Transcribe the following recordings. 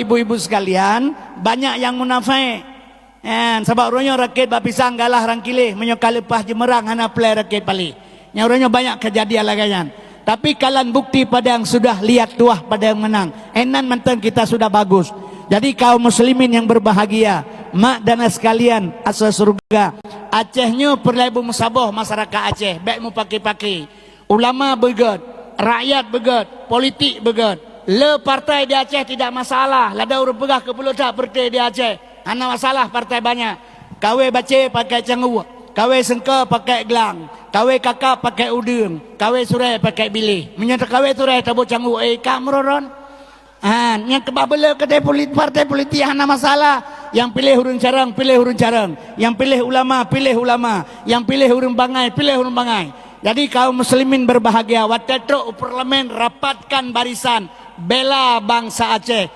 ibu-ibu sekalian, banyak yang munafik. Sebab orangnya rakit bapisang galah rang kilih, menyokal lepas jemerang hana play rakit pali. Yang orangnya banyak kejadian lagayan. Tapi kalian bukti pada yang sudah lihat tuah pada yang menang. Enan mentang kita sudah bagus. Jadi kaum muslimin yang berbahagia, mak dan sekalian asal surga. Acehnya perlebu musabah masyarakat Aceh. Baik mu pakai-pakai. Ulama begat, rakyat begat, politik begat. Le partai di Aceh tidak masalah. Lada urut pegah ke pulau tak partai di Aceh. Hana masalah partai banyak. Kawe baca pakai canggu. Kawe sengka pakai gelang. Kawe kakak pakai udung. Kawe surai pakai bilih. Menyata kawe surai tabuk canggu. Kamroron. Yang kebabela kedai partai politik hana masalah. Yang pilih hurun carang, pilih hurun carang. Yang pilih ulama, pilih ulama. Yang pilih hurun bangai, pilih hurun bangai. Jadi kaum muslimin berbahagia. Watetruk parlemen rapatkan barisan bela bangsa Aceh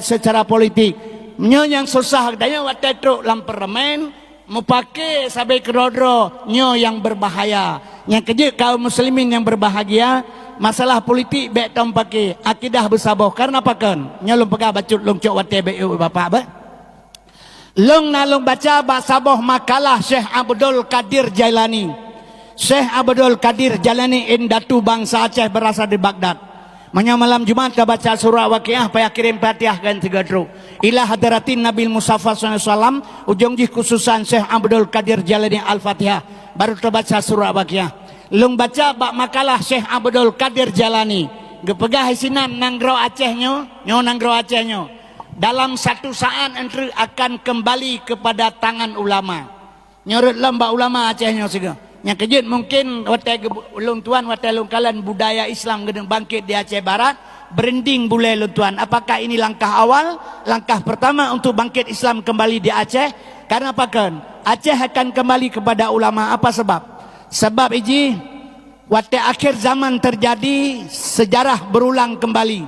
secara politik. Nyo yang susah daya watetruk dalam parlemen mau pakai sampai kerodro nyo yang berbahaya. Yang kejut kaum muslimin yang berbahagia. Masalah politik baik tom pakai akidah bersabar karena apa kan? Nyalung pegang bacut long cok wate baik bapak apa? Long nalung baca basaboh makalah Syekh Abdul Qadir Jailani. Syekh Abdul Qadir Jailani indatu bangsa Aceh berasal di Baghdad. Malam Jumat kita baca surah Waqiah payah kirim Fatihah kan 3 truk. Ila hadaratin Nabi Mustafa SAW ujung jih khususan Syekh Abdul Qadir Jailani Al-Fatihah baru terbaca surah Waqiah. Lung baca bak makalah Syekh Abdul Qadir Jalani. Gepegah isinan nanggro Acehnya, nyo nanggro Acehnya. Dalam satu saat entry akan kembali kepada tangan ulama. Nyorot lembak ulama Acehnya juga. Yang kejut mungkin watai ulung tuan watai ulung kalian budaya Islam gedeng bangkit di Aceh Barat berending boleh ulung tuan. Apakah ini langkah awal, langkah pertama untuk bangkit Islam kembali di Aceh? Karena apa kan? Aceh akan kembali kepada ulama. Apa sebab? Sebab iji waktu akhir zaman terjadi sejarah berulang kembali.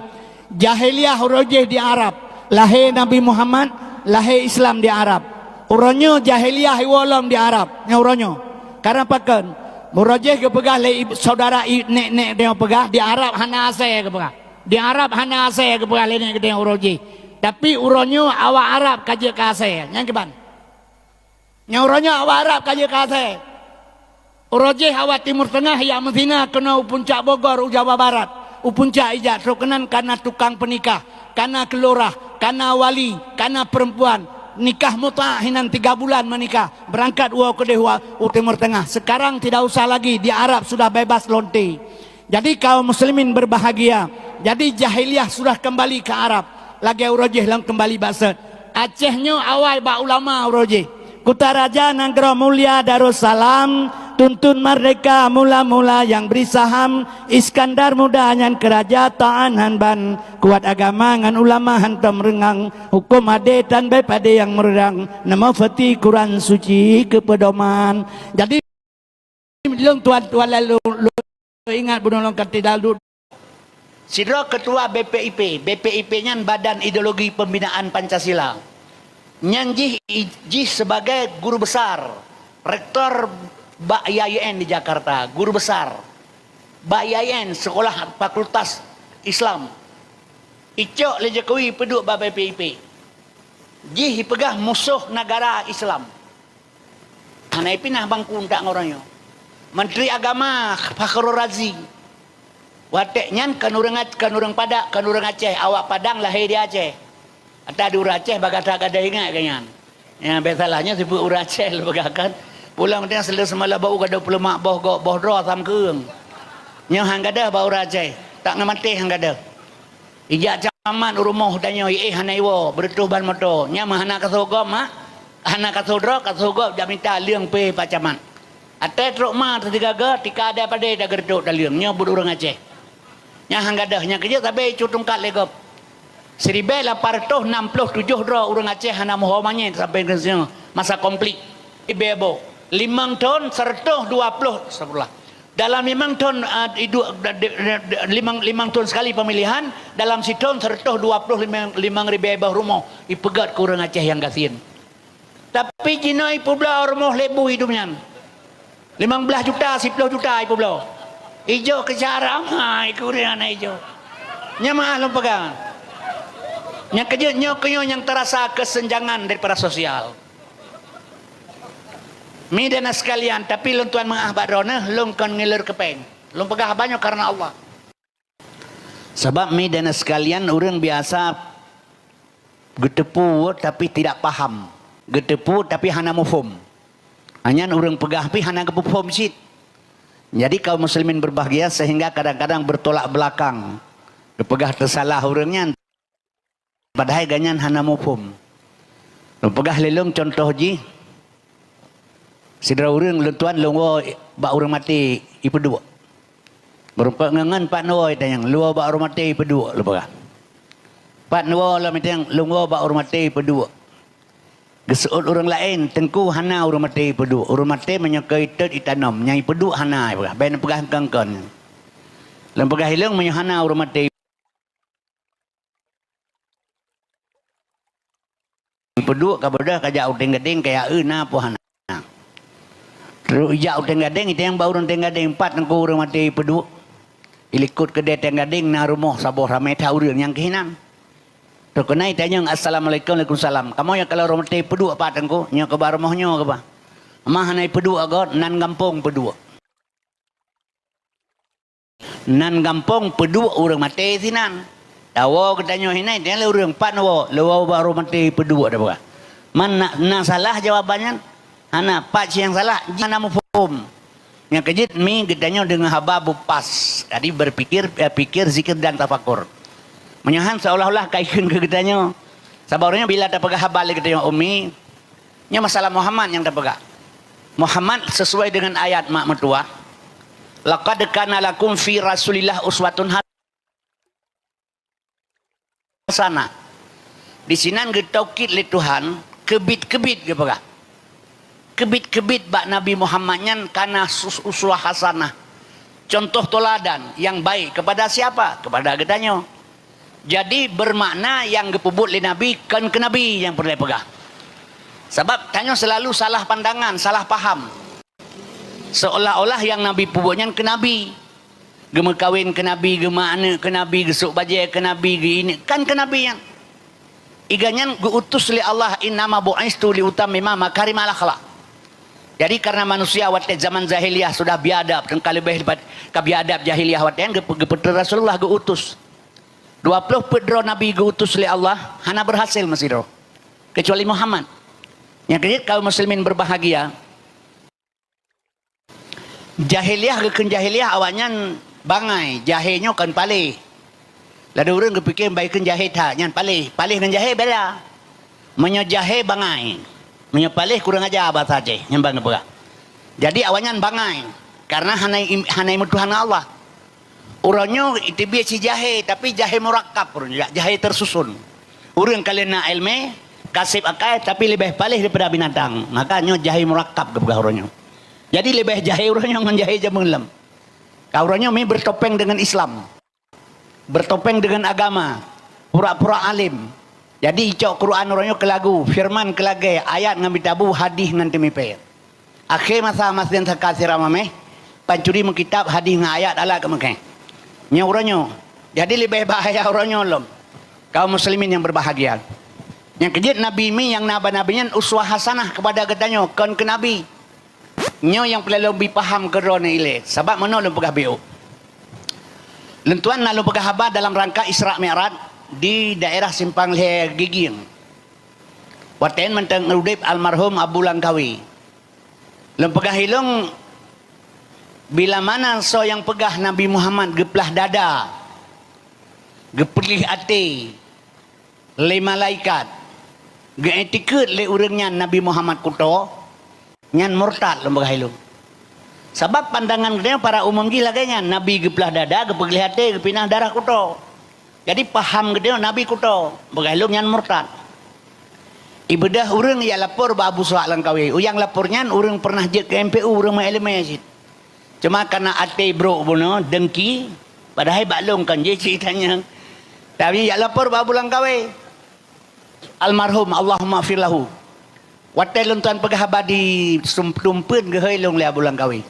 Jahiliyah rojeh di Arab, lahir Nabi Muhammad, lahir Islam di Arab. Uronyo jahiliyah iwolom di Arab, uronyo. Karena apa kan? Murojeh ke pegah le saudara nek dia pegah di Arab hana ase ke pegah. Di Arab hana ase ke pegah le nek dia urojeh. Tapi uronyo awak Arab kaje ka ase. Yang keban. Uronyo awak Arab kaje ka ase. Urojeh awak Timur Tengah yang Medina kena puncak Bogor Jawa Barat. Puncak ijat terkenan karena tukang penikah, karena kelurah, karena wali, karena perempuan. Nikah muta hinan 3 bulan menikah. Berangkat ke Dewa Timur Tengah. Sekarang tidak usah lagi di Arab sudah bebas lonte. Jadi kaum muslimin berbahagia. Jadi jahiliyah sudah kembali ke Arab. Lagi urojeh lang kembali basat. Acehnya awal ba ulama urojeh. Kutaraja Nanggro Mulia Darussalam tuntun merdeka mula-mula yang beri saham Iskandar muda yang kerajaan Hanban kuat agama ngan ulama hantam rengang hukum ade dan bepade yang merang nama fati Quran suci kepedoman. Jadi tuan-tuan lalu ingat bunuh ketidalu Sidro ketua BPIP nya Badan Ideologi Pembinaan Pancasila. Nyanjih ijih sebagai guru besar, rektor Bak YIN di Jakarta, guru besar Bak YIN Sekolah Fakultas Islam. Icok le Jokowi peduk ba BPIP. Jih pegah musuh negara Islam. Hanai pinah bangku ndak ngorangnya. Menteri Agama Fakhrul Razi. Wateknya kanurang Padak, kanurang Aceh, awak Padang lahir di Aceh. Ada di Aceh bagata kada ingat kanyan. Ya besalahnya sebut Aceh lebagakan. Pulang dia selesai semalam bau kada puluh mak boh dro sam keung. Nya hang kada bau Aceh. Tak ngamati hang kada. Ijak caman rumah danyo hanaiwo bertuh ban moto. Nya mah hana kasogom mak. Hana kasodro kasogom dak minta liang pe pacaman. Ate truk ma tiga ga tika ada pada dak gerduk dak liang nya bud urang Aceh. Nya hang kada nya kerja tapi cutung kat legop. 1867 dro urang Aceh hana mohomanya sampai ke sini masa konflik ibebo 5 tahun 120 sebelah dalam 5 tahun 5 tahun sekali pemilihan dalam setahun 125 ribu rumah ipegat ke urang Aceh yang kasin tapi jino ipu belah rumah lebu hidupnya 15 juta 10 juta ipu belah ijo kejarang ikut anak ijo Nya mah long pegang. Nya kerja nyo yang terasa kesenjangan daripada sosial. Mi dan sekalian, tapi long tuan mengah badrona, long kon ngiler kepeng. Long pegah banyak karena Allah. Sebab mi dan sekalian orang biasa getepu tapi tidak paham. Getepu tapi hana mufhum. Hanya orang pegah tapi hana kepufhum sit. Jadi kaum muslimin berbahagia sehingga kadang-kadang bertolak belakang. Pegah tersalah orangnya. Padahal ganyan hana mufhum. Pegah lelong contoh ji. Sidra orang lentuan longwo bak orang mati ipedua. Berupa ngangan pak nuwa itayang luwa bak orang mati ipedua lupa. Pak nuwa lam itayang longwo bak orang mati ipedua. Gesuut orang lain tengku hana orang mati ipedua. Orang mati menyokai tet itanam nyai ipedua hana ipedua. Ben pegah kangkon. Lam pegah hilang menyohana orang mati ipedua kabodah kajak uteng gading kayak na po hana. Terus ijak uteng gading itu yang baru uteng gading 4 nangku orang mati peduk. Ilikut ke deteng gading na rumah saboh ramai tahu orang yang kehinang. Terus kena itanya assalamualaikum waalaikumsalam. Kamu ya kalau orang mati peduk apa tangku? Nya ke rumahnya ke apa? Amah hanai peduk agot nan gampung peduk. Nan gampung peduk orang mati sinan. Tawo katanya hinai dia orang 4 nawo. Lawa baru mati peduk ada apa? Mana na salah jawabannya? Anak pak yang salah, jangan mufhum. Yang kejit mi gedanya dengan hababu pas. Jadi pikir zikir dan tafakur. Menyahan seolah-olah kaitkan ke gedanya. Sabarnya bila tak pegah habal gedanya umi, nya masalah Muhammad yang tak pegah. Muhammad sesuai dengan ayat mak mertua. Laqad kana lakum fi Rasulillah uswatun hasanah. Di sinan getaukid li Tuhan, kebit-kebit ge pegah. Kebit-kebit bak Nabi Muhammadnya karena uswah hasanah. Contoh toladan yang baik kepada siapa? Kepada gedanya. Jadi bermakna yang gepubut li Nabi kan ke Nabi yang perlu pegang. Sebab tanya selalu salah pandangan, salah paham. Seolah-olah yang Nabi pubutnya ke Nabi. Gema kawin ke Nabi, gema anak ke Nabi, gesuk bajai ke Nabi, ini kan ke Nabi yang. Iganyan guutus li Allah innama bu'istu li utammima makarimal akhlaq. Jadi karena manusia waktu zaman jahiliyah sudah biadab dan kali lebih biadab jahiliyah waktu gepeter Rasulullah geutus 20 pedro Nabi geutus oleh Allah hana berhasil masih kecuali Muhammad. Yang kedua kaum muslimin berbahagia. Jahiliyah ke jahiliyah awalnya bangai jahenya kan palih. Lalu orang kepikir baikkan jahe tak nyan palih dengan jahe beda. Menyo jahe bangai. Menyepalih kurang aja abad saja nyembang apa. Jadi awalnya bangai karena hanai mutuhan Allah. Urangnya itu biasa jahe tapi jahe murakkab jahe tersusun. Urang kalian na ilmu kasih akai tapi lebih palih daripada binatang. Makanya jahe murakkab ke urangnya. Jadi lebih jahe urangnya ngan jahe jamelam. Urangnya mi bertopeng dengan Islam. Bertopeng dengan agama. Pura-pura alim. Jadi icok Quran orangnya ke lagu, firman ke lagu, ayat ngambil tabu, hadis nanti mipe. Akhir masa masjid sakasir amame, pancuri mengkitab hadis dengan ayat ala ke makai. Nya orangnya. Jadi lebih bahaya orangnya lom. Kaum muslimin yang berbahagia. Yang kejut Nabi mi yang nabi-nabinya uswah hasanah kepada katanya, kon ke Nabi. Nya yang perlu lebih paham ke rona ile. Sebab mana lom pegah BO. Lentuan lalu pegah habar dalam rangka Isra Mi'raj. Di daerah Simpang Leher Giging. Waten mentang ngudip almarhum Abu Langkawi. Lempegah hilung bila mana so yang pegah Nabi Muhammad geplah dada. Gepelih hati. Le malaikat. Geetikut le urangnya Nabi Muhammad kuto. Nyan murtad lempegah hilung. Sebab pandangan dia para umum gila kayaknya Nabi geplah dada, gepelih hati, gepinah darah kuto. Jadi paham gede Nabi kuto begalung yang murtad. Ibadah orang yang lapor ba Abu Suhak Langkawi. Yang lapornya orang pernah je ke MPU orang main Cuma karena ate bro bono dengki padahal baklong kan je ceritanya. Tapi yang lapor ba Abu Langkawi. Almarhum Allahumma firlahu. Watai lontuan pegah di tumpun ke heulung le Abu Langkawi.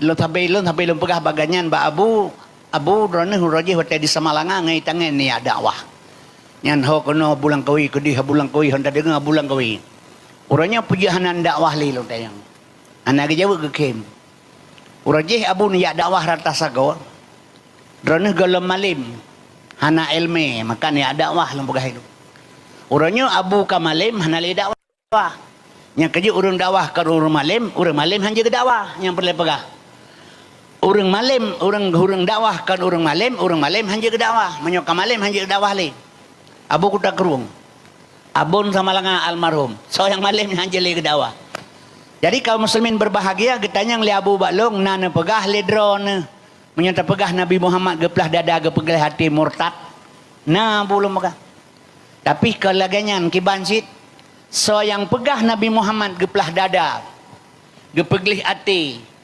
Lo sampai pegah baganyan ba Abu Abu drone huraji hote di Samalanga ngai tangen ni dakwah. Nyan ho kono bulang kawi kedi bulang kawi honda dengar bulang kawi. Uranya pujihanan dakwah li lo tayang. Anak jawa ke kem. Uraji abu ni ya dakwah rata sago. Drone golom malim. Hana ilmi maka ni dakwah lom pegah itu. Uranya abu kamalim hana li dakwah. Yang kerja urang dakwah ke urang malim hanya ke dakwah yang perlu pegah. Urang malim, urang dakwah kan urang malim hanya ke dakwah. Menyoka malim hanya ke dakwah li. Abu kuda kerung. Abun sama langa almarhum. So yang malim hanya li ke dakwah. Jadi kaum muslimin berbahagia getanya li Abu Baklong nana pegah li drone. Menyata pegah Nabi Muhammad geplah dada gepegah hati murtad. Nah belum pegah. Tapi kelaganyan kibansit. So yang pegah Nabi Muhammad geplah dada. Gepegih hati.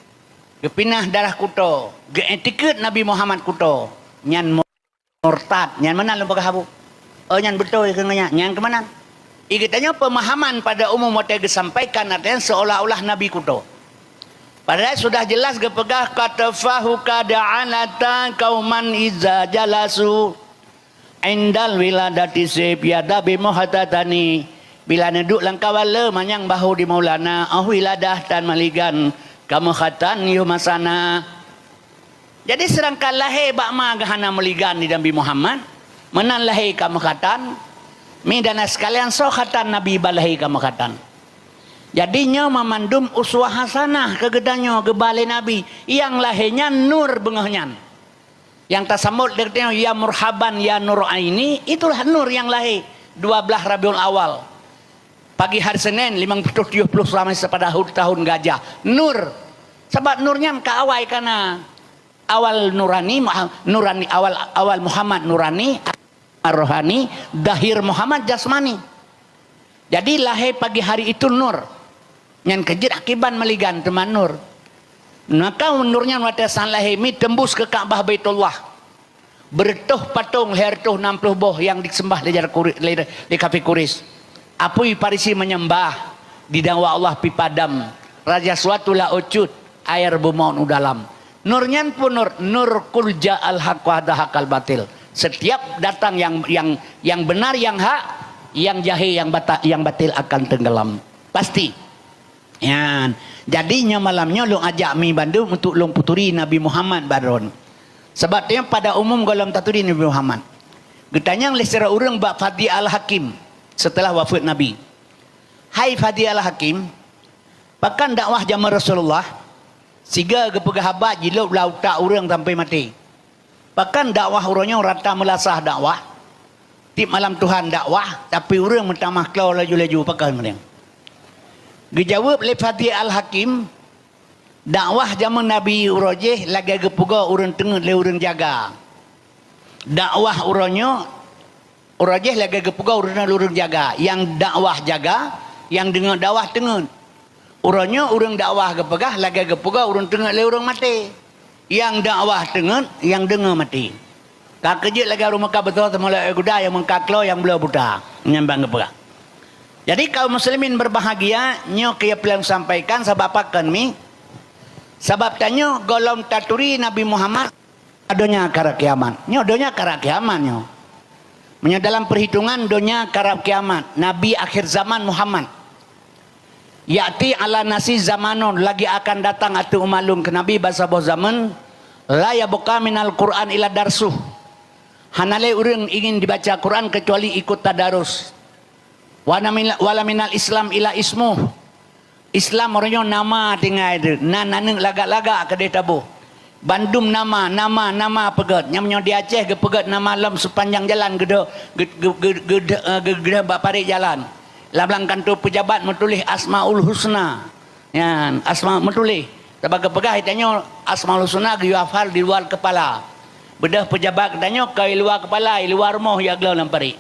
Gepinah darah kuto, geetiket Nabi Muhammad kuto, nyan murtad, nyan mana lu pegah Abu? Oh nyan betul kenganya, nyan kemana? Ikatanya pemahaman pada umum waktu disampaikan artinya seolah-olah Nabi kuto. Padahal sudah jelas gepegah katafahu kada'anata kauman iza jalasu indal wiladati sebiyada bimuhatatani bila neduk langkawala manyang bahu di maulana wiladah dan maligan kamu khatan yu masana. Jadi sedangkan lahir bakma gahana meligan di Nabi Muhammad, menan lahir kamu khatan, mi dana sekalian so khatan Nabi balahi kamu khatan. Jadinya memandum uswah hasanah kegedanyo gebali Nabi yang lahirnya nur bengahnya. Yang tasambut dekatnya ya murhaban ya nur aini, itulah nur yang lahir 12 Rabiul Awal. Pagi hari Senin 50-70 selama sepada tahun gajah. Nur. Sebab nurnya keawai karena awal nurani awal Muhammad nurani, rohani, dahir Muhammad jasmani. Jadi lahir pagi hari itu nur. Yang kejit akiban meligan teman nur. Maka nurnya watasan lahir mi tembus ke Ka'bah Baitullah. Bertuh patung hertuh 60 boh yang disembah di kafe Kuris. Apui parisi menyembah di dawa Allah pipadam raja suatu la ucut air bumaun udalam nurnya pun nur kulja al haq wa dahakal batil. Setiap datang yang benar yang hak, yang jahe yang batil akan tenggelam pasti ya. Jadinya malamnya lu ajak mi Bandung untuk lu puturi Nabi Muhammad baron. Sebabnya pada umum golong taturi Nabi Muhammad getanya lesera urang bak Fadi al-Hakim setelah wafat Nabi. Hai Fadi al-Hakim, pakan dakwah zaman Rasulullah siga gepegah habat jiluk lauta urang sampai mati. Pakan dakwah urangnya rata melasah dakwah. Tip malam Tuhan dakwah tapi urang mentamah klau laju-laju pakan mereka. Dijawab oleh Fadi al-Hakim, dakwah zaman Nabi urajih lagi gepega urang tengah le urang jaga. Dakwah urangnya urajih lagi gepega urang jaga. Yang dakwah jaga, yang dengar dakwah tengah. Urangnya urang dakwah gepegah lagi gepega urang tengah le urang mati. Yang dakwah tengah, yang dengar mati. Kak kejut lagi rumah ka betul temulai kuda yang mengkaklo yang belah buta nyambang gepegah. Jadi kaum muslimin berbahagia nyo kaya pelang sampaikan sebab apakan mi sebab tanyo golong taturi Nabi Muhammad adonya kara kiamat. Nyo donya kara kiamat nyo. Menyo dalam perhitungan donya kara kiamat. Nabi akhir zaman Muhammad. Ya'ti ala nasi zamanon lagi akan datang atu umalung ke Nabi bahasa boh zaman la yabuka minal Quran ila darsuh. Hanale urang ingin dibaca Quran kecuali ikut tadarus. Wala minal Islam ila ismu. Islam orangnya nama tinggal itu. Nanang lagak-lagak ke dia tabuh. Bandung nama pegat. Yang di Aceh ke pegat nama lam sepanjang jalan gede baparik jalan. Lablang kantor pejabat menulis Asmaul Husna. Ya, asma menulis. Sebab kepegah itanya Asmaul Husna hafal di luar kepala. Bedah pejabat katanya ke luar kepala, luar moh ya gelau lampari.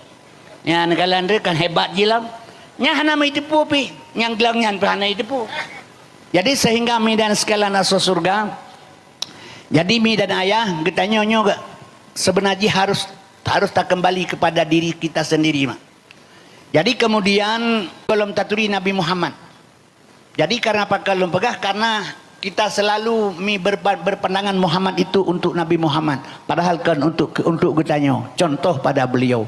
Ya negara kan hebat jilam. Nya hana mai tipu pi, yang gelangnya hana tipu. Jadi sehingga mi dan sekalian asal surga. Jadi mi dan ayah getanya nyo sebenarnya harus tak kembali kepada diri kita sendiri mak. Jadi kemudian belum taturi Nabi Muhammad. Jadi karena apa kalau pegah karena kita selalu berpandangan Muhammad itu untuk Nabi Muhammad, padahal kan untuk kitanya contoh pada beliau.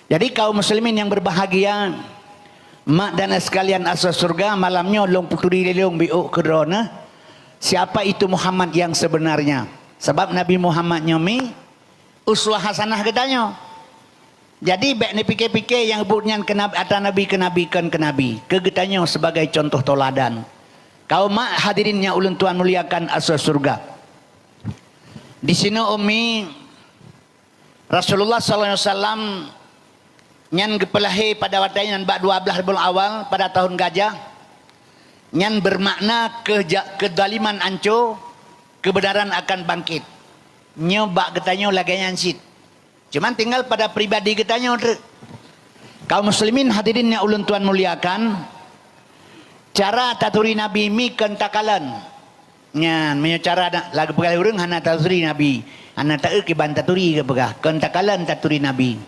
Jadi kaum muslimin yang berbahagia, mak dan sekalian asal surga, malamnya long puturi lelong biuk kerana siapa itu Muhammad yang sebenarnya. Sebab Nabi Muhammad nyomi uswah hasanah katanya. Jadi baik ni fikir-fikir yang buatnya atas Nabi ke Nabi kan ke Nabi, ke getanya sebagai contoh toladan. Kaum mak hadirin yang ulun tuan muliakan asal surga. Di sini Umi Rasulullah sallallahu alaihi wasallam nyan gepelahi pada waktu yang 12 bulan awal pada tahun gajah. Nyan bermakna kedaliman anco, kebenaran akan bangkit. Nyo bak getanya lagi nyansit. Cuman tinggal pada pribadi getanya. Kaum muslimin hadirin yang ulun tuan muliakan, cara taturi Nabi mi kentakalan. Nyan menyo cara lagu pegal urang hana taturi Nabi. Hana ta ke ban taturi ke pegah. Kentakalan taturi Nabi.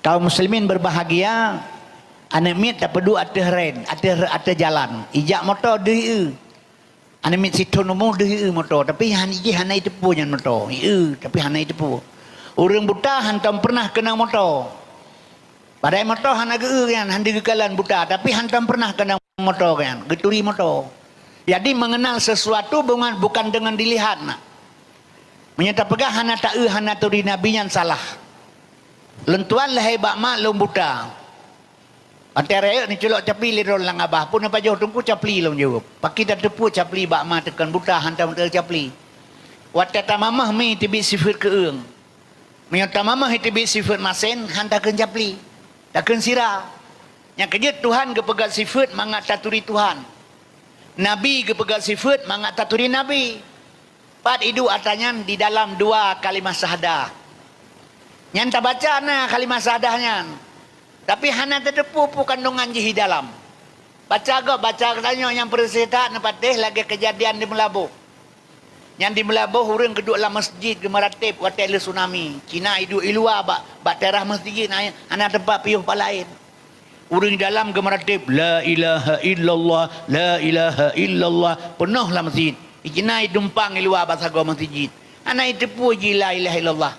Kaum muslimin berbahagia, ane mit tak pedu ateh ren, ateh jalan. Ijak motor deui. Ane mit siton umur deui motor, tapi hana itu pu nyan motor. Tapi hana itu pu. Urang buta hantam pernah kena motor. Padai motor hana geu kan, handi gekalan buta, tapi hantam pernah kena motor kan, geturi motor. Jadi mengenal sesuatu bukan dengan dilihat nak. Menyata pegah hana ta'u hana turi Nabi yang salah. Lentuan lahai bak mak lom buta. Antara ni celok capli lirol lang abah pun apa jauh tungku capli lom jawab. Paki dah tepu capli bak mak tekan buta hantam ter capli. Watata mamah mi tibi sifat keung. Menyata mamah tibi sifat masen hantakeun capli. Takkan sirah. Yang kejut Tuhan kepegat sifat mangat taturi Tuhan. Nabi kepegat sifat mangat taturi Nabi. Pat idu atanya di dalam 2 kalimah syahadah. Yang tak baca na kalimah syahadahnya. Tapi hana terdepu kandungan jihi dalam. Baca katanya yang persetat nepatih lagi kejadian di Melabuh. Yang di Melabuh urang kedua dalam masjid ke meratib watai tsunami. Cina idu ilua bak terah masjid ana tempat piuh palain. Urang dalam ke meratib la ilaha illallah, la ilaha illallah, penuhlah masjid. Cina dumpang ilua bahasa gua masjid. Ana itu puji la ilaha illallah.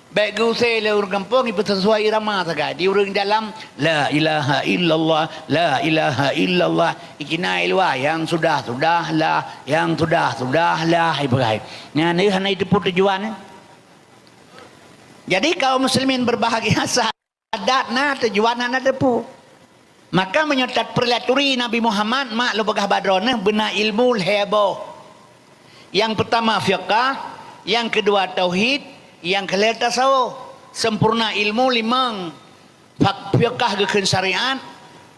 Baik gusai le urang kampung ibu sesuai irama saga. Di urang dalam la ilaha illallah, la ilaha illallah. Ikina ilwa yang sudahlah, yang sudahlah ibagai. Nya ni hana itu pun tujuan. Jadi kaum muslimin berbahagia sadat na tujuan hana depu. Maka menyotat perlaturi Nabi Muhammad mak lo begah badrona bena ilmu heboh. Yang pertama fiqh, yang kedua tauhid, yang kelihatan tasawuf. Sempurna ilmu limang. Fiqh gekeun syariat,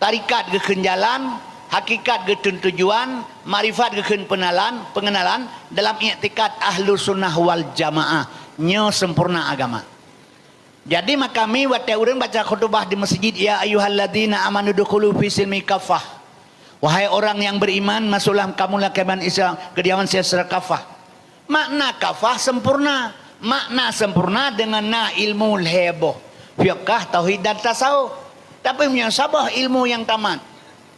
tarikat gekeun jalan, hakikat gekeun tujuan, marifat gekeun pengenalan dalam i'tikad ahlus sunnah wal jamaah. Nyo sempurna agama. Jadi maka kami waktu urang baca khutbah di masjid, ya ayyuhalladzina amanu dukhulu fi silmi kafah. Wahai orang yang beriman, masuklah kamu keman Islam kediaman secara kafah. Makna kafah sempurna. Makna sempurna dengan na ilmu heboh. Fiqh, tauhid dan tasawuf. Tapi punya sabah ilmu yang tamat.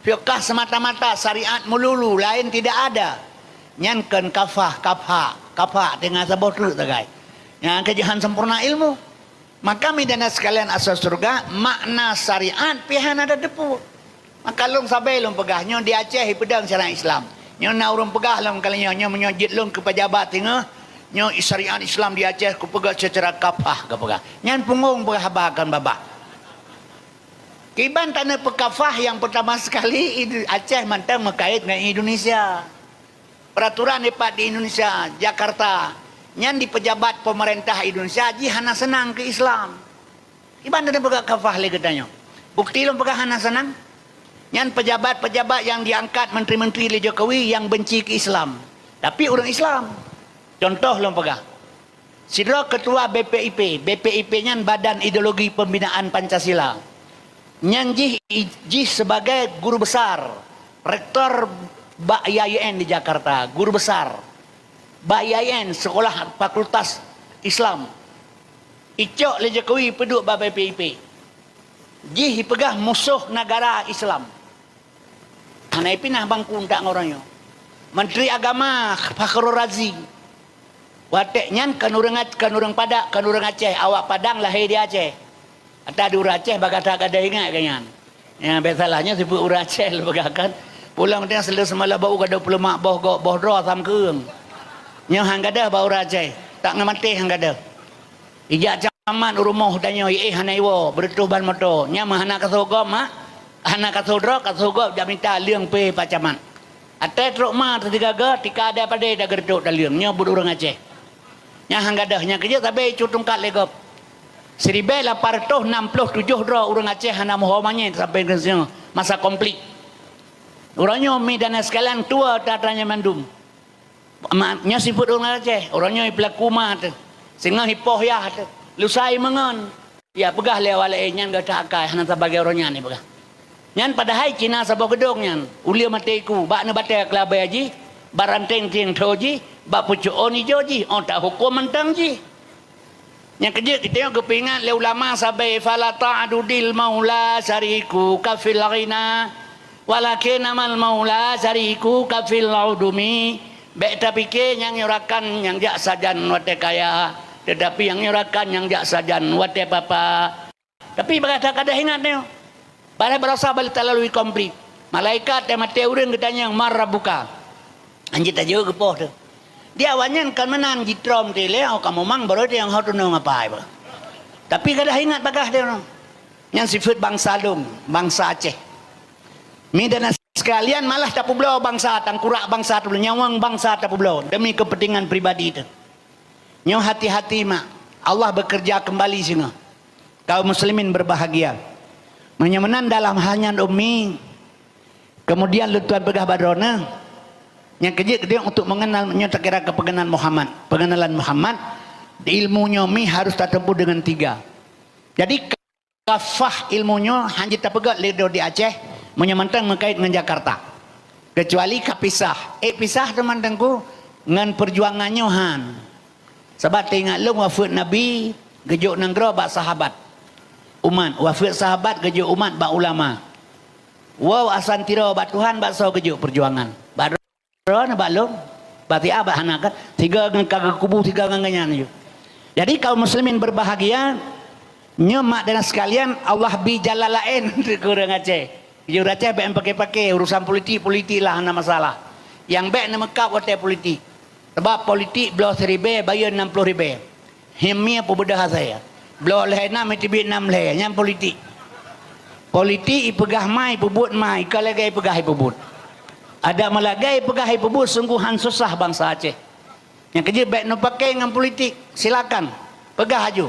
Fiqh semata-mata syariat melulu, lain tidak ada. Nyankan kafah dengan sabah tu tagai. Yang kejahan sempurna ilmu. Maka midana sekalian asal surga, makna syariat pihan ada depu. Maka long sabai long pegah nyo di Aceh pedang syariat Islam. Nyo na urang pegah long kali nyo menyojit long ke pejabat tengah. Nyo syariat Islam di Aceh ku pegah secara kafah ke pegah. Nyan punggung berhabakan babah. Kiban tanah pekafah yang pertama sekali Aceh mantang mengkait dengan Indonesia. Peraturan dapat di Indonesia, Jakarta. Nyan di pejabat pemerintah Indonesia ji hana senang ke Islam. Kiban tanah pegah kafah le katanya. Bukti lo pegah hana senang. Nyan pejabat-pejabat yang diangkat menteri-menteri le Jokowi yang benci ke Islam. Tapi orang Islam. Contoh lo pegah. Sidro ketua BPIP. BPIP nyan Badan Ideologi Pembinaan Pancasila. Nyan jih sebagai guru besar. Rektor BAIN di Jakarta. Guru besar. BAIN Sekolah Fakultas Islam. Icok le Jokowi peduk BPIP. Jih pegah musuh negara Islam. Hanai pinah bangku tak orangnya. Menteri Agama Fakhrul Razi. Watek nyan kan urang Padak, kan urang Aceh. Awak Padang lahir di Aceh. Ada di urang Aceh bagata kada ingat kan. Ya biasalahnya sebut urang Aceh lebagakan. Pulang dia selalu semalam bau kada pelemak boh dro sam keung. Nya hang kada bau urang Aceh. Tak ngamati hang kada. Ijak caman rumah danyo hanaiwo bertuh ban moto. Nya mah anak kasogom mak. Anak kasodro kasogom dia minta liang pe pacaman. Ate truk ma tertiga tika ada pada dah gerduk daliang. Nya bud urang Aceh. Nya hang gadah nya kerja sampai cutungkat legop 1867 dro urang Aceh hana mohomanya sampai ke sini masa komplit urangnya mi dan sekalian tua tatanya mandum nya siput urang Aceh urangnya pelaku mat singa hipoh ya lusai mengon ya pegah lewala nyan gata akai hana sebagai orangnya ni pegah nyan padahal Cina sabah gedong nyan ulia mateku bak na bate kelabai aji baranteng tiang toji bak pucuk oni joji tak hukum mentang ji yang kerja kita yang kepingat le ulama sabai fala ta'dudil maula syariku kafil ghina walakin amal maula syariku kafil udumi baik tak fikir yang nyurakan yang jak sajan wate kaya tetapi yang nyurakan yang jak sajan wate papa tapi berkata kada ingat ni pada berasa balik terlalu komplit malaikat yang mati urang ketanya yang marah buka anjit aja gepoh tu. Dia awalnya kan menan jitrom tu le, kamu mang baru dia yang hot nong apa apa. Tapi kada ingat bagah dia no. Yang sifat bangsa Lum, bangsa Aceh. Mi dan sekalian malah tak pulau bangsa tangkurak bangsa tu nyawang bangsa tak pulau demi kepentingan pribadi itu. Nyaw hati-hati mak. Allah bekerja kembali sini. Kaum muslimin berbahagia. Menyemenan dalam halnya umi. Kemudian lutuan begah badrona. Yang kerja dia untuk mengenal tak kira kepengenalan Muhammad di ilmunya mi harus tertempuh dengan 3. Jadi kafah ilmunya hanya terpegat ledo di Aceh menyamantang mengkait dengan Jakarta kecuali kapisah pisah teman-temanku dengan perjuangannya han sebab tengok lu wafat Nabi gejuk nanggro bak sahabat umat wafat sahabat gejuk umat bak ulama wow asan tiro bak Tuhan bak so gejuk perjuangan Rona balong, berarti abah anak kan 3 kagak kubu 3 gangannya. Jadi kaum muslimin berbahagia, nyemak dan sekalian Allah bi jalalain kurang Aceh. Jujur Aceh baik pakai urusan politik lah ana masalah. Yang baik nama kau kata politik. Sebab politik belah 1,000 bayar 60,000. Hemia apa bedah saya. Belah lehna mesti 6 leh yang politik. Politik ipegah mai pebut mai kalau gay pegah pebut. Ada malagai pegahi pebus sungguhan susah bangsa Aceh. Yang kerja baik nak pakai dengan politik silakan pegah aju.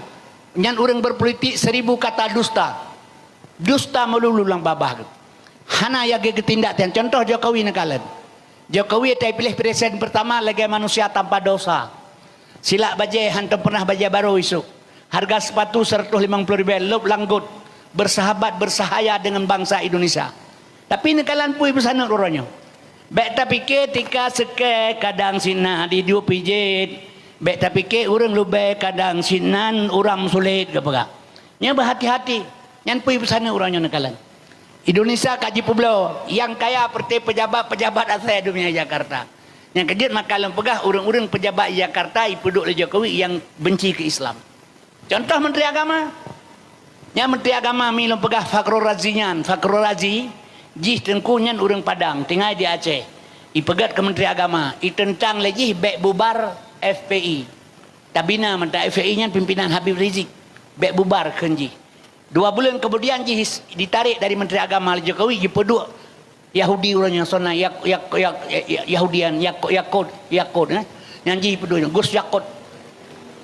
Yang orang berpolitik 1000 kata dusta. Dusta melulu lang babah. Hana ya ketindak yang contoh Jokowi nekalan. Jokowi tai pilih presiden pertama lagi manusia tanpa dosa. Silak bajai hantam pernah bajai baru isu. Harga sepatu 150,000 lop langgut bersahabat bersahaya dengan bangsa Indonesia. Tapi nekalan pui bersana orangnya. Baik tak fikir tika seke kadang sina di 2 pijit. Baik tak fikir orang lubai kadang sinan orang sulit ke apa. Nya berhati-hati. Yang pui bersana orangnya nekalan. Indonesia kaji pulau yang kaya seperti pejabat-pejabat asal dunia Jakarta. Yang kejut makalan pegah orang-orang pejabat Jakarta ipuduk oleh Jokowi yang benci ke Islam. Contoh Menteri Agama. Yang Menteri Agama milih pegah Fakhrul Razi-nyan. Fakhrul Razi jih tengkunyan orang Padang tinggal di Aceh ipegat ke Menteri Agama itentang lagi baik bubar FPI tabina menteri FPI nya pimpinan Habib Rizik baik bubar kenji 2 bulan kemudian jih ditarik dari Menteri Agama Jokowi dipeduk Yahudi orangnya sona Yahudian Yakut nyanji peduk Gus Yakut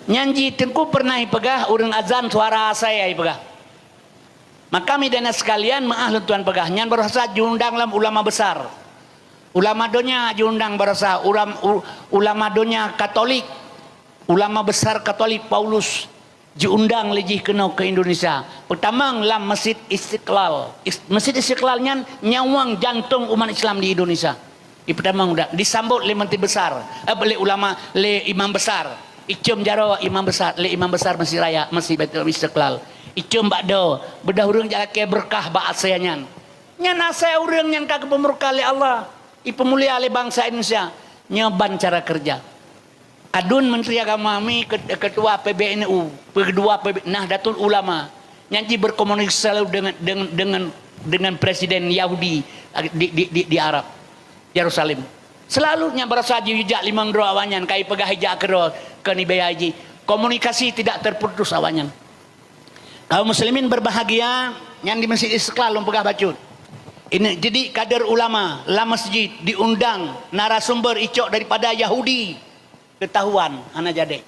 nyanji tengku pernah ipegah orang azan suara saya ipegah. Maka midana sekalian maaf tuan pegahnya berasa diundang dalam ulama besar. Ulama donya diundang berasa ulama donya Katolik. Ulama besar Katolik Paulus diundang lagi kena ke Indonesia. Pertama dalam Masjid Istiqlal. Masjid Istiqlalnya nyawang jantung umat Islam di Indonesia. Pertama udah disambut oleh menteri besar, oleh ulama, oleh imam besar. Icum jaro imam besar, oleh imam besar Masjid Raya, Masjid Baitul Istiqlal. Icum bakdo bedah urang jalake berkah ba asayanyan nyan asa urang yang kagak pemurka oleh Allah ipemulia oleh bangsa Indonesia nyoban cara kerja. Adun Menteri Agama mi ketua PBNU, kedua Nahdlatul Ulama nyanyi berkomunikasi selalu dengan presiden Yahudi di Arab Yerusalem. Selalu nya berasa jujak limang dua awanyan kai pegah hijak kero ke nibayaji. Komunikasi tidak terputus awanyan. Kaum muslimin berbahagia yang di Masjid Istiqlal pegah bacut. Ini jadi kader ulama la masjid diundang narasumber icok daripada Yahudi. Ketahuan anak jadi.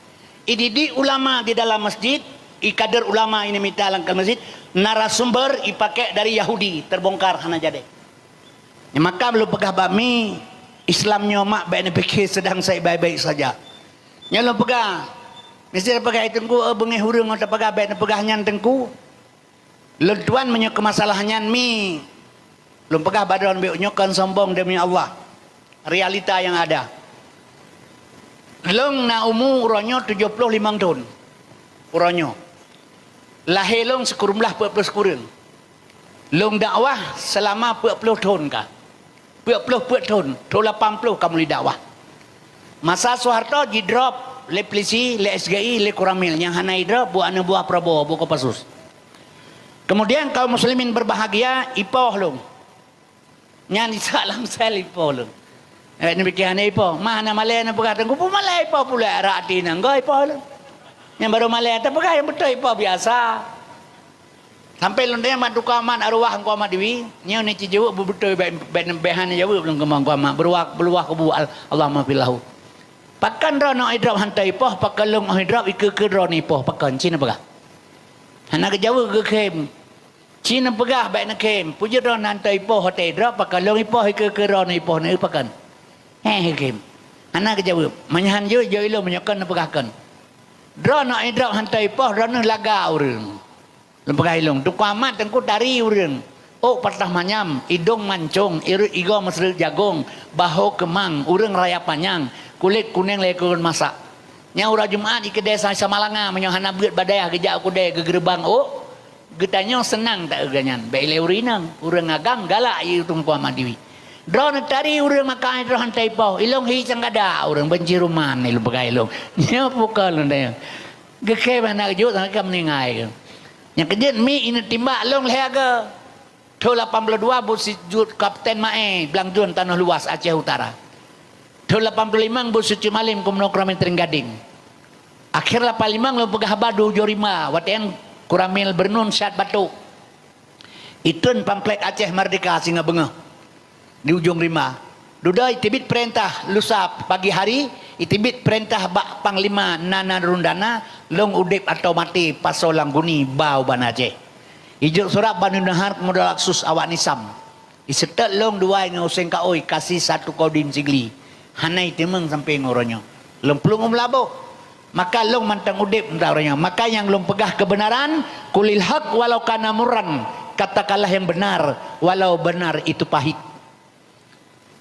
Ini ulama di dalam masjid, kader ulama ini minta langkah masjid, narasumber dipakai dari Yahudi, terbongkar anak jadi. Ya, maka belum pegah bami Islam nyomak baik fikir sedang saya baik-baik saja. Nyalo pegah. Mesti pegah itu ku bengi hurung atau pegah baik pegah nyan tengku. Letuan menyok kemasalahannya mi. Belum pegah badon nyokan sombong demi Allah. Realita yang ada. Long na umur uronyo 75 tahun. Uronyo. Lahir long sekurumlah 40 sekurang. Long dakwah selama 40 tahun kah? 40 tahun. Tahun 80 kamu li dakwah. Masa Soeharto di drop le polisi, le SGI, le Kuramil yang hanai drop buat anu buah Prabowo buku pasus. Kemudian kaum muslimin berbahagia ipoh long. Nyan salam sel ipoh long. Demikian ipoh. Mana malay na pagkatan ko po malay ipoh pula ratin ang go ipoh long. Yang baru malay ta pagka yang betul ipoh biasa. Sampai lundanya madukaman arwah ang kuama diwi. Nyaw ni cijewu betul behan jawu belum kemang kuama beruah kebu Allah mafilahu. Pakan rono idrap hantai ipoh pakalung idrap ke rono ipoh pakan Cina pagka. Hana ke jawu ke kem. Cina pegah baik nak kem. Puji rono hantai ipoh hotel idrap pakalung ipoh ke rono ipoh na pakan. Kem. Hana ke jawu. Manyahan jo ilo menyokan pegahkan. Rono idrap hantai ipoh rono laga urang. Lempagah ilung. Tu kuamat tengku dari urang. Oh patah manyam, hidung mancung, igo mesril jagung, baho kemang, urang raya panjang, kulit kuning lekun masak. Nya ura Jumat di kedai Samalanga menyohana beut badai gejak kedai ke gerbang. Oh getanya senang tak ganyan. Baik le urinang, urang agang galak ieu tumpu amadiwi. Drone tari urang makan drone hantai pau, ilung hi cangada urang benci ruman ni lempagah ilung. Nya pukal ndaya. Geke mana jo tak kam ningai. Nya kejen mi ini timbak long lehaga. Tahun 82 bu sujud Kapten Mae Blangdun Tanah Luas Aceh Utara. Tahun 85 bu Suci Malim Kumno Kuramin Tringgading. Akhir 85 lo pegah badu jorima waten Kuramil Bernun Syat Batu. Itun pamflet Aceh Merdeka singa bengah. Di ujung rima. Duda itibit perintah lusa pagi hari, itibit perintah bak panglima Nana Rundana long udip atau mati pasolang guni bau ban Aceh. Ijuk surat Banu Nahar kemudian laksus awak nisam. Isetet long dua yang useng kaoi kasih satu kodin sigli. Hanai timeng sampai ngoronyo. Long pelung labo. Maka long mantang udip orangnya. Maka yang long pegah kebenaran kulil haq walau kana murran. Katakanlah yang benar walau benar itu pahit.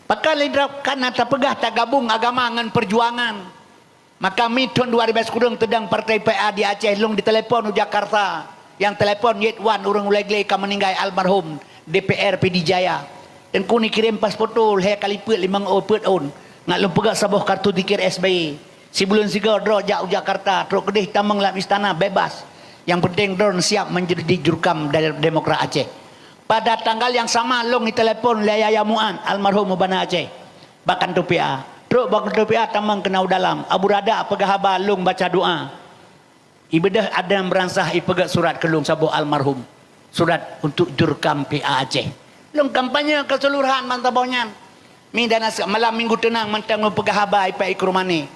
Maka lidrap kana tak pegah tak gabung agama dengan perjuangan. Maka mitun 2010 tedang partai PA di Aceh long ditelepon di Jakarta. Yang telepon Yetwan urang uleg-leg ka meninggal almarhum DPR PD Jaya. Dan kuni kirim pasportul he kaliput 5 put on. Ngat lum pegak sabuh kartu dikir SBY. Si bulan siga dro jak Jakarta, tro kedih tamang lam istana bebas. Yang penting dron siap menjadi jurkam dari Demokrat Aceh. Pada tanggal yang sama long ditelepon Yaya Muan almarhum Mubana Aceh. Bahkan tu PA. Tro bahkan tu PA tamang kenau dalam. Abu Rada pegahaba long baca doa. Ibadah ada yang beransah ipegat surat kelung sabu almarhum. Surat untuk jurkam PA Aceh. Long kampanye keseluruhan mantabonyan. Mi danas malam minggu tenang mantang pegahaba ipa ikrumane.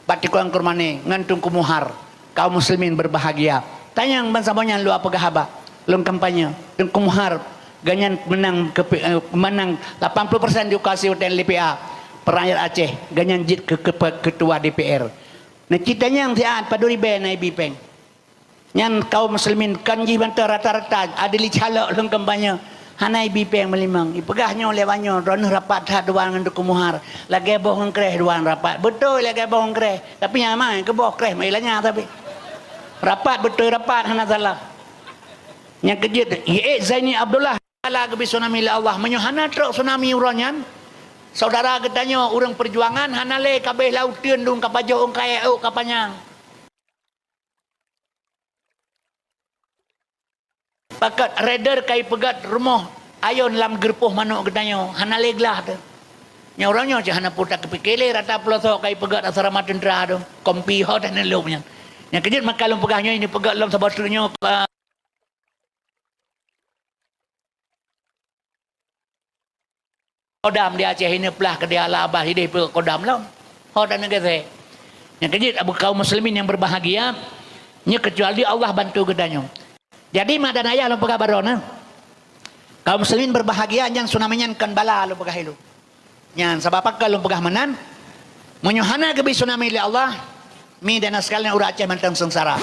Batikuang kurmane ngantung kumuhar. Kaum muslimin berbahagia. Tanyang bansabonyan lu apa pegahaba. Long kampanye dan kumuhar ganyan menang 80% diukasi hotel LPA. Perayaan Aceh ganyan jit ke ketua DPR. Nah citanya yang tiap paduri ben naik bipeng. Yang kaum muslimin kanji bantar rata-rata adili calok long kampanye. Hanai bipeng melimang. Ipegahnya lewanyo ron rapat dah duan dengan kumuhar. Lagi bohong kreh duan rapat. Betul lagi bohong kreh. Tapi nyama ke boh kreh mailanya tapi. Rapat betul rapat hana salah. Yang kejut Zaini Abdullah ala ke tsunami Allah menyohana truk tsunami uronyan. Saudara katanya orang perjuangan hanale kabeh lauteun dung kapajo ong kae kapanyang. Pakat raider kai pegat rumah ayon lam gerpoh manuk katanya hanale glah tu. Nya orangnya je hana putak kepikele rata pelosok kai pegat asrama tentera tu. Kompi ho dan lomnya. Nya kejut makalum pegahnya ini pegat lam sabatunya kodam di Aceh ini pelah ke dia lah abah hidup ke kodam lah. Ho dan negara. Yang kejut abu kaum muslimin yang berbahagia, nya kecuali Allah bantu gedanya. Jadi madan ayah lo pegah barona. Kaum muslimin berbahagia yang tsunami-nyan kan bala lo pegah hilu. Nyan sebab apa lo pegah menan? Menyuhana gebi tsunami li Allah, mi dan sekalian ura Aceh mantang sengsara.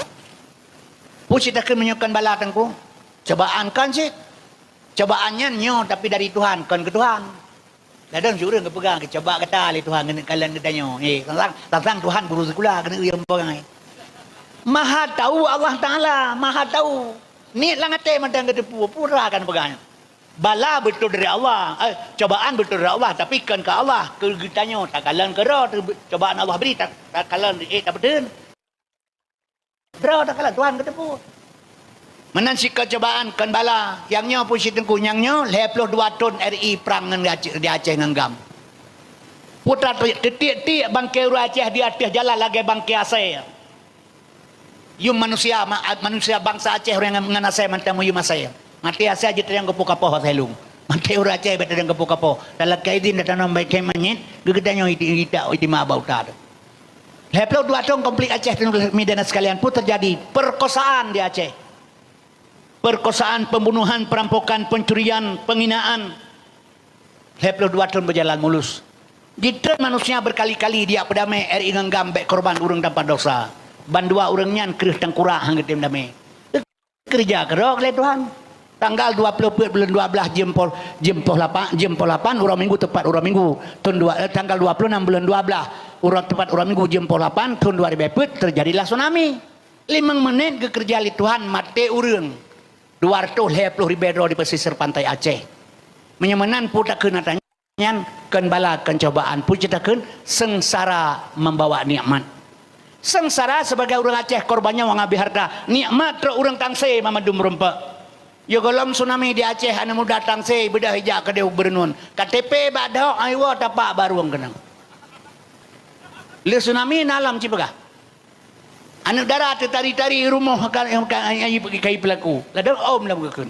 Puci takkan menyukan bala tengku. Cobaan kan sih. Cobaannya nyo tapi dari Tuhan kan ke Tuhan. Kadang jurang ke pegang, coba kata oleh Tuhan kena kalian katanya. Tentang Tuhan guru sekolah kena yang pegang. Maha tahu Allah Taala, Maha tahu. Ni langate mandang kedepu pura kan pegang. Bala betul dari Allah, cobaan betul dari Allah, tapi kan ke Allah ke kitanya tak kalian kera cobaan Allah beri tak kalian tak betul. Bro tak kalian Tuhan kedepu. Menansi kecobaan kan bala yang nyo pun si tengku yang nyo 22 ton RI perang dengan di Aceh nganggam. Putra titik-titik bangkai Aceh di atas jalan lagi bangkai Aceh. You manusia bangsa Aceh orang yang mengenasai mantamu you masaya. Mati Aceh aja yang kepo-kepo helung. Mati orang Aceh betul yang kepo-kepo. Dalam kaidin datang baik kemenyet, gegedanyo iti mabau tad. 22 ton komplit Aceh dan sekalian pun terjadi perkosaan di Aceh. Perkosaan, pembunuhan, perampokan, pencurian, penghinaan. 22 tahun berjalan mulus. Jika manusia berkali-kali dia pedamai RI ngenggam bek korban urang tanpa dosa. Bandua urangnya kerih tangkura hangga tim damai. Kerja kerok oleh Tuhan. Tanggal 20 bulan 12 jempol 8 urang minggu tepat urang minggu tanggal 26 bulan 12 urang tepat urang minggu jempol 8 tahun 2000 terjadilah tsunami. 5 menit ke kerja li Tuhan mati urang. 250 ribu di pesisir pantai Aceh. Menyamanan putak kenatanya kan bala kan cobaan pucitakeun sengsara membawa nikmat. Sengsara sebagai orang Aceh korbannya wang abi harta nikmat tro urang tangse mamadum rempe. Yo golom tsunami di Aceh anu muda tangse bedah hija ke deu bernun. KTP badao aywa tapak baruang kenang. Le tsunami nalam cipegah. Anak darah tertari-tari rumah yang ayi pergi kai pelaku. Ladang om lam gekeun.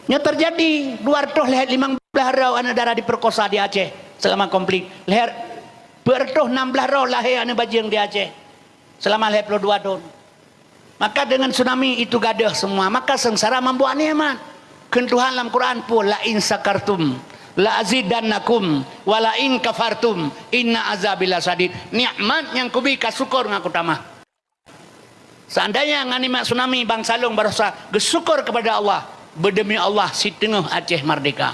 Nya terjadi 215 rau anak darah diperkosa di Aceh selama konflik. Leher bertuh 16 rau lahir anak bajing di Aceh selama 22 tahun. Maka dengan tsunami itu gadah semua. Maka sengsara membuat nikmat. Keun Tuhan dalam Quran pun la in sakartum la azidannakum wala in kafartum inna azabil sadid. Nikmat yang kubi kasukur ngaku tamah. Seandainya nganimak tsunami Bang Salung berusaha bersyukur kepada Allah, berdemi Allah si tengah Aceh merdeka.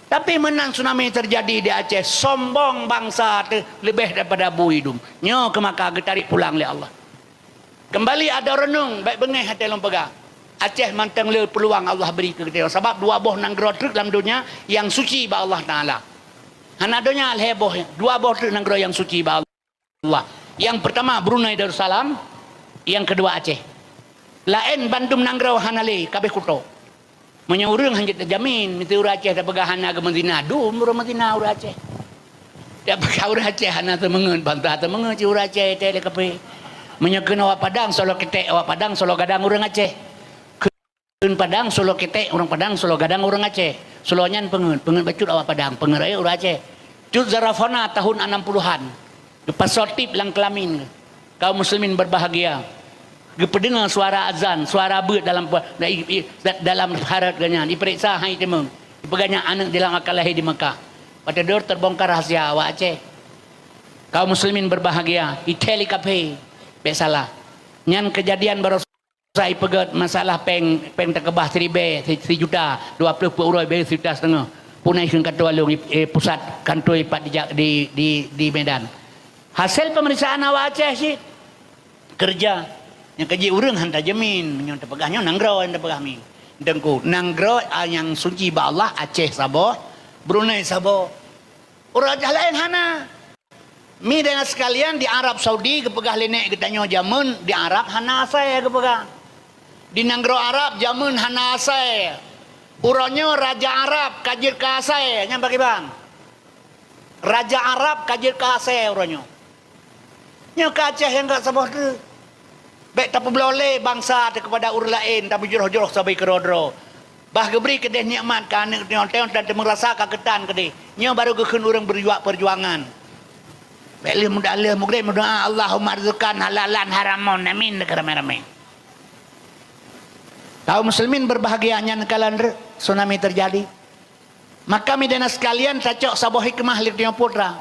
Tapi menang tsunami terjadi di Aceh, sombong bangsa lebih daripada bu hidung. Nyo ke Makkah getarik pulang oleh Allah. Kembali ada renung baik bengih hati long pegang. Aceh mantang le peluang Allah beri ke kita. Sebab dua boh nang gerotruk dalam dunia yang suci ba Allah Taala. Hanadonya alheboh. Dua boh truk nang gero yang suci ba Allah. Yang pertama Brunei Darussalam, yang kedua Aceh. Lain Bandung nang gero hanale kabeh kuto. Menyaurang hanya terjamin mesti ura Aceh dah pegahan agama Madinah. Dum ura Madinah ura Aceh. Dia pegang ura Aceh hana teu meungeun bantah teu meungeun ura Aceh teh le kabeh. Menyekeun awak Padang Solo ketek awak Padang Solo gadang urang Aceh. Keun Padang Solo ketek orang Padang Solo gadang orang Aceh. Solonyan pengen bacut awak Padang pengerai orang Aceh. Cut Zarafana tahun 60-an. Lepas sotip lang kelamin. Kaum muslimin berbahagia. Gepedengar suara azan, suara beut dalam harat ganyan. Diperiksa hai temung. Dipeganya anak dilang akal lahir di Mekah. Pada dor terbongkar rahasia awak Aceh. Kaum muslimin berbahagia. Iteli kape. Besalah. Nyan kejadian baru saya pegat masalah peng terkebah 3 juta 20 uroi be 1 juta setengah punai keun katua alung pusat kantor di Medan. Hasil pemeriksaan awak Aceh sih kerja yang kerja urang hantar jamin yang terpegahnya nanggro yang terpegah mi dengku nanggro yang suci ba Allah Aceh Sabah Brunei Sabo. Orang lain hana. Mi dengan sekalian di Arab Saudi kepegah lenek ketanyo jamun di Arab hana saya kepegah. Di Nanggro Arab jamun hana saya. Uronyo Raja Arab kajir ka saya nya bagi bang. Raja Arab kajir ka saya uronyo. Nya ka Aceh yang gak sabah tu. Baik tak boleh bangsa kepada urang lain tapi joroh-joroh sampai kerodro. Bah geberi kedeh nikmat kan tengok dan merasa kagetan kedeh. Nya baru keun urang perjuangan. Baik mudah mudah Allahumma arzuqan halalan haramun amin ramai-ramai. Kaum muslimin berbahagianya nekalan tsunami terjadi. Maka midana sekalian tacok sabah hikmah litnya putra.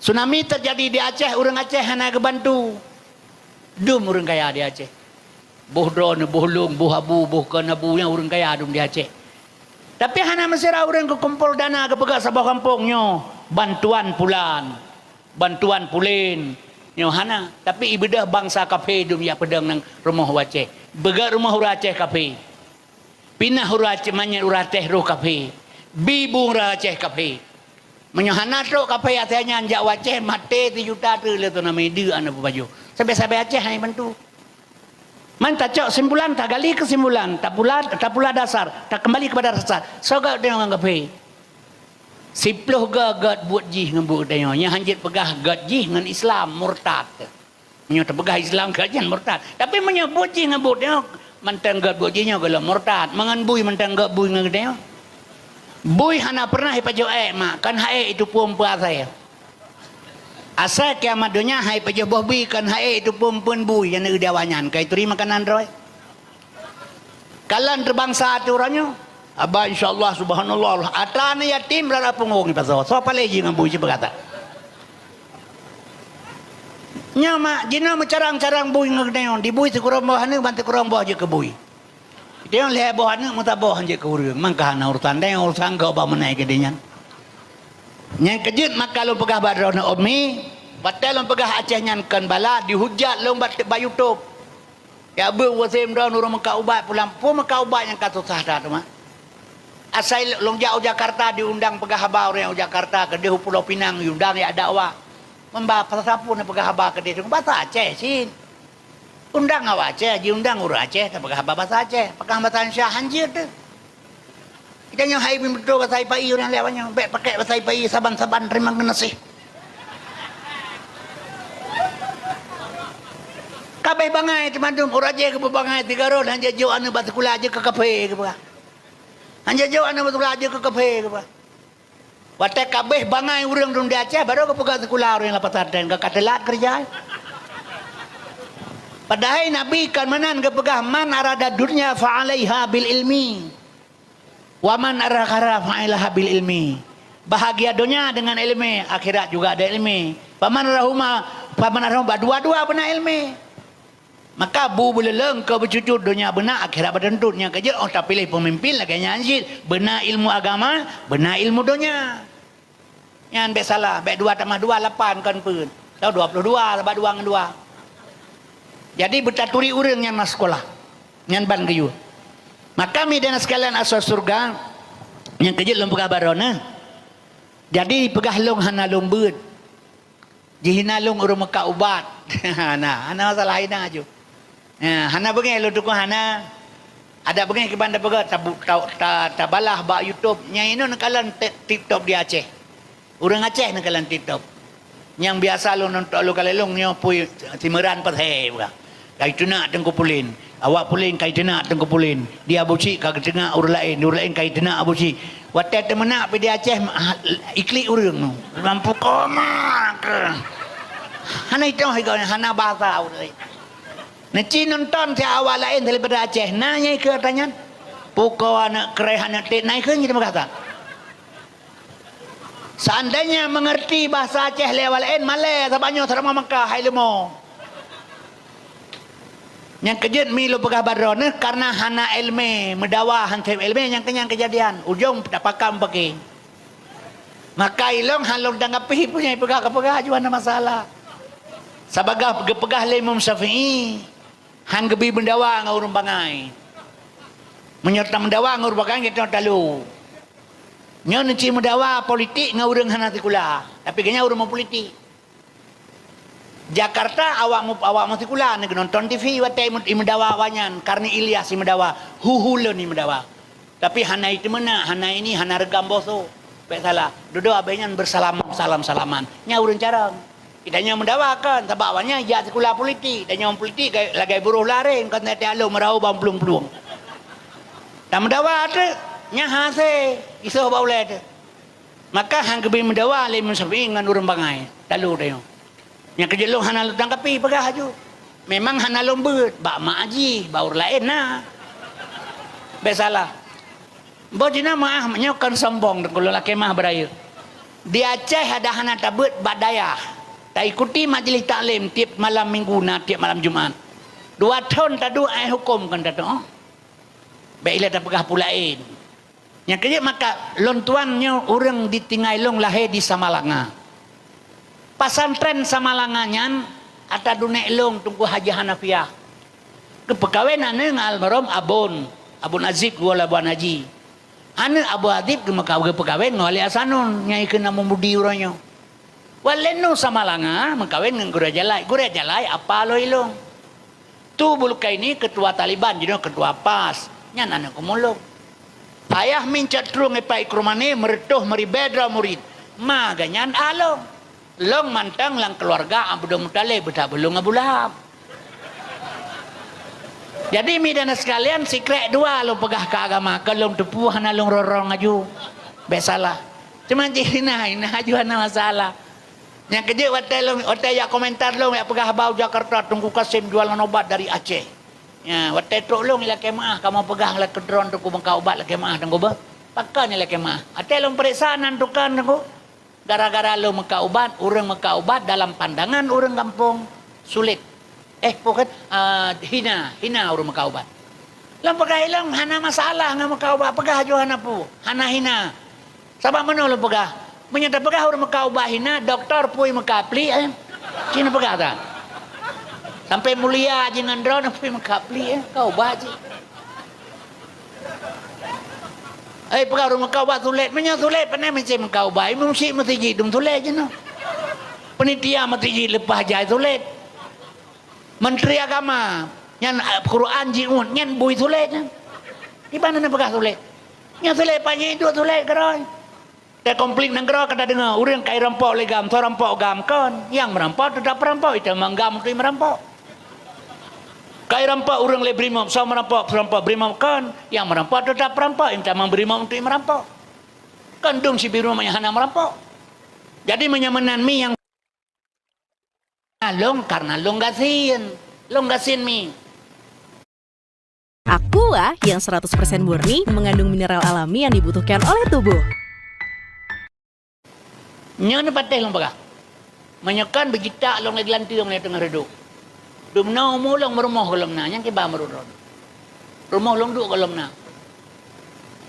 Tsunami terjadi di Aceh, orang Aceh hana kebantu. Dum orang kaya di Aceh. Buh drone, buh lung, buh abu, buh kenabunya orang kaya dum di Aceh. Tapi hana mesira orang ke kumpul dana ke pegak sabah kampungnya. Bantuan pulan, bantuan pulin. Nyo hana, tapi ibadah bangsa kafe dum ya pedang nang rumah Aceh. Begat rumah Aceh kafe. Pinah Aceh manya Aceh ro kafe. Bibung Aceh kafe. Menyohana ro kafe atanya anjak Aceh mate 3 juta tu le tu nama dia ana baju. Sampai Aceh hai bantu. Man tak cok simpulan tak gali kesimpulan, tak pula dasar, tak kembali kepada dasar. Soga dia orang kafe. Siploh gagat buat jih ngebuk dia. Nya hanjit pegah gat jih dengan Islam murtad. Nya terpegah Islam kajian murtad. Tapi menyebut jih ngebuk dia mantan gat buat jihnya kalau murtad. Mangan bui mantan gat bui dengan dia. Bui hana pernah ipajo mak kan hae itu perempuan saya. Asal kiamat dunia hai pajo bobi kan hae itu perempuan bui yang dia wanyan kai terima makanan roy. Kalan terbangsa tu orangnya. Abah insyaAllah subhanallah atana yatim rara punggung ni pasal so palegi dengan bui berkata nya mak jina mencarang-carang bui ngegdeon di bui sekurang bawah ni bantu kurang bawah je ke bui dia leh bawah ni muta bawah je ke urang mangka hana urusan dia urusan ke ba menai ke dia nya kejut maka lu pegah badrona ummi batal lu pegah Aceh nyankan bala dihujat lu bat ba YouTube ya bu wasim daun urang maka ubat pulang pu maka ubat yang kasus sah tu mak asal long jauh Jakarta diundang pegah haba orang Jakarta ke dia Pulau Pinang diundang ya dakwah. Membawa pasal pun pegah haba ke dia bahasa Aceh sin. Undang awak Aceh, diundang urang Aceh pegah haba bahasa Aceh. Pegah bahasa Syah hanjir tu. Kita yang hai betul bahasa Ipai orang lewatnya pakai bahasa Ipai saban-saban terima kasih. Kabeh bangai teman-teman urang Aceh ke bangai 3 ron hanja jauh anu batu kula aja ke kafe ke pegah. Hanya jauh anak betul aja ke kafe ke apa? Watak kabeh bangai urang dum di Aceh baru ke pegang sekolah orang yang lapat dan ke katelat kerja. Padahal Nabi kan menan ke pegah man arada dunya fa'alaiha bil ilmi. Wa man arada fa'alaiha bil ilmi. Bahagia dunia dengan ilmu, akhirat juga ada ilmu. Paman rahuma dua-dua benar ilmu. Maka bu boleh lengkau bercucuk dunia benar akhirat berdentutnya kerja oh tak pilih pemimpin lagi nyanjit benar ilmu agama benar ilmu dunia yang baik salah baik 2 tambah 2 8 kan pun tahu 22 tambah 2 dengan 2 jadi bertaturi urang yang mas sekolah yang ban kayu maka midana sekalian asal surga yang kerja lom pegah barona jadi pegah long hana long beut jihina long urang meka ubat nah ana masalah ina aju hana bengai lu tukang hana ada bengai ke bandar pegat tabalah ba YouTube nya ino nakalan TikTok di Aceh urang Aceh nakalan TikTok yang biasa lu nonton lu kalelong nyo pui timeran pathe buka kai tuna tengku pulin awak pulin kai tuna tengku pulin dia buci kag tengah urang lain kai tuna buci watet temena pe di Aceh ikli urang nu mampu koma hana itu hana bahasa urang Neci nonton si awal lain daripada Aceh. Nanya ke tanya. Pukau anak kerehan anak tek naik ke gitu kata. Seandainya mengerti bahasa Aceh lewat lain malai sabanyo sarama Makkah hai lemo. Yang kejut mi lu pegah badron karena hana ilmu medawah hansip ilmu yang kenyang kejadian. Ujung dapakam pakai. Maka ilong halong danggapi punya pegah juga ada masalah. Sabagah pegah Imam Syafi'i. Han gebi mendawa ngurung bangai. Menyerta mendawa ngurung bangai kita talu. Nyo nanti mendawa politik ngau urang hana tikula. Tapi kayaknya urang mau politik. Jakarta awak mau tikula nih nonton TV watai mendawa awanyan karena Ilyas mendawa huhulun ni mendawa. Tapi hana itu mana? Hana ini hana regam boso. Baik salah. Duduk abenyan salam-salaman. Nya urang carang. Idanya mendawakan sebab awannya ya tikula politik. Dan yang politik lagi buruh laring kan tadi alo merau bang pelung-pelung. Dan mendawa ada nya hase iso baulai tu. Maka hang kebi mendawa le mensabi ngan urang bangai. Lalu dia. Nya kejelong hana lu tangkapi pegah aju. Memang hana lombet, bak mak aji, baur lain nah. Besalah. Bojina maah menyokan sombong kalau laki mah berair. Di Aceh ada hana tabut badayah. Tak ikuti majlis taklim tiap malam minggu na tiap malam Jumaat. 2 tahun tadu ai hukum kan tadu. Baiklah tak pegah pulain. Yang kerja maka lontuannya orang ditinggai long lahir di Samalanga. Pasantren Samalanganyan ada dunia long tunggu Haji Hanafiah. Kepekawenan ng almarhum Abun Aziz wala Abuan Haji. Ane Abu Adib kepekawen ngoli asanun nyai kena memudi uranyo. Waleno Samalanga mengkawin dengan Gura Jalai apa lo ilong. Tu bulukai ini ketua Taliban jadi ketua PAS. Nyan anak kumulong. Ayah mincat terung epai krumane meretuh meribedra murid. Ma ganyan along. Long mantang lang keluarga Abdul Muttalib bedah belum ngabulahab. Jadi midana sekalian sikrek dua lo pegah ke agama kalau tepuhan along rorong aju. Besalah. Cuma jihina aju ana masalah. Yang kerja watai ya komentar lo ya pegah bau Jakarta tunggu Kasim jualan obat dari Aceh. Ya, watai truk long ila kemah kamu pegang la kedron tu ku bangka obat la kemah tanggo ba. Pakan ila kemah. Atai long periksaan tukan tanggo. Gara-gara lo meka obat, urang meka obat dalam pandangan urang kampung sulit. Bukan hina urang meka obat. Lang pegah ilang hana masalah ngam meka obat pegah jo hana pu. Hana hina. Sabab mano lo pegah? Menyata pegah urang meka obat hina doktor pui meka pli Cina pegah ta? Sampai mulia jangan drone tapi mengkapli kau baji. Pegawai rumah kau bat sulit, sulit pernah macam kau bayi mesti jidum sulit je no. Penitia mesti jid lepas jai sulit. Menteri Agama yang Quran jiun yang bui sulit je. Di mana nak pegawai sulit? Yang sulit panjang itu sulit keroi. Dia konflik negara kata dengar orang kai rampok legam, tu rampok gam kan. Yang merampok tetap merampok itu menggam tu merampok. Kai rampok orang le brimob, sama merampok brimob kan, yang merampok tetap merampok, yang tak brimob untuk merampok. Kan dong si biru hana merampok. Jadi menyamanan mi yang long karena long gasin mi. Aqua yang 100% murni mengandung mineral alami yang dibutuhkan oleh tubuh. Nyan pateh long baga. Menyekan begita long lagi lanti long tengah reduk. Dumna umulong merumah kolom na, yang kiba merudon. Rumah long duk kolom na.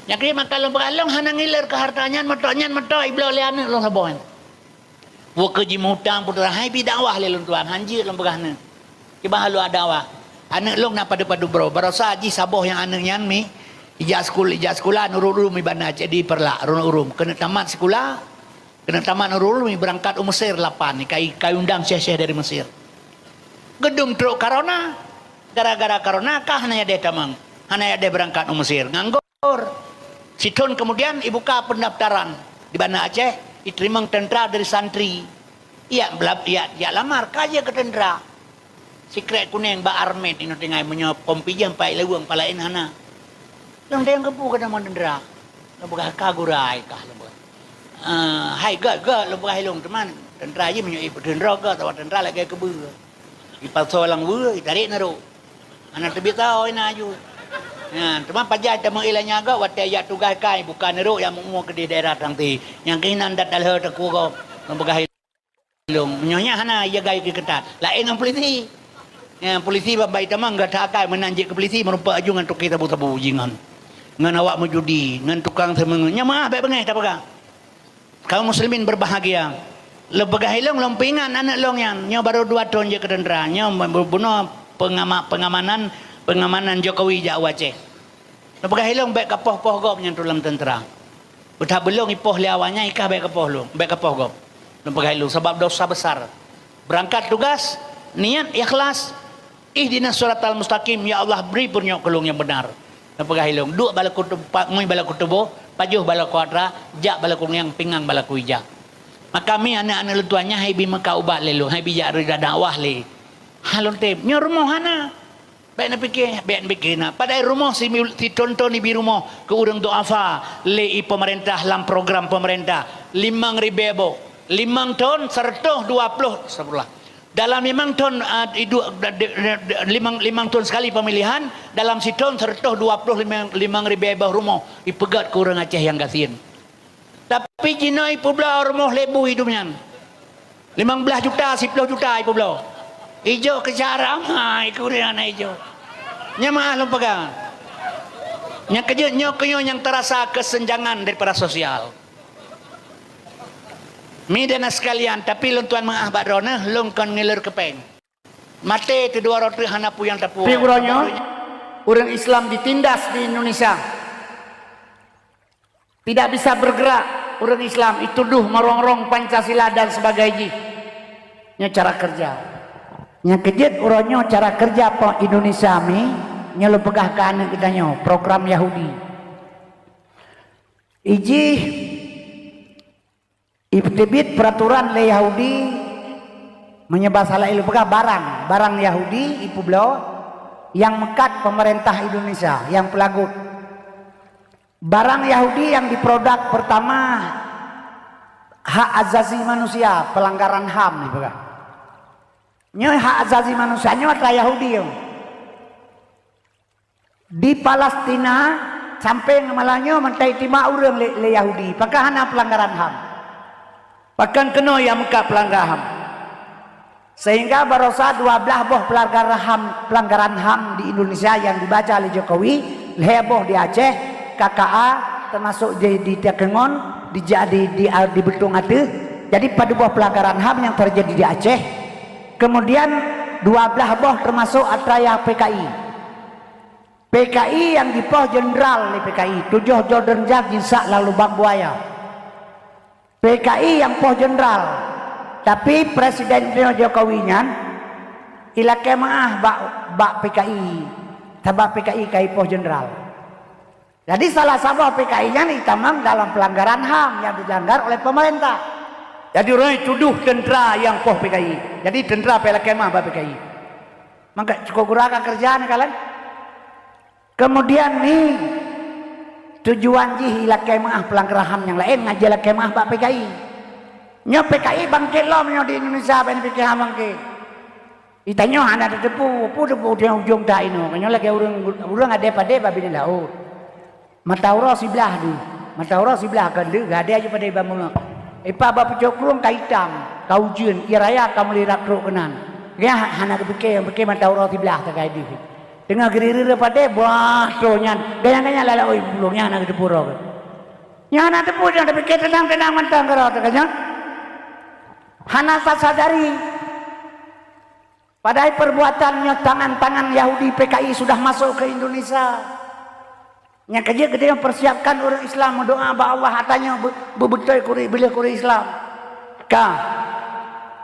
Yang kaya makalong pakalong hanang iler ke hartanya, mato iblo leane long sabohan. Waka jimutang putra hai bidawah le long tuan hanjir long pagahna. Kiba halu adawah. Anak long na padu-padu bro, barosa haji saboh yang anak yan mi. Ijaz sekolah nururum ibana jadi perla urum. Kena tamat sekolah, kena tamat nururum berangkat Mesir 8 kai undang syekh dari Mesir. Gedung truk corona gara-gara corona kah hanya dia tamang hanya dia berangkat ke Mesir nganggur situn kemudian dibuka pendaftaran di Banda Aceh diterima tentara dari santri ia lamar kaja ke tentara sikret kuning ba armet ini tengah menyop kompi jam pai lewang palain hana long dia kepu ke nama tentara lo buka kagurai kah lo buka hai gak lo buka hilong teman tentara aja menyop tentara ke atau tentara lagi kebu ipal solang wui tarik naru anak tebi tahu ina aju ya teman pajak temu ilanya agak watai ya tugas kai bukan naru yang mau ke di daerah tangti yang kinan dat dalher teku ko membegah long nyonya hana ya gai ketat lain ang polisi ya polisi babai tamang gak takai menanjik ke polisi merupa aju ngan tuk kita tabu jingan ngan awak mujudi ngan tukang semeng nya maaf baik bengai tak pegang kaum muslimin berbahagia. Lebaga hilong lompingan anak long yang nyo baru 2 tahun je ke tentera nyo bunuh pengamanan Jokowi jak Aceh. Lebaga hilong baik kapoh-poh gop yang dalam tentera. Betah belum ipoh liawanya ikah baik kepoh lu, baik kepoh gop. Lu pegai lu sebab dosa besar. Berangkat tugas, niat ikhlas. Ihdinas siratal mustaqim, ya Allah beri penyok kelung yang benar. Lu pegai lu, duk balaku ngui balaku tubuh, pajuh balaku atra, jak balaku yang pinggang balaku ijak. Maka kami anak-anak letuanya hai bi maka ubat lelu, hai bi jak rida dakwah le. Halon tem, nyor mohana. Baik nak fikir nak. Pada rumah si tonton ni bi rumah ke urang doafa lei pemerintah lam program pemerintah 5.000 5 ton 120 astagfirullah. Dalam 5 ton 5 ton sekali pemilihan dalam si ton 125 5.000 rumah ipegat ke urang Aceh yang gasin. Tapi jina ipu belah rumah lebu hidupnya. 15 juta 10 juta ipu belah. Ijo kejar ramai kurian ijo. Nya mah lu pegang. Nya kerja nyok yang terasa kesenjangan daripada sosial. Midana sekalian tapi lun tuan mengah badrona lung kon ngiler kepeng. Mate tu 200 hanapu yang tapu. Figurannya orang Islam ditindas di Indonesia. Tidak bisa bergerak orang Islam dituduh merongrong Pancasila dan sebagainya. Nya cara kerja. Nya kejut orangnya cara kerja apa Indonesia mi nya lo pegah ke anak kita nyo program Yahudi. Iji ibtibit peraturan le Yahudi menyebab salah ilu pegah barang Yahudi ipu belo yang mekat pemerintah Indonesia yang pelagut. Barang Yahudi yang diproduk pertama hak asasi manusia, pelanggaran HAM nih pegah. Nya hak asasi manusianya adalah Yahudi yo. Di Palestina sampai ngamalanya mentai tima urang le Yahudi pakah hana pelanggaran HAM. Bahkan kena yang muka pelanggaran HAM. Sehingga barosa 12 boh pelanggaran HAM di Indonesia yang dibaca oleh Jokowi, heboh di Aceh, KKA termasuk di Takengon, di Betung Ate. Jadi pada boh pelanggaran HAM yang terjadi di Aceh. Kemudian 12 boh termasuk atraya PKI yang dipoh jenderal di PKI 7 Jordan Jak Jinsak lalu Bang Buaya. PKI yang poh jenderal tapi Presiden Jokowi nya ilake maah bak PKI tabak PKI kai poh jenderal. Jadi salah satu PKI nya ditamang dalam pelanggaran HAM yang dilanggar oleh pemerintah. Jadi orang tuduh tentera yang poh PKI. Jadi tentera pela kemah ba PKI. Maka cukup gurakan kerjaan kalian. Kemudian nih tujuan jih ila kemah pelanggaran HAM yang lain ngajala kemah ba PKI. Nya PKI bangkit lo menyo di Indonesia ben PKI HAM bangkit. Itanyo anda depu dia ujung dah ino. Kanyo lagi urang ada pada ba bin laut. Mataura sebelah tu. Mataura sebelah kan dia ada aja pada bangun. Ipa bapa cokrong kaitam kau jun iraya kamu lirak ro kenan dia hana kepike mata uro tiblah takai di tengah geriri pada buah to nyan gaya lala oi bulungnya hana depuro nya hana depu yang depike tenang mantang karo takanya hana sadari padahal perbuatannya tangan Yahudi PKI sudah masuk ke Indonesia. Nya kerja gede mempersiapkan orang Islam doa ba Allah hatanya bebetul kuri Islam.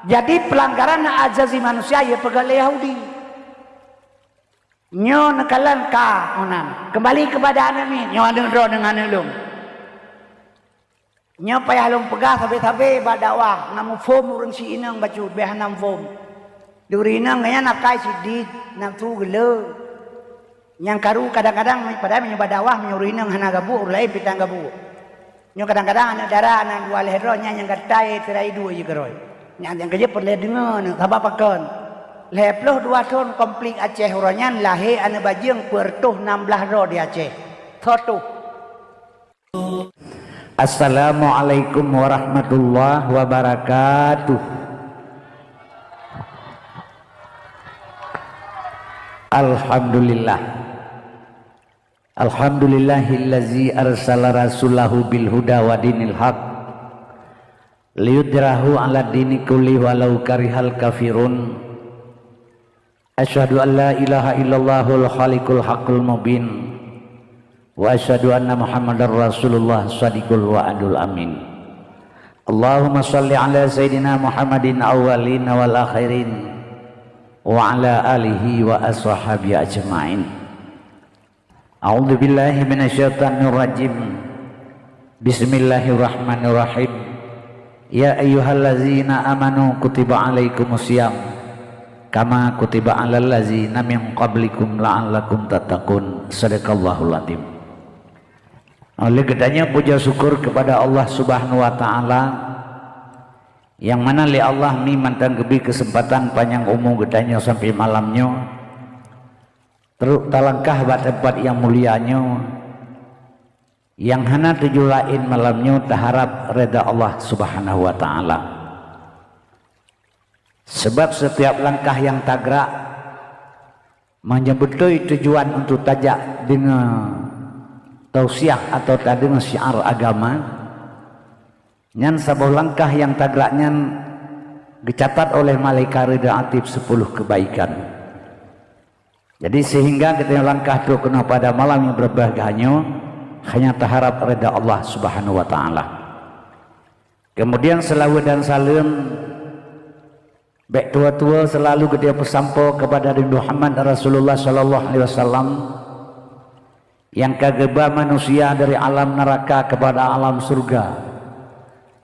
Jadi pelanggaran hak asasi manusia ya pegal Yahudi. Nyo nekalan onan. Kembali kepada anak ni, nyo ada ro dengan ulung. Nyo payah long pegah sabe-sabe ba dakwah namu form urang si inang bacu behanam form. Duri inang nya nakai sidit nak tu gele. Yang karu kadang-kadang pada menyebab dakwah menyuruh inang hana gabu ulai pitang gabu. Nyo kadang-kadang anak darah anak dua lehro nya yang katai tirai dua je keroi. Nya yang kerja perle dengar sabab pakon. Leploh 2 tahun komplit Aceh orangnya lahir anak bajing pertuh 16 ro di Aceh. Satu. Assalamualaikum warahmatullahi wabarakatuh. Alhamdulillahillazi arsala rasulahu bil huda wa dinil haq liyudrahu ala dini kulli walau karihal kafirun. Asyhadu an la ilaha illallahul khaliqul haqqul mubin wa asyhadu anna Muhammadar Rasulullah shadiqul wa'dul amin. Allahumma shalli ala sayyidina Muhammadin awwalin wal akhirin wa ala alihi wa ashabihi ajma'in. A'udzu billahi minasyaitonir rajim. Bismillahirrahmanirrahim. Ya ayyuhallazina amanu kutiba alaikumusiyam kama kutiba alal ladzina min qablikum la'allakum tattaqun. Shadaqallahul azim. Oleh karenanya puja syukur kepada Allah Subhanahu wa taala yang mana li Allah mi mantang gebi kesempatan panjang umur gedanya sampai malamnya terus talangkah bat tempat yang mulianya yang hana tujuh lain malamnya taharap reda Allah Subhanahu wa taala. Sebab setiap langkah yang tagrak menyebutkan tujuan untuk tajak dengan tausiah atau dengan syiar agama. Nyan sebuah langkah yang tagraknya dicatat oleh malaikat reda atib 10 kebaikan. Jadi sehingga kita langkah itu kena pada malam yang berbahagia hanya taharap reda Allah Subhanahu wa taala. Kemudian selawat dan salam baik tua-tua selalu dia pesampo kepada Nabi Muhammad Rasulullah sallallahu alaihi wasallam yang kageba manusia dari alam neraka kepada alam surga,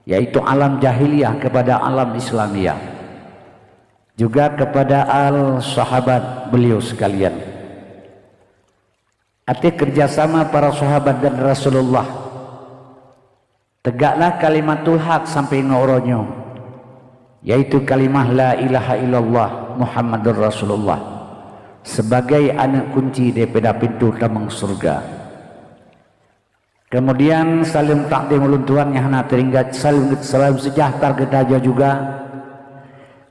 yaitu alam jahiliyah kepada alam Islamiyah, juga kepada al sahabat beliau sekalian. Arti kerjasama para sahabat dan Rasulullah, tegaklah kalimatul haq sampai ngoronyo, yaitu kalimah la ilaha illallah Muhammadur Rasulullah sebagai anak kunci daripada pintu tamang surga. Kemudian salim takdim ulun Tuhan yang hana teringgat salam sejahtera kita juga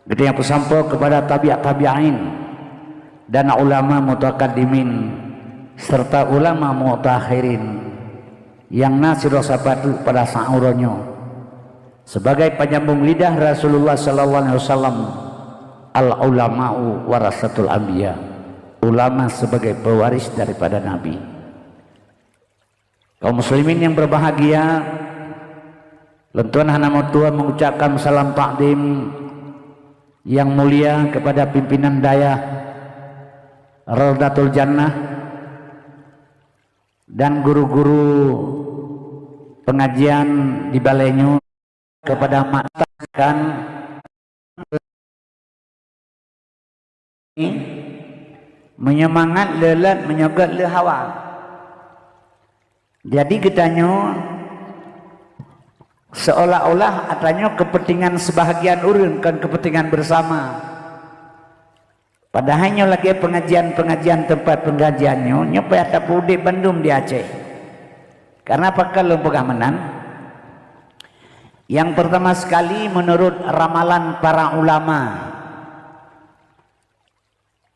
kita yang pesampo kepada tabi'in dan ulama mutakaddimin serta ulama mutakhirin yang nasir sabatu pada sa'uronyo sebagai penyambung lidah Rasulullah sallallahu alaihi wasallam. Al ulama'u warasatul anbiya, ulama sebagai pewaris daripada nabi. Kaum muslimin yang berbahagia, lentuan hana tua mengucapkan salam takdim yang mulia kepada pimpinan daya Raudatul Jannah dan guru-guru pengajian di Balenyu, kepada matakan menyemangat lelat menyogot le hawa. Jadi kitanya seolah-olah atanya kepentingan sebahagian urun kan kepentingan bersama. Padahalnya lagi pengajian tempat pengajiannya nyopai atapu di Bandung di Aceh. Karena apa kalau pegamenan? Yang pertama sekali menurut ramalan para ulama,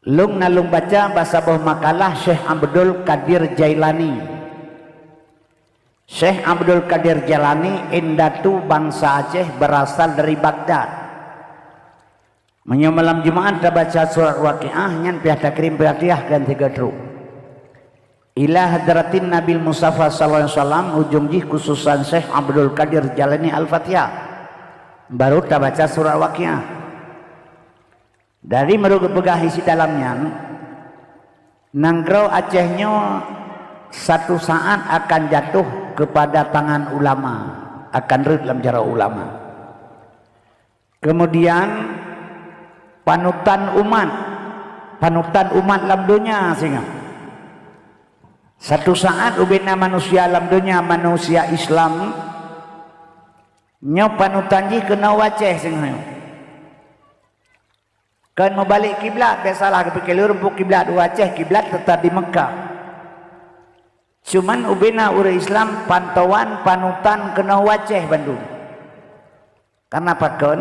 lung nalung baca bahasa bawah makalah Syekh Abdul Qadir Jailani. Syekh Abdul Qadir Jailani indatu bangsa Aceh berasal dari Baghdad. Malam Jumat kita baca surat Waqiah nyan pihak takrim Fatihah ganti gadru. Ila hadratin Nabil Mustafa sallallahu alaihi wasallam ujung jih khususan Syekh Abdul Qadir Jailani Al-Fatihah. Baru kita baca surat Waqiah. Dari merugi pegah isi dalamnya nanggrau Acehnya satu saat akan jatuh kepada tangan ulama, akan rid dalam cara ulama. Kemudian panutan umat dalam dunia sehingga satu saat ubina manusia dalam dunia manusia Islam nyo panutan ji kena waceh sehingga kan mau balik kiblat biasalah kepikir rumput kiblat waceh kiblat tetap di Mekah. Cuman ubina ura Islam pantauan panutan kena waceh Bandung. Karena apa kan?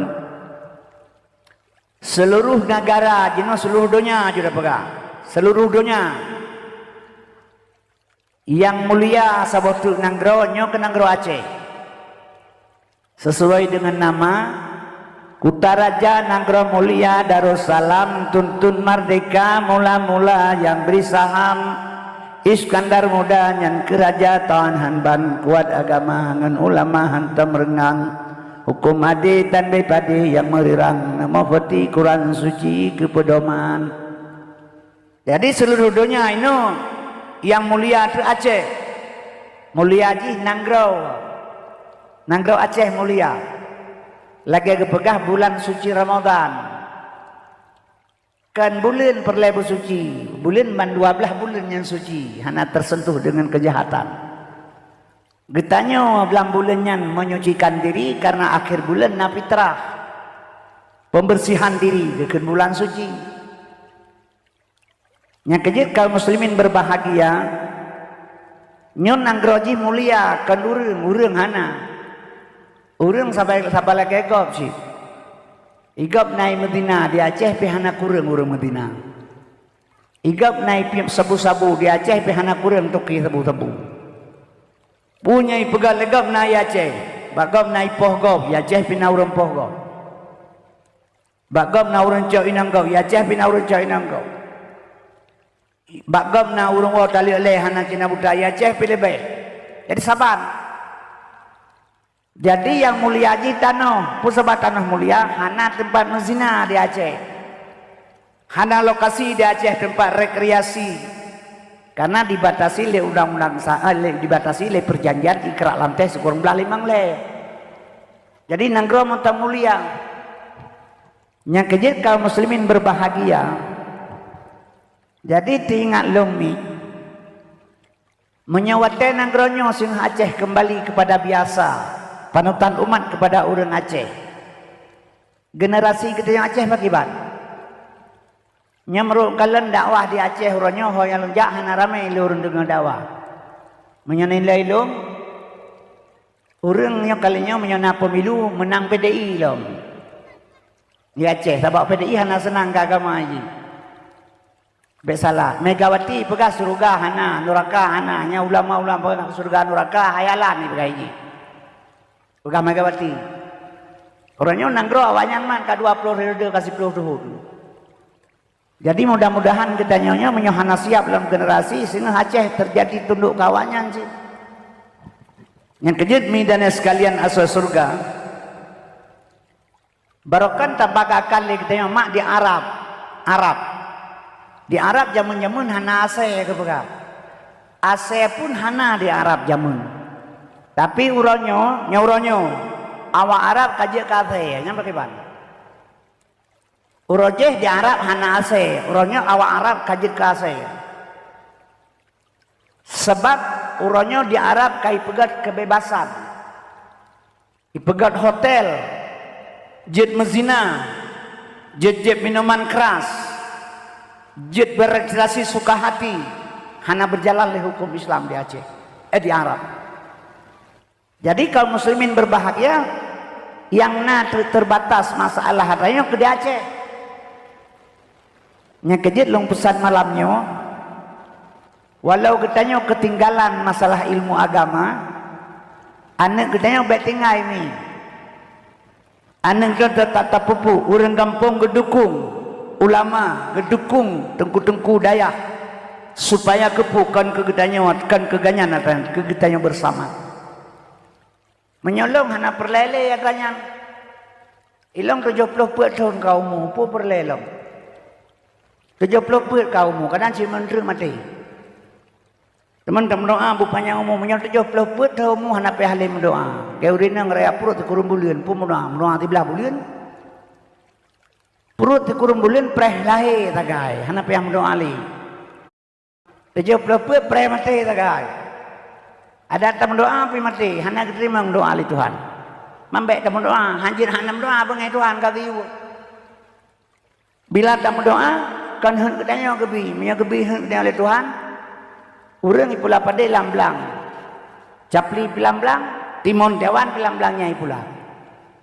Seluruh negara, jenuh seluruh dunia sudah pegang. Seluruh dunia. Yang mulia sabotu nanggro nyo ke nanggro Aceh. Sesuai dengan nama Kutaraja Nanggro Mulia Darussalam tuntun merdeka mula-mula yang beri saham Iskandar muda nyan kerajaan hanban kuat agama ngan ulama hantam rengang hukum ade tandai pade yang merirang nama peti Quran suci ke pedoman. Jadi seluruh dunia ini yang mulia tu Aceh, mulia ji Nangrau Aceh mulia lagi kepegah bulan suci Ramadan. Kan bulan perlebu suci, bulan man 12 bulan yang suci, hana tersentuh dengan kejahatan. Getanya belang bulan yang menyucikan diri karena akhir bulan na fitrah, pembersihan diri dengan bulan suci. Yang kejut kaum muslimin berbahagia, nyon nanggroji mulia kan urang hana, urang sabai lagi gop sih. Igap nai Medina di Aceh pihana kurang urang Medina. Igap nai sabu-sabu di Aceh pihana kurang toki sabu-sabu. Punya pegal legap nai Aceh, bagap nai pohgop, ya Aceh pina urang pohgop. Bagap na urang cok inanggau, ya Aceh pina urang cok inanggau. Bagap na urang wa tali leh hana cina budaya Aceh pilih baik. Jadi sabar. Jadi yang mulia haji tanah, pusat tanah mulia, hana tempat menzina di Aceh. Hana lokasi di Aceh tempat rekreasi. Karena dibatasi oleh undang-undang dibatasi oleh perjanjian ikrar lantai sekurang belah 5 le. Jadi nanggro monta mulia. Yang kejut kaum muslimin berbahagia. Jadi tinggal lumi menyawatkan nanggronyo sing Aceh kembali kepada biasa. Panutan umat kepada orang Aceh. Generasi kita yang Aceh bagaimana? Nyamruk kalian dakwah di Aceh orangnya yang lunjak hana ramai lurun dengan dakwah. Menyanilai lom, orang yang kalinya menyana pemilu menang PDI lom. Di Aceh sebab PDI hana senang ke agama haji. Besalah. Megawati pegah surga hana, neraka hana, nya ulama-ulama pegah surga neraka hayalan ni pegah haji. Pegah Megawati. Orangnya nanggro awalnya man ke 20 periode kasih 10 tahun. Jadi mudah-mudahan kita nyonya menyohana siap dalam generasi sehingga Aceh terjadi tunduk kawannya sih. Yang kejut midana sekalian asal surga. Barokan tabagakan lagi kita mak di Arab. Di Arab jamun-jamun hana ase ke pegah. Ase pun hana di Arab jamun. Tapi uronyo awak Arab kajak kase, yang bagaimana? Urojeh di Arab hana ase, uronyo awak Arab kajak kase. Sebab uronyo di Arab kai pegat kebebasan, ipegat hotel, jet mezina, jet minuman keras, jet berekreasi suka hati, hana berjalan oleh hukum Islam di Aceh, di Arab. Jadi kaum muslimin berbahagia yang terbatas masalah hatanya ke di Aceh. Yang kejut long pesan malamnya, walau katanya ketinggalan masalah ilmu agama, anak katanya baik tinggal ini. Anak kita tak pupu, orang kampung gedukung, ulama gedukung tengku-tengku dayah supaya kepukan kegetanya kan keganyan kegetanya bersama. Menyolong hana perlele ya kanyan. Ilong 70 tahun kaummu pu perlelong. 70 kaummu kadang si menteri mati. Teman-teman doa bupanya umum menyol 70 tahunmu hana pe halim doa. Keurina ngraya perut kurung bulian pu doa ti belah bulian. Perut kurung bulian preh lahir tagai hana pe doa ali. 70 preh mati tagai. Ada teman doa pi mati, hana terima doa li Tuhan. Mambek teman doa, hanjir hanam doa bengai Tuhan kagiu. Bila teman doa, kan hen katanya gebi, nya gebi hen oleh Tuhan. Urang pula pada lamblang. Capli pilamblang, timon dewan pilamblangnya pula.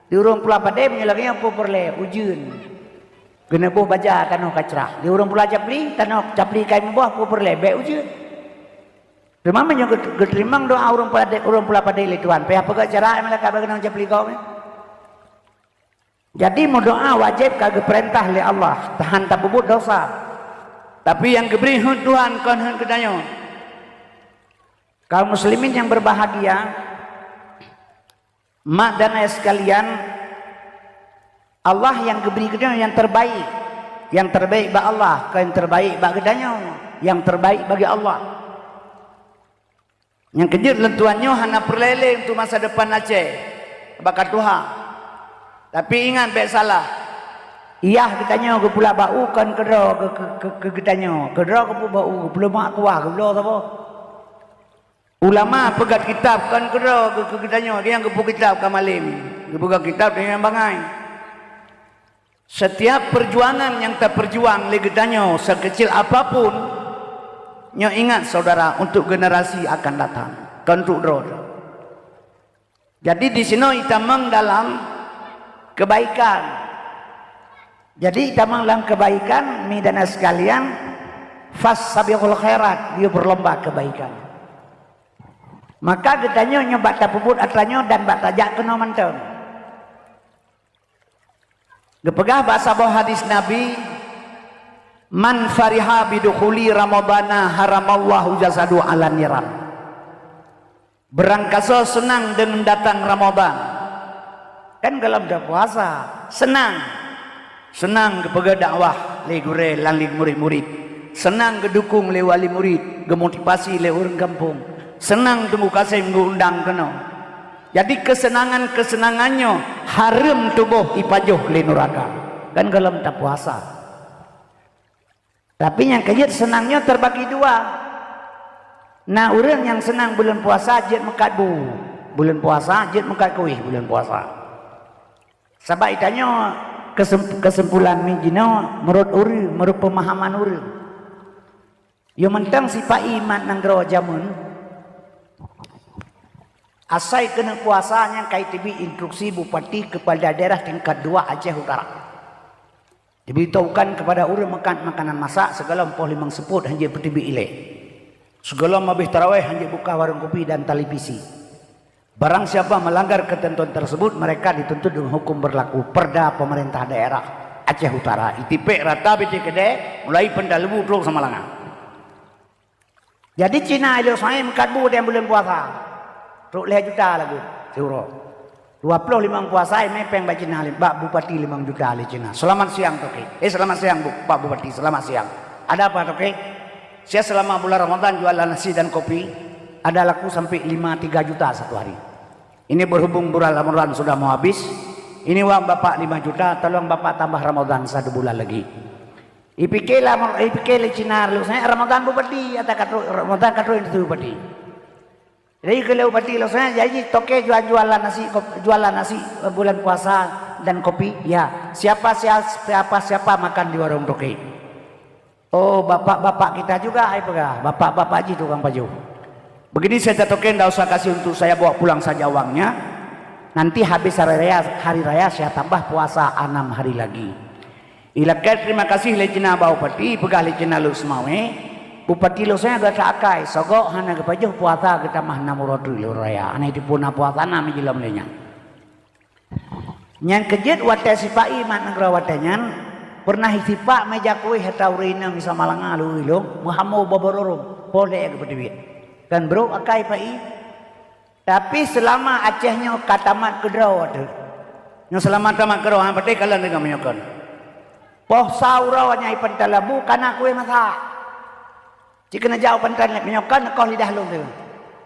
Di urang pula pada menyelagnya apa perle ujun. Kena buh baja tanah kacrah. Di urang pula capli, tanah capli kai buah apa perle be ujun. Remama yang keterimang doa orang pula pada ile Tuhan. Pihak pegak cara mereka bagaimana capli kau ni. Jadi mau doa wajib kagak perintah oleh Allah. Tahan tak bubut dosa. Tapi yang keberi Tuhan kan hen kedanya. Kaum muslimin yang berbahagia, mak dan ayah sekalian, Allah yang beri kita yang terbaik. Yang terbaik bagi Allah, yang terbaik bagi kita, yang terbaik bagi Allah. Yang kejut lentuannya hanya perlele untuk masa depan Aceh. Bakat Tuhan. Tapi ingat baik salah. Iya kitanya ke pula bau kan kedra ke kitanya. Kedra ke bau, pula mak tua ke pula apa? Ulama pegat kitab kan kedra ke kitanya, dia yang kepu kitab ke malim. Dia pegat kitab dengan bangai. Setiap perjuangan yang terperjuang legetanya sekecil apapun, nyo ingat saudara untuk generasi akan datang. Untuk roh. Jadi di sini kita dalam kebaikan. Jadi kita dalam kebaikan, midana sekalian, fasabiqul khairat, dia berlomba kebaikan. Maka kitanya nyoba tapubut atlanyo dan batajak kena manteng. Gepegah bahasa bawah hadis Nabi, man fariha bidukhuli ramadana haramallahu jasadu ala niran. Berangkasa senang dengan datang Ramadan. Kan dalam dah puasa, senang gepegah dakwah le gure lan le murid-murid. Senang gedukung le wali murid, gemotivasi le orang kampung. Senang tunggu kasih mengundang kena. Jadi kesenangannya haram tubuh ipajuh le neraka. Kan dalam tak puasa. Tapi yang kejut senangnya terbagi dua. Nah orang yang senang bulan puasa jet mekat bu. Bulan puasa jet mekat kuih bulan puasa. Sebab itanya kesimpulan mijino menurut uri, menurut pemahaman uri. Yo mentang sifat iman nang gero jamun. Asai kena puasanya KTB instruksi Bupati kepada daerah tingkat 2 Aceh Utara. Diberitahukan kepada orang makan makanan masak segala empoh limang seput hanya pertibi ile. Segala mabih tarawih hanya buka warung kopi dan televisi. Barang siapa melanggar ketentuan tersebut mereka dituntut dengan hukum berlaku perda pemerintah daerah Aceh Utara. Itipek rata bete kede mulai pendalebu terus sama langan. Jadi Cina itu saya mekat bu yang bulan puasa. Ruk 5 juta lagu, Curo. 25 puasa, mepeng bak Cina, Pak Bupati 5 juta ali Cina. Selamat siang Toke. Selamat siang Pak Bupati, selamat siang. Ada apa Toke? Saya selama bulan Ramadan jualan nasi dan kopi, ada laku sampai 5-3 juta satu hari. Ini berhubung bulan Ramadan sudah mau habis. Ini uang Bapak 5 juta, tolong Bapak tambah Ramadan 1 bulan lagi. IPK Cina, lu saya Ramadan Bupati, atau Ramadan katro itu Bupati. Jadi kalau bupati lo saya jadi Toke jualan nasi bulan puasa dan kopi ya siapa makan di warung Toke. Oh bapak kita juga bapak Haji tukang baju. Begini saya Toke ndak usah kasih untuk saya bawa pulang saja uangnya. Nanti habis hari raya saya tambah puasa 6 hari lagi. Ilakat terima kasih lecina bupati pegah lecina lu semawe. Bupati lo saya gak sakai, sogok hana kepajuh puasa kita mah namurodri lo raya, hana itu puna puasa nami jilam lenya. Yang kejut wadah sipa iman negara wadahnya, pernah sipa meja kue hetaurina misa malanga lu ilong, muhamu babarorum, boleh kepada dia. Kan bro akai pai. Tapi selama Acehnya katamat kedraw tu, yang selama tamat kedraw, berarti kalian dengan menyokon. Poh saurawanya ipan talabu karena kue masak. Jika nak jauh pantan nak menyokan kau lidah long tu.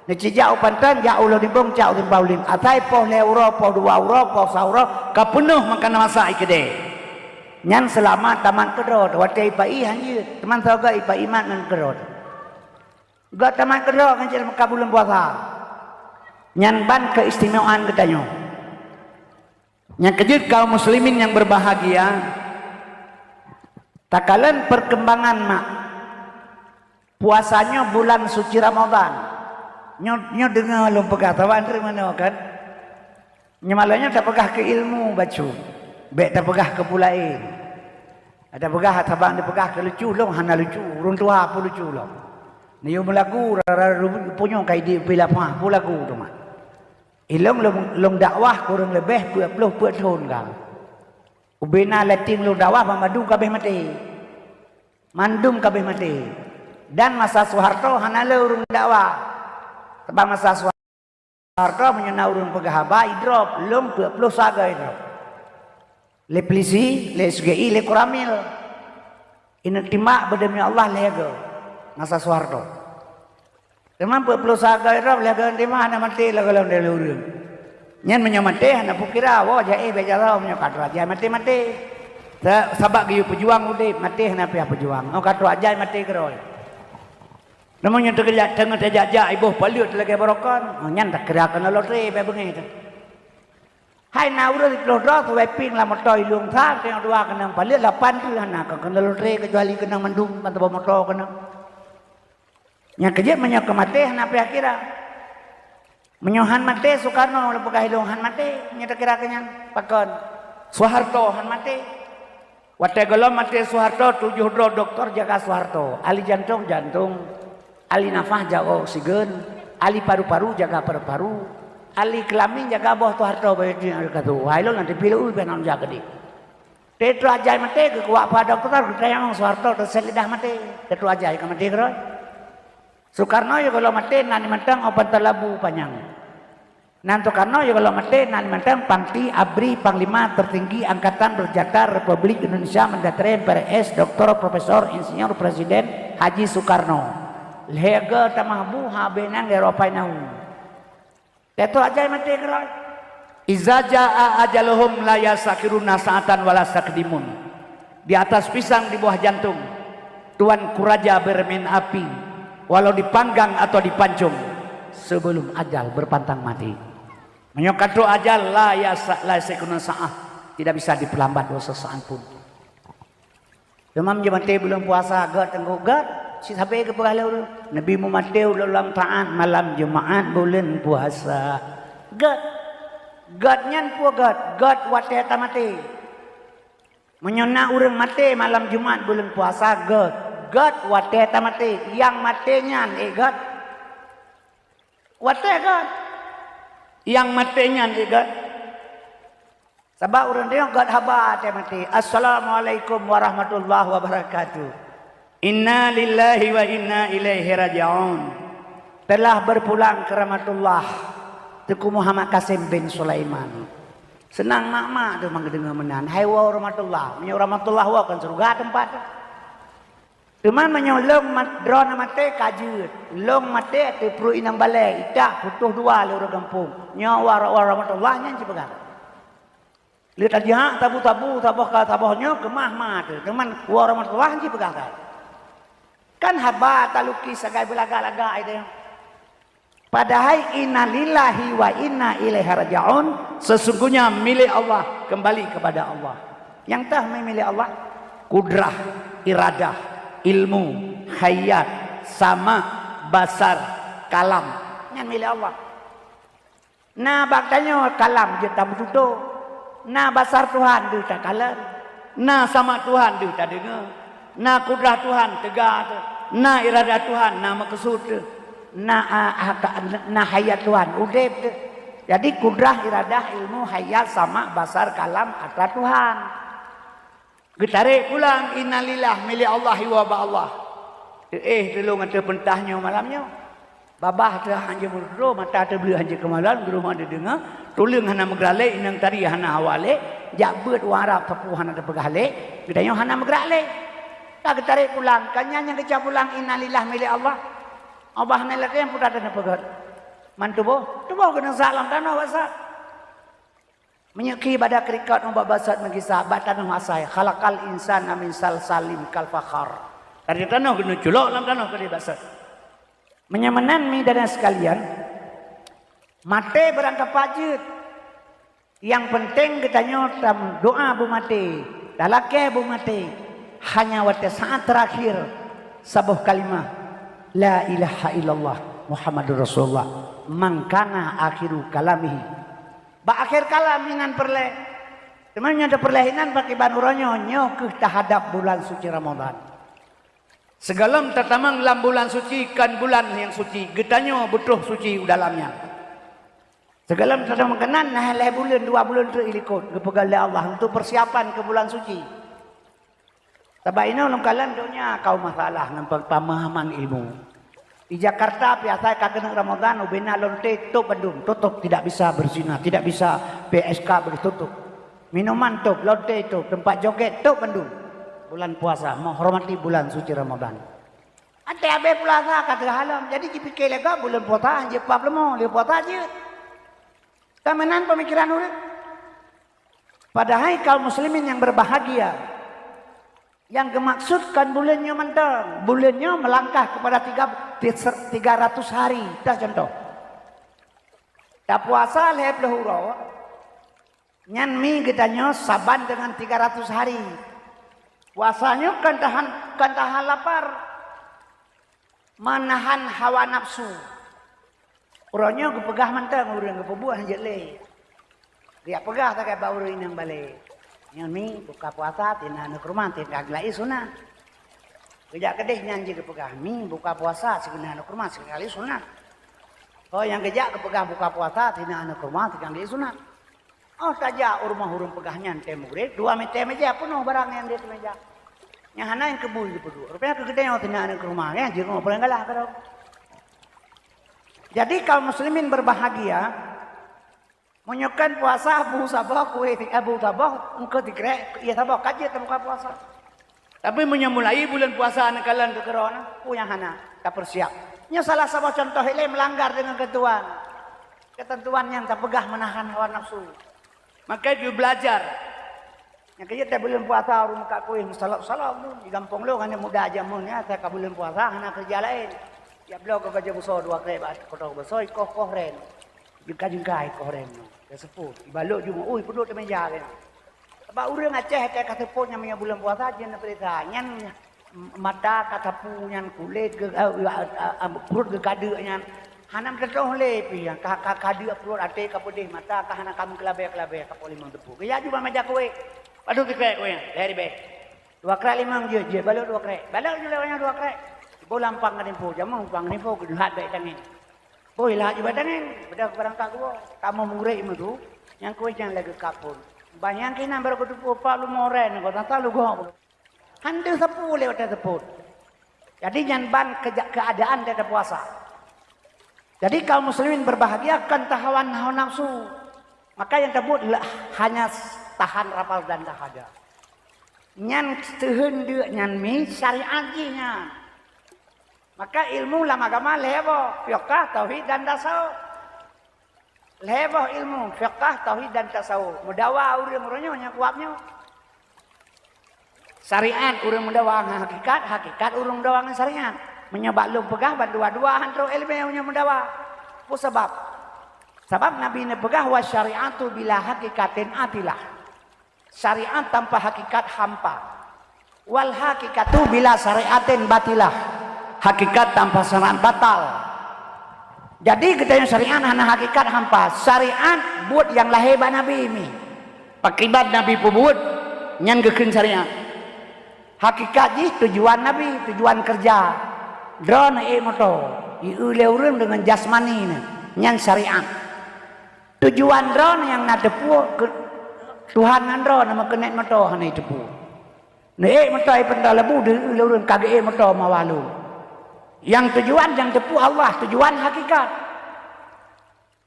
Nak jauh pantan jauh lo dibong jauh di bawlin. Atai poh le euro poh 2 euro poh sauro kapenuh makan masa ikede. Nyan selamat taman kedot. Watai ipai hanya teman sahaja ipai iman nan kedot. Gak taman kedot kan jadi bulan puasa. Nyan ban keistimewaan katanya. Yang kejut kaum muslimin yang berbahagia. Takalan perkembangan mak. Puasanya bulan suci Ramadan. Nyo dengar lu pegah tawan dari mana kan? Nyemalanya tak pegah ke ilmu baca. Baik tak pegah ke pulain. Ada pegah tabang dia pegah ke lucu long hana lucu. Urun tua pun lucu long. Ni yo melagu punya kai di bila pah pun lagu tu mah. Ilong long dakwah kurang lebih 20 tahun kang. Ubena lating long dakwah pamadu kabeh mati. Mandum kabeh mati. Dan masa Soeharto hanale urung dakwah. Sebab masa Soeharto menyena urun pegahaba idrop lum 20 saga idrop. Le polisi, le SGI, le Koramil. Ini timak berdemi Allah lega masa Soeharto. Teman 20 saga idrop lega timak hana mati lega dalam urun. Nyan menyamate hana pukira wo jae bejara punya kadro aja mati. Sabak giyu pejuang udip mati hana pihak pejuang. Oh kadro aja mati keroi. Namun yang terjadi tengah terjajak ibu palut lagi barokon. Oh nyan tak kira kena lotre be bengi tu. Hai na urut lodro tu weping la motor ilung thang yang dua kena palut 8 tu hana kena lotre kecuali kena mandum atau motor kena. Yang kerja menyak mati hana pihak kira. Menyohan mati Soekarno le pegah ilung han mati nya tak kira kenyan pakon. Soeharto han mati. Wate golom mati Soeharto 7 doktor jaga Soeharto. Ahli jantung, ahli nafas jaga oksigen, ahli paru-paru jaga paru-paru, ahli kelamin jaga bawah Soeharto begitu kata. Wah lo nanti pilih benar jaga di. Tetu ajai mati ke kuat pada dokter kita yang Soeharto terselidah mati. Tetu ajai ke mati keroi. Soekarno ya kalau mati nani mentang obat talabu panjang. Nan Soekarno ya kalau mati nani mentang Pangti Abri Panglima tertinggi Angkatan Bersenjata Republik Indonesia Mendatang PRS Dr. Profesor Insinyur Presiden Haji Soekarno. Lega tamahbu habenang Eropa nau. Tetu aja mati keroi. Iza jaa ajaluhum la yasakiruna sa'atan wala sakdimun. Di atas pisang di bawah jantung. Tuan Kuraja bermain api. Walau dipanggang atau dipancung sebelum ajal berpantang mati. Menyokatu ajal la yasekuna sa'ah, tidak bisa diperlambat dosa sesaat pun. Demam mati bulan puasa gad tenggugat si sampai ke pahala Nabi Muhammad ulang taat malam Jumaat bulan puasa. Gadnya pu gad wate mati. Menyona urang mati malam Jumaat bulan puasa gad wate mati yang matinya gad wate gad yang matinya gad sabab urang dia gad haba te mati. Assalamualaikum warahmatullahi wabarakatuh. Inna lillahi wa inna ilaihi raji'un. Telah berpulang ke rahmatullah Tuku Muhammad Kasim bin Sulaiman. Senang mak tu mangdengar menan hai wa rahmatullah menyo rahmatullah wa kan surga tempat. Teman menyolong drone mate kajut, long mate te pru inang balai, itak putuh dua le orang kampung. Nyawa warahmatullahnya cipegan. Lihat aja tabu tabuhnya kemah mate. Teman warahmatullah cipegan. Kan haba taluki sagai belaga-laga itu. Padahal inna lillahi wa inna ilaihi raji'un, sesungguhnya milik Allah, kembali kepada Allah. Yang tah milik Allah kudrah, iradah, ilmu, hayat, sama, basar, kalam. Yang milik Allah. Nah baktanya kalam je tak bertutup. Nah basar Tuhan dia tak kalam. Nah sama Tuhan dia tak dengar. Nah kudrah Tuhan tegak. Nah iradah Tuhan nama kesud. Nah hayat Tuhan udep. Jadi kudrah, iradah, ilmu, hayat, sama, basar, kalam adalah Tuhan. Getarik pulang innalillah milik Allah wa Allah. Tolong ante pentahnya malamnya. Babah teh hanje murdo mata teh beli hanje kemalan di rumah dia dengar. Tolong hana megrale inang tari hana awale, jak beut warap tapu hana teh pegale, gedanya hana megrale. Tak getarik pulang, kanya yang kecap pulang innalillah milik Allah. Abah nela yang putar teh pegat. Mantu boh kena salam tanah wasa. Menyeki pada krikat nombak basat mengisah batan masai khalaqal insan min salsalin kal fakhar. Dari tanah kena culok dalam tanah kena basat. Menyamanan mi dan sekalian mate berangkat pajut. Yang penting kita nyotam doa bu mate, dalake bu mate hanya waktu saat terakhir sebuah kalimah la ilaha illallah Muhammadur Rasulullah mangkana akhiru kalamihi. Akhir kalaminan perleh. Temannya ada perlehinan pakai banurannya nyok terhadap bulan suci Ramadan. Segalam tertamang dalam bulan suci kan bulan yang suci. Getanya butuh suci dalamnya. Segalam tertamang kenan nah leh bulan 2 bulan tu ilikut kepegal Allah untuk persiapan ke bulan suci. Sebab ini orang kalan dunia kau masalah nampak pemahaman ilmu. Di Jakarta biasa kagak Ramadan ubena lonte tutup Bandung, tutup tidak bisa berzina, tidak bisa PSK bertutup. Minuman tutup, lonte tutup, tempat joget tutup Bandung. Bulan puasa, menghormati bulan suci Ramadan. Ada abe puasa kata halam, jadi dipikir lega bulan puasa aja apa belum, dia puasa aja. Kamenan pemikiran urang. Padahal kaum muslimin yang berbahagia, yang dimaksudkan bulannya mentang, bulannya melangkah kepada 300 hari. Dah contoh. Tak puasa lehep lehuro. Nyan mi kitanya saban dengan 300 hari. Puasanya kan tahan lapar. Menahan hawa nafsu. Orangnya kepegah mentang, orang kepebuah je le. Dia pegah tak kayak bauru yang balik. Yang ni buka puasa tina anak rumah tina aglai sunat. Kejak kedih nyanyi kepegah mi buka puasa sekena anak rumah sekali sunat. Oh yang kejak kepegah buka puasa tina anak rumah tina aglai sunat. Oh saja rumah urung pegahnya temugre 2 meter meja penuh barang yang dia meja. Yang hana yang kebul di pedu. Rupanya kegedean tina anak rumah ya jeung paling kalah karo. Jadi kaum muslimin berbahagia. Menyokan puasa Abu Sabah kue Abu Sabah engkau dikira ia Sabah kaji temuka puasa. Tapi menyamulai bulan puasa nekalan ke corona punya hana tak persiap. Nya salah satu contoh ini melanggar dengan ketentuan yang tak pegah menahan hawa nafsu. Maka dia belajar. Yang kita bulan puasa rumah kak kue salam tu di kampung lo kan muda aja munnya saya ke bulan puasa hana kerja lain. Ya beliau ke kerja besar 2 kali kota besar koh ren. Jengka-jengkai koh ren. Ya seput, ibalok juga, pedut meja kan. Sebab orang Aceh kata seput yang bulan puasa je nak perintah. Nyan mata kata punyan kulit ke perut ke kada nyan. Hanam tertoh lepi yang kada perut ate ka pedih mata ka hana kamu kelabe ka poli mang tepu. Ya juga meja kowe. Padu dikek kowe dari be. 2 kali 5 je balok 2 kali. Balok je lewanya 2 kali. Bo lampang ka dempo jamu pang ni po gehat baik tangin. Boy lah ibadanin, bedak barang tak gua. Kamu murai itu, yang kau jangan lagi kapun. Banyak kena baru ketupu pak lu moren, kau tak tahu gua. Handel sepuluh lewat sepuluh. Jadi jangan ban keadaan dia puasa. Jadi kaum muslimin berbahagia kan tahawan hawa nafsu. Maka yang tersebut hanya tahan rapal dan dahaga. Nyan sehendak nyan mi syariat jinya. Maka ilmu lama agama lewo fiqh tauhid dan tasawuf. Lewo ilmu fiqh tauhid dan tasawuf. Mudawa urang-urangnya nya kuatnya. Syariat urang mudawa hakikat urang mudawa syariat. Menyebab lu pegah dua-dua hantro ilmu nya mudawa. Apa sebab? Sebab Nabi ne pegah wa syariatu bila hakikatin atilah. Syariat tanpa hakikat hampa. Wal hakikatu bila syariatin batilah. Hakikat tanpa syariat batal. Jadi kita yang syariat hanya hakikat hampa. Syariat buat yang lahir Nabi ini. Pakibat Nabi pun nyan gekeun syariat. Hakikat ji tujuan Nabi, tujuan kerja. Drone moto. Ieu urang dengan jasmani nyan syariat. Tujuan drone yang nadepu Tuhan ngandro nama kenek moto hana tepu. Ne moto ai pendal lebu de urang kage moto mawalu. Yang tujuan yang tepu Allah, tujuan hakikat.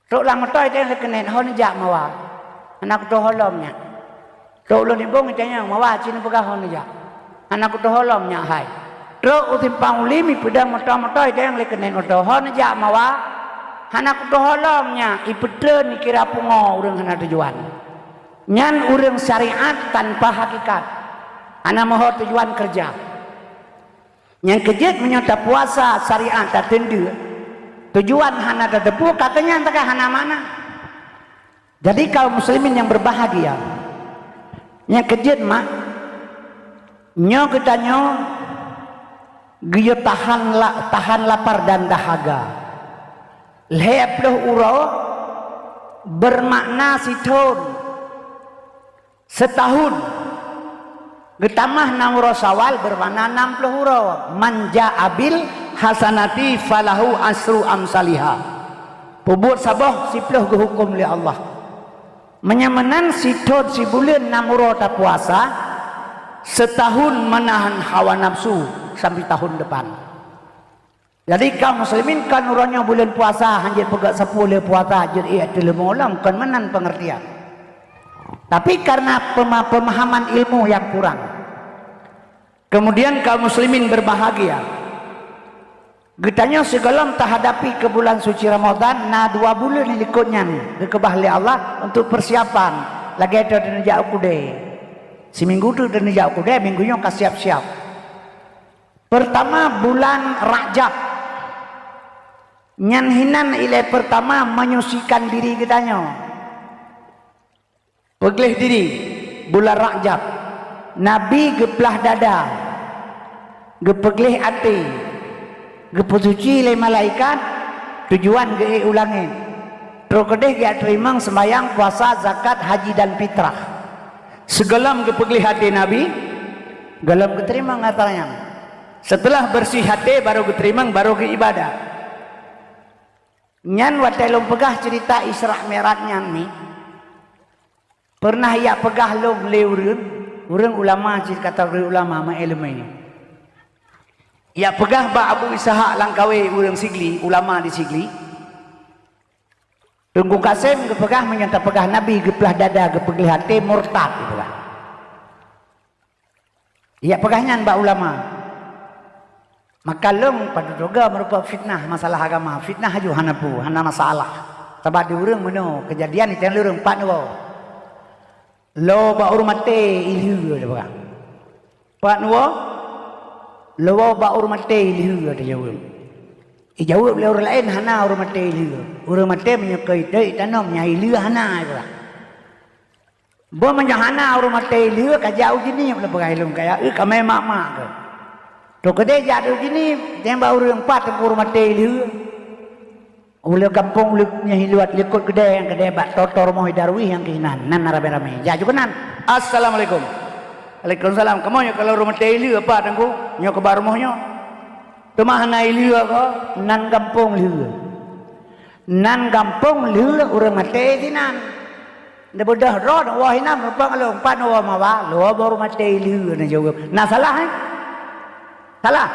Tok lang matoy teh lekenen hon jak mawa. Anak to holomnya. Tok lo nibong tanya mawa cina pegah hon jak. Anak to holomnya hai. Tok utimpang ulimi pedang matoy teh lekenen to hon jak mawa. Anak to holomnya ipetreun kira pungo urang hana tujuan. Nyan urang syariat tanpa hakikat. Ana moho tujuan kerja. Yang kejut menyota puasa syariat tak tendu. Tujuan hana tetepu katanya entah hana mana. Jadi kaum muslimin yang berbahagia. Yang kejut mah nyo kita nyo giyo tahan lapar dan dahaga. Leploh uro bermakna setahun. Getamah namuro sawal bermakna 60 huruf. Manja abil hasanati falahu asru amsaliha. Pubur sabah siploh ke hukum li Allah. Menyamanan sitod si bulan namuro tak puasa. Setahun menahan hawa nafsu sampai tahun depan. Jadi kaum muslimin kan urangnya bulan puasa hanjit pegak 10 puasa hanjit i'til mulam kan menan pengertian. Tapi karena pemahaman ilmu yang kurang. Kemudian kaum muslimin berbahagia. Getanya segalam tak hadapi ke bulan suci Ramadan, na 2 bulan ikutnya dikebah oleh Allah untuk persiapan. Lagi ada denejak kude. Seminggu tu denejak kude, minggunya ka siap-siap. Pertama bulan Rajab. Nyanhinan ile pertama menyucikan diri kitanya. Peglih diri bulan Rajab. Nabi geplah dada. Gepeglih hati. Gepusuci le malaikat tujuan ge ulangin. Terus kedeh ge terimang sembayang, puasa, zakat, haji dan fitrah. Segelam gepeglih hati Nabi, gelam keterima ngatarnya. Setelah bersih hati baru keterimang, baru ke ibadah. Nyan watelum pegah cerita Isra Mi'rajnya ni. Pernah ia pegah lom le urang ulama cerita kata ulama ma ilmu ini. Ya pegah ba Abu Ishaq Langkawi urang Sigli, ulama di Sigli. Tunggu Kasim gepegah menyata pegah Nabi geplah dada gepegah hati murtad gitulah. Ya pegahnya ba ulama. Maka lem pada juga merupakan fitnah masalah agama. Fitnah aju hanapu, hana masalah. Sebab di urang meno kejadian itu yang urang pat no. Lo ba urmate ilhu dia pegah. Pat no lawa ba urmate ilhu ada jawab. Jawab le orang lain hana urmate ilhu. Urmate menyakai dei tanam nya ilhu hana pula. Bo menjahana urmate ilhu ka jauh gini le bagai lum kaya kame mak-mak ke. To kede jatuh gini tembak urang pat urmate ilhu. Ule kampung nya hiluat likut gede yang gede bak totor moh darwi yang kinan nan rame-rame. Ja jukenan. Assalamualaikum. Waalaikumsalam. Kamu nya kalau rumah teli apa tangku? Nya ke barmohnya. Tumah na ili apa? Nan kampung liu. Nan kampung liu urang mate dinan. Nda bodah ro wah hinam rupa kalau empat wa mawa, lo baru mate liu na jawab. Nah salah Salah.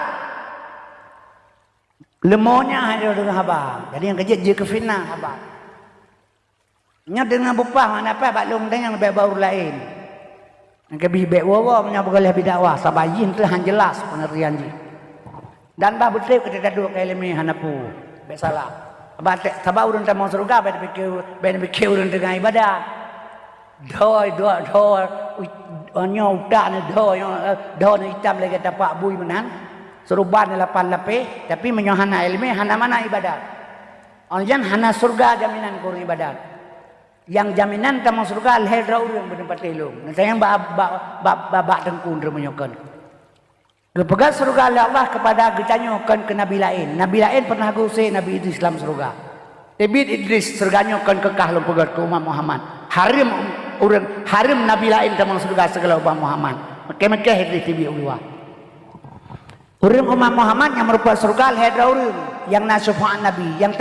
Lemonya ada dengan haba. Jadi yang kejut je ke fitnah haba. Nya dengan bupah mana apa bak long dengan baru lain. Yang bibek wawa menyampaikan lebih dakwah sabayin tu han jelas pengertian ji. Dan bah betul kita dadu ke ilmu hanapu. Bek salah. Sabab urang tamang surga ben pikir urang dengan ibadah. Doi onyo utak ni doi hitam lagi tapak bui menan. Seruban 8 lapis tapi menyohana ilmu hana mana ibadah. Onjan hana surga jaminan kur ibadah. Yang jaminan tamang surga alhedra urang bertempat telung. Nanti yang bak tengkun remenyokan. Kepegang surga Allah kepada gecanyokan ke Nabi lain. Nabi lain pernah guse Nabi Idris Islam surga. Nabi Idris surganya kan kekah lompegat ke umat Muhammad. Harim Nabi lain tamang surga segala umat Muhammad. Mekeh Idris tibi ulwa. Urang umat Muhammad yang merupakan surga alhedra urang yang nasufa'an Nabi yang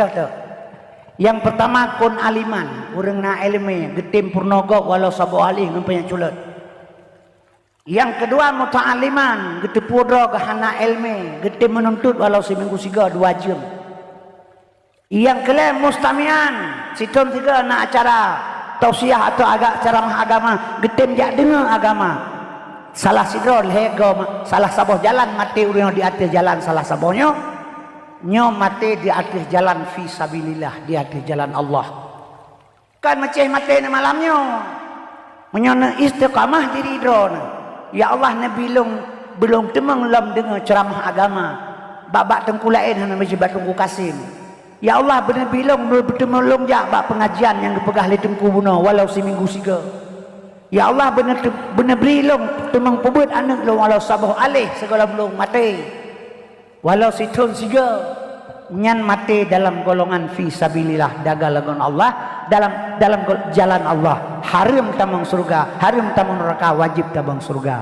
Yang pertama kun aliman, urang na ilmu, getim purnogo walau sabu alih ngampai culut. Yang kedua muta'aliman, getim purno gahana ilmu, getim menuntut walau seminggu 3 2 jam. Yang kelima mustamian, siton 3 na acara tausiah atau ceramah agama, getim jak dengar agama. Salah sidrol hego, salah saboh jalan mati urang di atas jalan salah sabohnya. Nyo mati di atas jalan fi sabilillah, di atas jalan Allah. Kan macam mati ni malamnya. Menyana istiqamah diri drone. Ya Allah Nabi belum temang lam dengar ceramah agama. Babak tengkulain hana masjid Tunggu Kasim. Ya Allah benar bilang bertemu jak bak pengajian yang dipegah le tengku buno walau seminggu 3. Ya Allah benar bilang temang pebut anak lo walau sabuh alih segala belum mati. Walau situn 3 nyan mati dalam golongan fi sabilillah dagalagon Allah dalam jalan Allah. Harim tamang surga, harim tamang neraka, wajib tamang surga.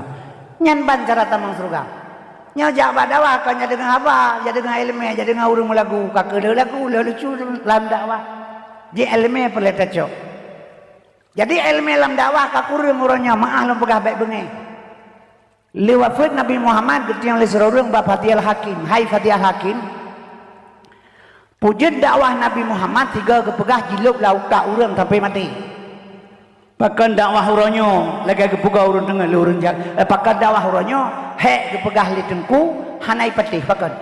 Nyan ban cara tamang surga. Nya jak dakwah kan jadi dengan apa? Jadi dengan ilmu, jadi dengan urang lagu, kakek lagu lucu dalam dakwah. Ji ilmu perlu cocok. Jadi ilmu dalam dakwah kakurang urangnya maah lam pegah baik bengi. Lewat Nabi Muhammad ketika oleh seorang Bapak Fatihah Hakim. Hai Fatihah Hakim, Pujen dakwah Nabi Muhammad tiga kepegah jiluk lauta urang sampai mati. Pakan dakwah uronyo lagi kepegah urang tengah urang jaga. Pakan dakwah uronyo hek kepegah li tengku hanai patih pakan.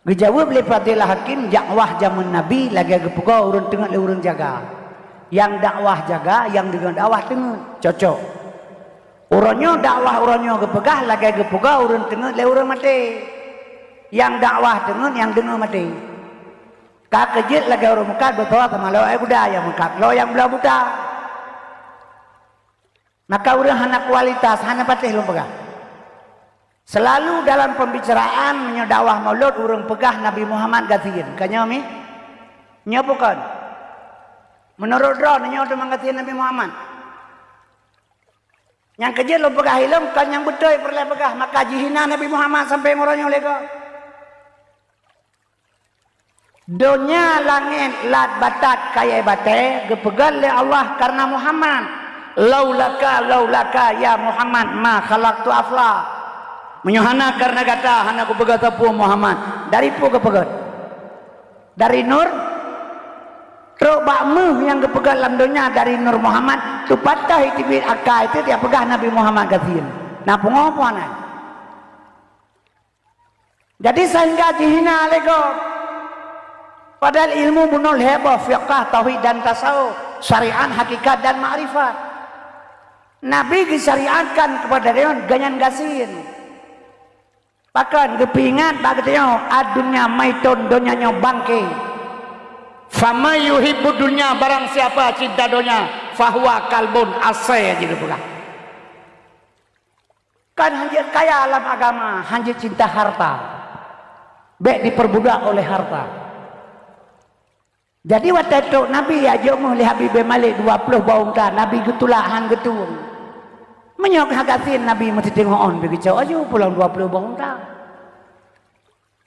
Gejawab oleh Fadilah Hakim dakwah zaman Nabi lagi kepegah urang tengah urang jaga. Yang dakwah jaga, yang dengan dakwah tengah cocok. Uronyo dakwah uronyo kepegah lagi kepegah urang tengah urang mati. Yang dakwah tengah yang dengar mati. Kak kejit lagi orang mukat betul sama lo budak yang mukat lo yang belah budak. Maka udah hana kualitas hana patih lo pegah. Selalu dalam pembicaraan menyodawah maulud orang pegah Nabi Muhammad gatiin. Kanya mi? Nya bukan. Menurut ro nya udah menggatiin Nabi Muhammad. Yang kejit lo pegah ilmu kan yang betul perlu pegah maka jihina Nabi Muhammad sampai moronyo lego. Dunia langit lat batat kaya bate gepegal le Allah karena Muhammad laulaka ya Muhammad ma khalaqtu afla menyuhana karena kata hana kepegat pu Muhammad dari pu kepegat dari nur tro bakmu yang kepegat dalam dunia dari nur Muhammad tu patah itibit akal itu dia pegah Nabi Muhammad gatin nah pengopo ana jadi sehingga dihina lego. Padahal ilmu bunul heboh, fiqah, tauhid dan tasawuf, syariat, hakikat dan ma'rifat. Nabi disyariatkan kepada dia ganyan gasin. Bahkan kepingat bagi dia adunya maiton donyanya bangke. Fama yuhibbu dunya barang siapa cinta dunya fahuwa kalbun asai aja pula. Kan hanjir kaya alam agama, hanjir cinta harta. Baik diperbudak oleh harta. Jadi waktu itu Nabi ajak mu li Habib Malik 20 baung ta Nabi getulah han getung. Menyok hagatin Nabi mesti tengok on begitu aja pulang 20 baung ta.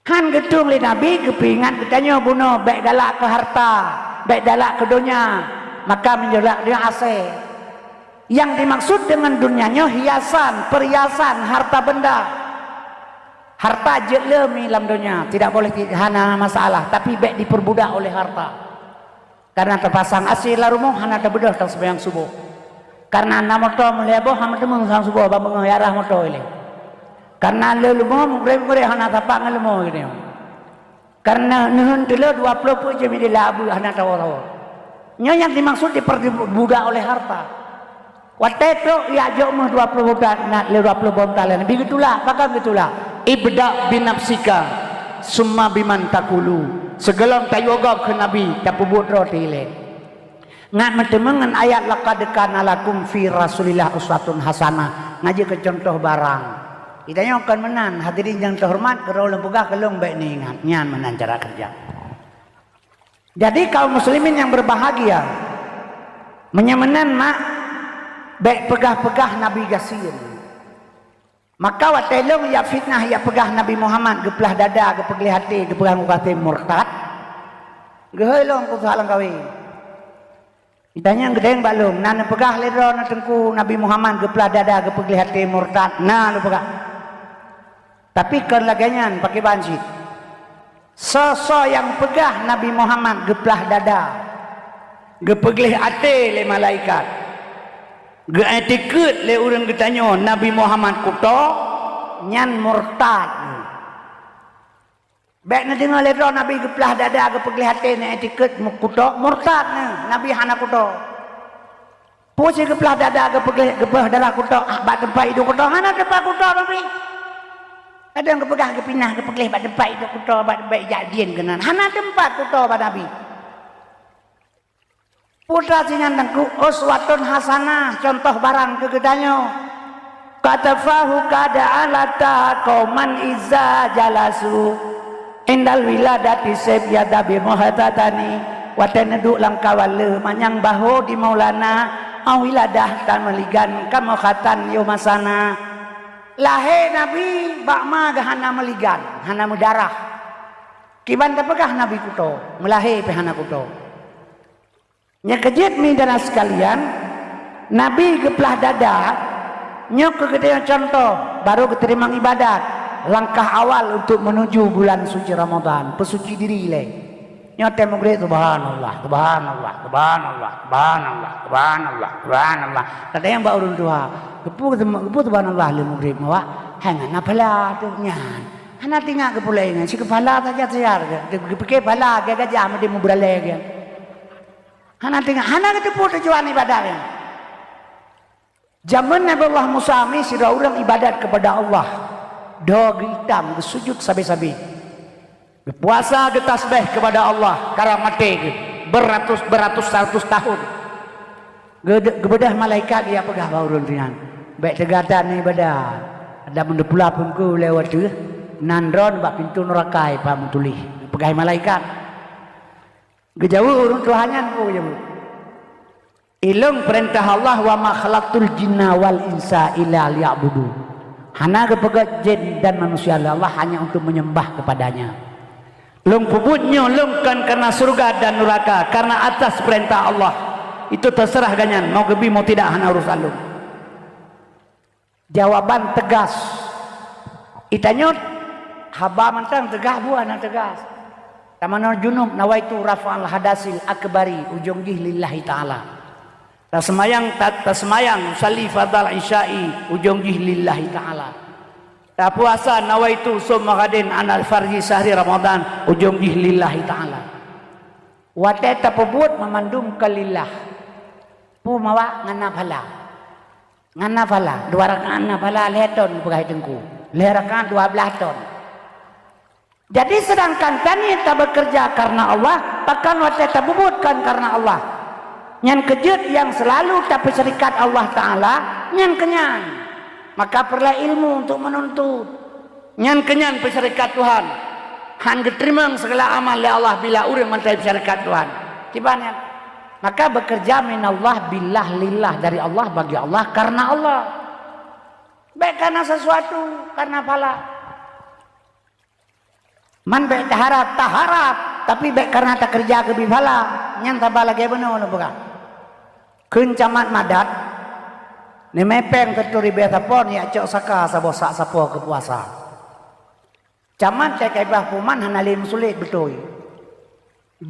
Han getung li Nabi kepingan katanya bunuh baik dalak ke harta, baik dalak ke dunia, maka menjelak dia ase. Yang dimaksud dengan dunianya hiasan, perhiasan, harta benda. Harta jelemi dalam dunia, tidak boleh hana masalah, tapi baik diperbudak oleh harta. Karena terpasang asih larumu hana terbedah tang sembahyang subuh. Karena ana moto melebo hana temu sang subuh ba mengarah moto ile. Karena lelumo mugre hana tapak ngelemo gini. Karena nuhun tele 20 pu je mi labu hana tawar. Nya yang dimaksud diperbudak oleh harta. Waktu itu ya ajak mu 20 budak nak le 20 bontalan. Begitulah, pakai begitulah. Ibda binafsika summa biman takulu. Segelang tayogab ke Nabi tapi buat roti le. Ngat mentemengan ayat laqad kana lakum fi Rasulillah uswatun hasanah. Ngaji ke contoh barang. Kitanya akan menan hadirin yang terhormat kalau lempugah kelong baik ni ingat nyan menan cara kerja. Jadi kaum muslimin yang berbahagia menyemenan mak baik pegah-pegah Nabi gasin. Maka watelong ya fitnah ya pegah Nabi Muhammad geplah dada gepegli hati gepegah mukati murtad gehelong ku salang kawi ditanya gedeng balung nan pegah ledro na tengku Nabi Muhammad geplah dada gepegli hati murtad nah lu pegah tapi kan laganyan pakai banci sosok yang pegah Nabi Muhammad geplah dada gepegli hati le malaikat geetikut le urang getanyo Nabi Muhammad kuto nyan murtad. Baik na dengar le Nabi geplah dada gepegli hati ne etikut kuto murtad ne Nabi hana kuto. Pusi geplah dada gepegli dada kuto bak tempat itu kuto hana tempat kuto Nabi. Ada yang gepegah gepinah gepegli bak tempat itu kuto bak baik jadian kenan hana tempat kuto bak Nabi. Putra singan tengku uswatun hasanah contoh barang kegedanyo katafahu kada alata kauman iza jalasu indal wiladati sebyada bimuhatatani watenedu langkawale manyang baho di maulana awiladah tan meligan kamukhatan yomasana lahe Nabi bakma gahana meligan hana mudarah kiban tapegah Nabi kuto melahe pehana kuto. Nya kejit midana sekalian Nabi geplah dada nyok kegedean contoh baru keterima ibadat langkah awal untuk menuju bulan suci Ramadan pesuci diri le Nyote mugri subhanallah, subhanallah, subhanallah, subhanallah, subhanallah, subhanallah. Kata yang mbak urun tua, kepu subhanallah li mugri mawa, hang ngapala tu nyan. Hana tinggal kepulengan, si kepala saja siar, kepike pala ke gajah mesti mubrale ke. Hana tinggal, hana ketepu tujuan ibadah ke. Zaman Nabi Allah Musa mi sira urang ibadat kepada Allah. Dog hitam bersujud sabi-sabi. Berpuasa bertasbih kepada Allah karena mati beratus tahun. Gebedah malaikat dia pegah baurun rian. Baik tegatan ni ibadah. Ada benda pula pun ku lewat tu. Nandron bak pintu neraka pa mutulih. Pegah malaikat. Gejauh urun Tuhannya ku je. Ilung perintah Allah wa ma khalaqtul jinna wal insa illa liya'budu. Hana kepegat jin dan manusia Allah hanya untuk menyembah kepadanya. Lung pubutnya lungkan karena surga dan neraka karena atas perintah Allah. Itu terserah ganyan mau gebi mau tidak hana urusan lung. Jawaban tegas. Itanyot haba mantang tegah buah na tegas. Tamanul junub nawaitu rafa'al hadasil akbari ujung jih lillahi ta'ala. Tasmayang sali fardal isya'i ujung jih lillahi ta'ala. Tak puasa nawaitu summa ghadin anal farji sahri Ramadan ujung jih lillahi ta'ala. Wate tapubut memandum kalillah. Pu mawa ngana phala. Ngana phala 2 rakaat ngana phala leton pegai tengku. Le rakaat 12 ton. Jadi sedangkan tani tak bekerja karena Allah, bahkan wate tabubutkan karena Allah. Yang kejut yang selalu tapi serikat Allah Ta'ala yang kenyan. Maka perlu ilmu untuk menuntut. Yang kenyan perserikat Tuhan. Han diterima segala amal oleh Allah bila urang mantai perserikat Tuhan. Tibanya. Maka bekerja minallah billah lillah dari Allah bagi Allah karena Allah. Baik karena sesuatu, karena pala. Man baik taharap, tapi baik karena tak kerja ke bipala. Yang tak bala gaya benar bukan. Kencamat madat ni mepeng terturi biasa pon ya cok saka sabosak sapo ke puasa. Camat cek ibah puman hanalim sulit betul.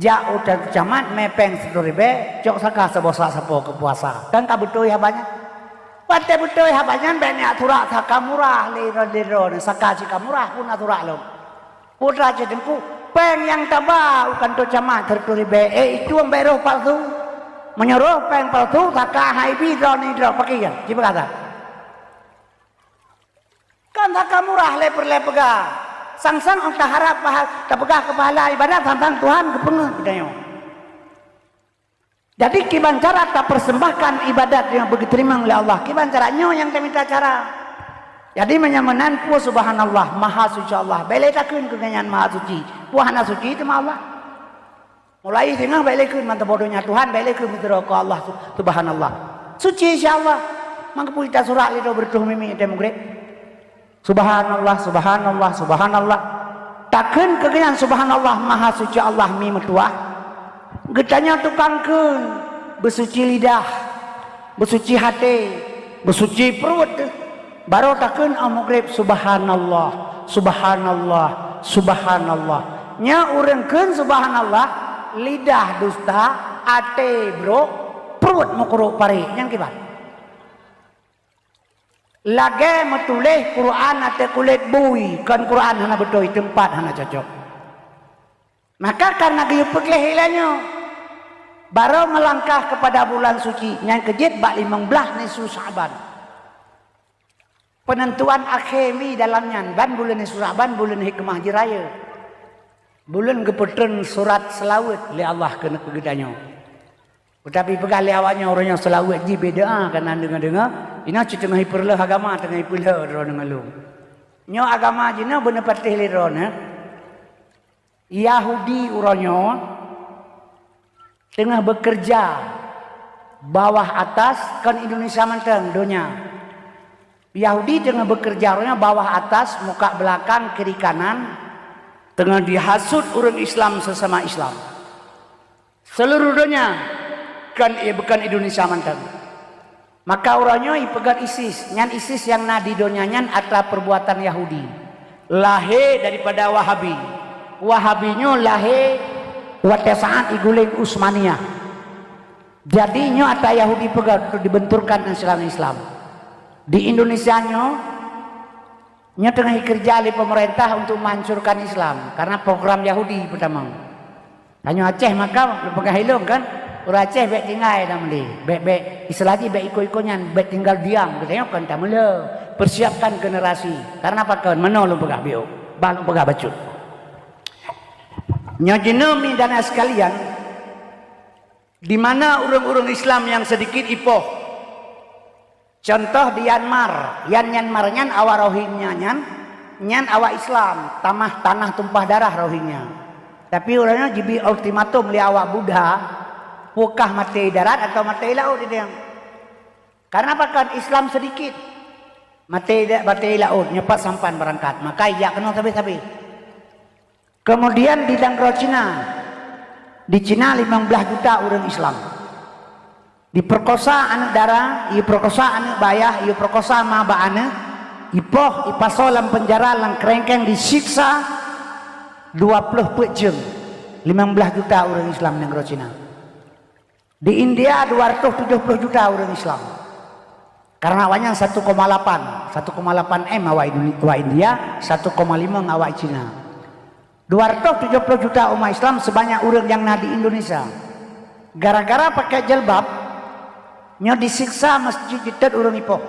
Jak udah camat mepeng terturi be cok saka sabosak sapo ke puasa. Kan tak betul ya banyak. Wate betul ya banyak banyak aturak saka murah liro saka sika murah pun aturak lo. Putra jedempu peng yang tabau kan tu camat terturi be itu yang beroh palsu. Menyuruh peng palsu saka haibi drone pakai kan cipa kata kan saka murah leper-lepega sang-sang tak harap tak pegah kepala ibadat tentang Tuhan kepengeh katanya. Jadi kiban cara tak persembahkan ibadat yang begitu terima oleh Allah kiban caranya yang kita minta cara. Jadi menyamanan pu subhanallah maha suci Allah bele takun kenyan maha suci puhana suci itu Allah. Mulai tengah bailikun mantap bodohnya Tuhan bailikun mitra ke Allah subhanallah. Suci insyaallah. Mangka kita surah itu bertuh mimi teh mugrib. Subhanallah subhanallah subhanallah. Takkan kegenyan subhanallah maha suci Allah mi metuah. Getanya tukangkeun besuci lidah, besuci hati, besuci perut. Baru takkan mugrib subhanallah subhanallah subhanallah. Nya urangkeun subhanallah lidah dusta, ate bro, perut mukuru pari, yang kibat. Lagi metulih Quran ate kulit bui, kan Quran hana betul tempat hana cocok. Maka karena giyupek lehilannya, baru melangkah kepada bulan suci, yang kejit bak 15 nisu Sa'ban. Penentuan akhemi dalamnya, ban bulan nisu Sa'ban, bulan hikmah jiraya. Bulan keputren surat selawat li Allah kena kegedanya. Tetapi pegali awaknya orangnya selawat ji beda kan dengar-dengar. Ina tengah hiperlah agama tengah hiperlah ro dengan lu. Nyo agama jina bener patih li ro na. Yahudi orangnya tengah bekerja bawah atas kan Indonesia manteng dunia. Yahudi tengah bekerja orangnya bawah atas muka belakang kiri kanan. Tengah dihasut orang Islam sesama Islam. Seluruh dunia kan bukan Indonesia mantap. Maka orangnya ipegat ISIS, nyan ISIS yang nadi dunia nyan adalah perbuatan Yahudi. Lahir daripada Wahabi. Wahabinya lahir wate saat iguling Utsmaniyah. Jadinya ada Yahudi pegang dibenturkan dengan Islam. Di Indonesia nya tengah kerja oleh pemerintah untuk menghancurkan Islam karena program Yahudi pertama. Hanya Aceh maka pegang hilung kan. Orang Aceh baik tinggal dah meli. Baik istilahnya baik ikut-ikutnya, baik tinggal diam. Katanya kan tak mula. Persiapkan generasi. Karena apa kan? Mana lu pegang biu? Balu pegang bacut. Nya jenemi dan sekalian, di mana orang-orang Islam yang sedikit ipoh. Contoh di Myanmar, Myanmarnya awak Rohingya nyan awak Islam, tanah tumpah darah Rohingya. Tapi orangnya jibi ultimatum li awak Buddha, pukah mati darat atau mati laut dia. Karena apa kan Islam sedikit, mati laut nyepat sampan berangkat, maka ia kena sabi-sabi. Kemudian di Dangro Cina, di Cina 15 juta orang Islam. Diperkosa anak darah, diperkosa anak bayah, diperkosa maba anak, ipoh, ipasolam penjara, lang kerengkeng disiksa 20 jam. 15 juta orang Islam yang Dangro Cina. Di India 270 juta orang Islam. Karena awalnya 1,8 M awak India, 1,5 awak Cina. 270 juta umat Islam sebanyak orang yang ada di Indonesia. Gara-gara pakai jilbab, nya disiksa masjid jidat orang ipoh.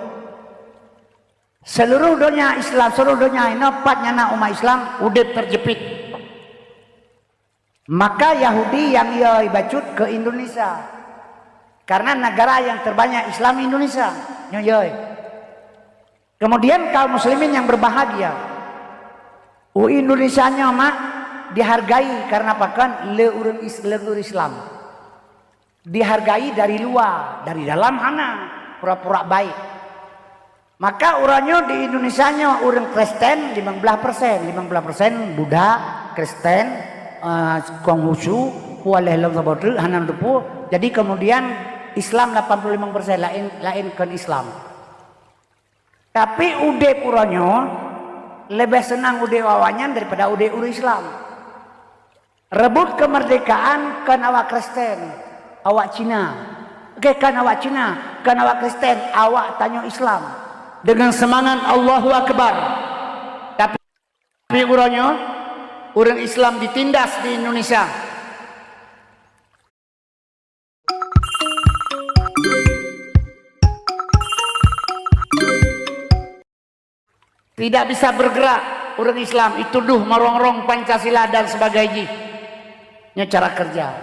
Seluruh dunia Islam, seluruh dunia ini patnya umat Islam udah terjepit. Maka Yahudi yang ia bacut ke Indonesia. Karena negara yang terbanyak Islam Indonesia. Nyoy. Kemudian kaum muslimin yang berbahagia. Indonesia nya mak dihargai karena apa kan leur Islam. Dihargai dari luar, dari dalam hana pura-pura baik. Maka orangnya di Indonesia nya orang Kristen 15%, Buddha, Kristen, Konghucu, Waleh Sabodu, Hanan Dupu. Jadi kemudian Islam 85% lain kan Islam. Tapi ude puranyo lebih senang ude wawanyan daripada ude Islam. Rebut kemerdekaan kan awak Kristen, awak Cina. Oke kan awak Cina, kan awak Kristen, awak tanya Islam dengan semangat Allahu Akbar. Tapi uranyo orang Islam ditindas di Indonesia. Tidak bisa bergerak orang Islam dituduh merongrong Pancasila dan sebagainya. Nya cara kerja.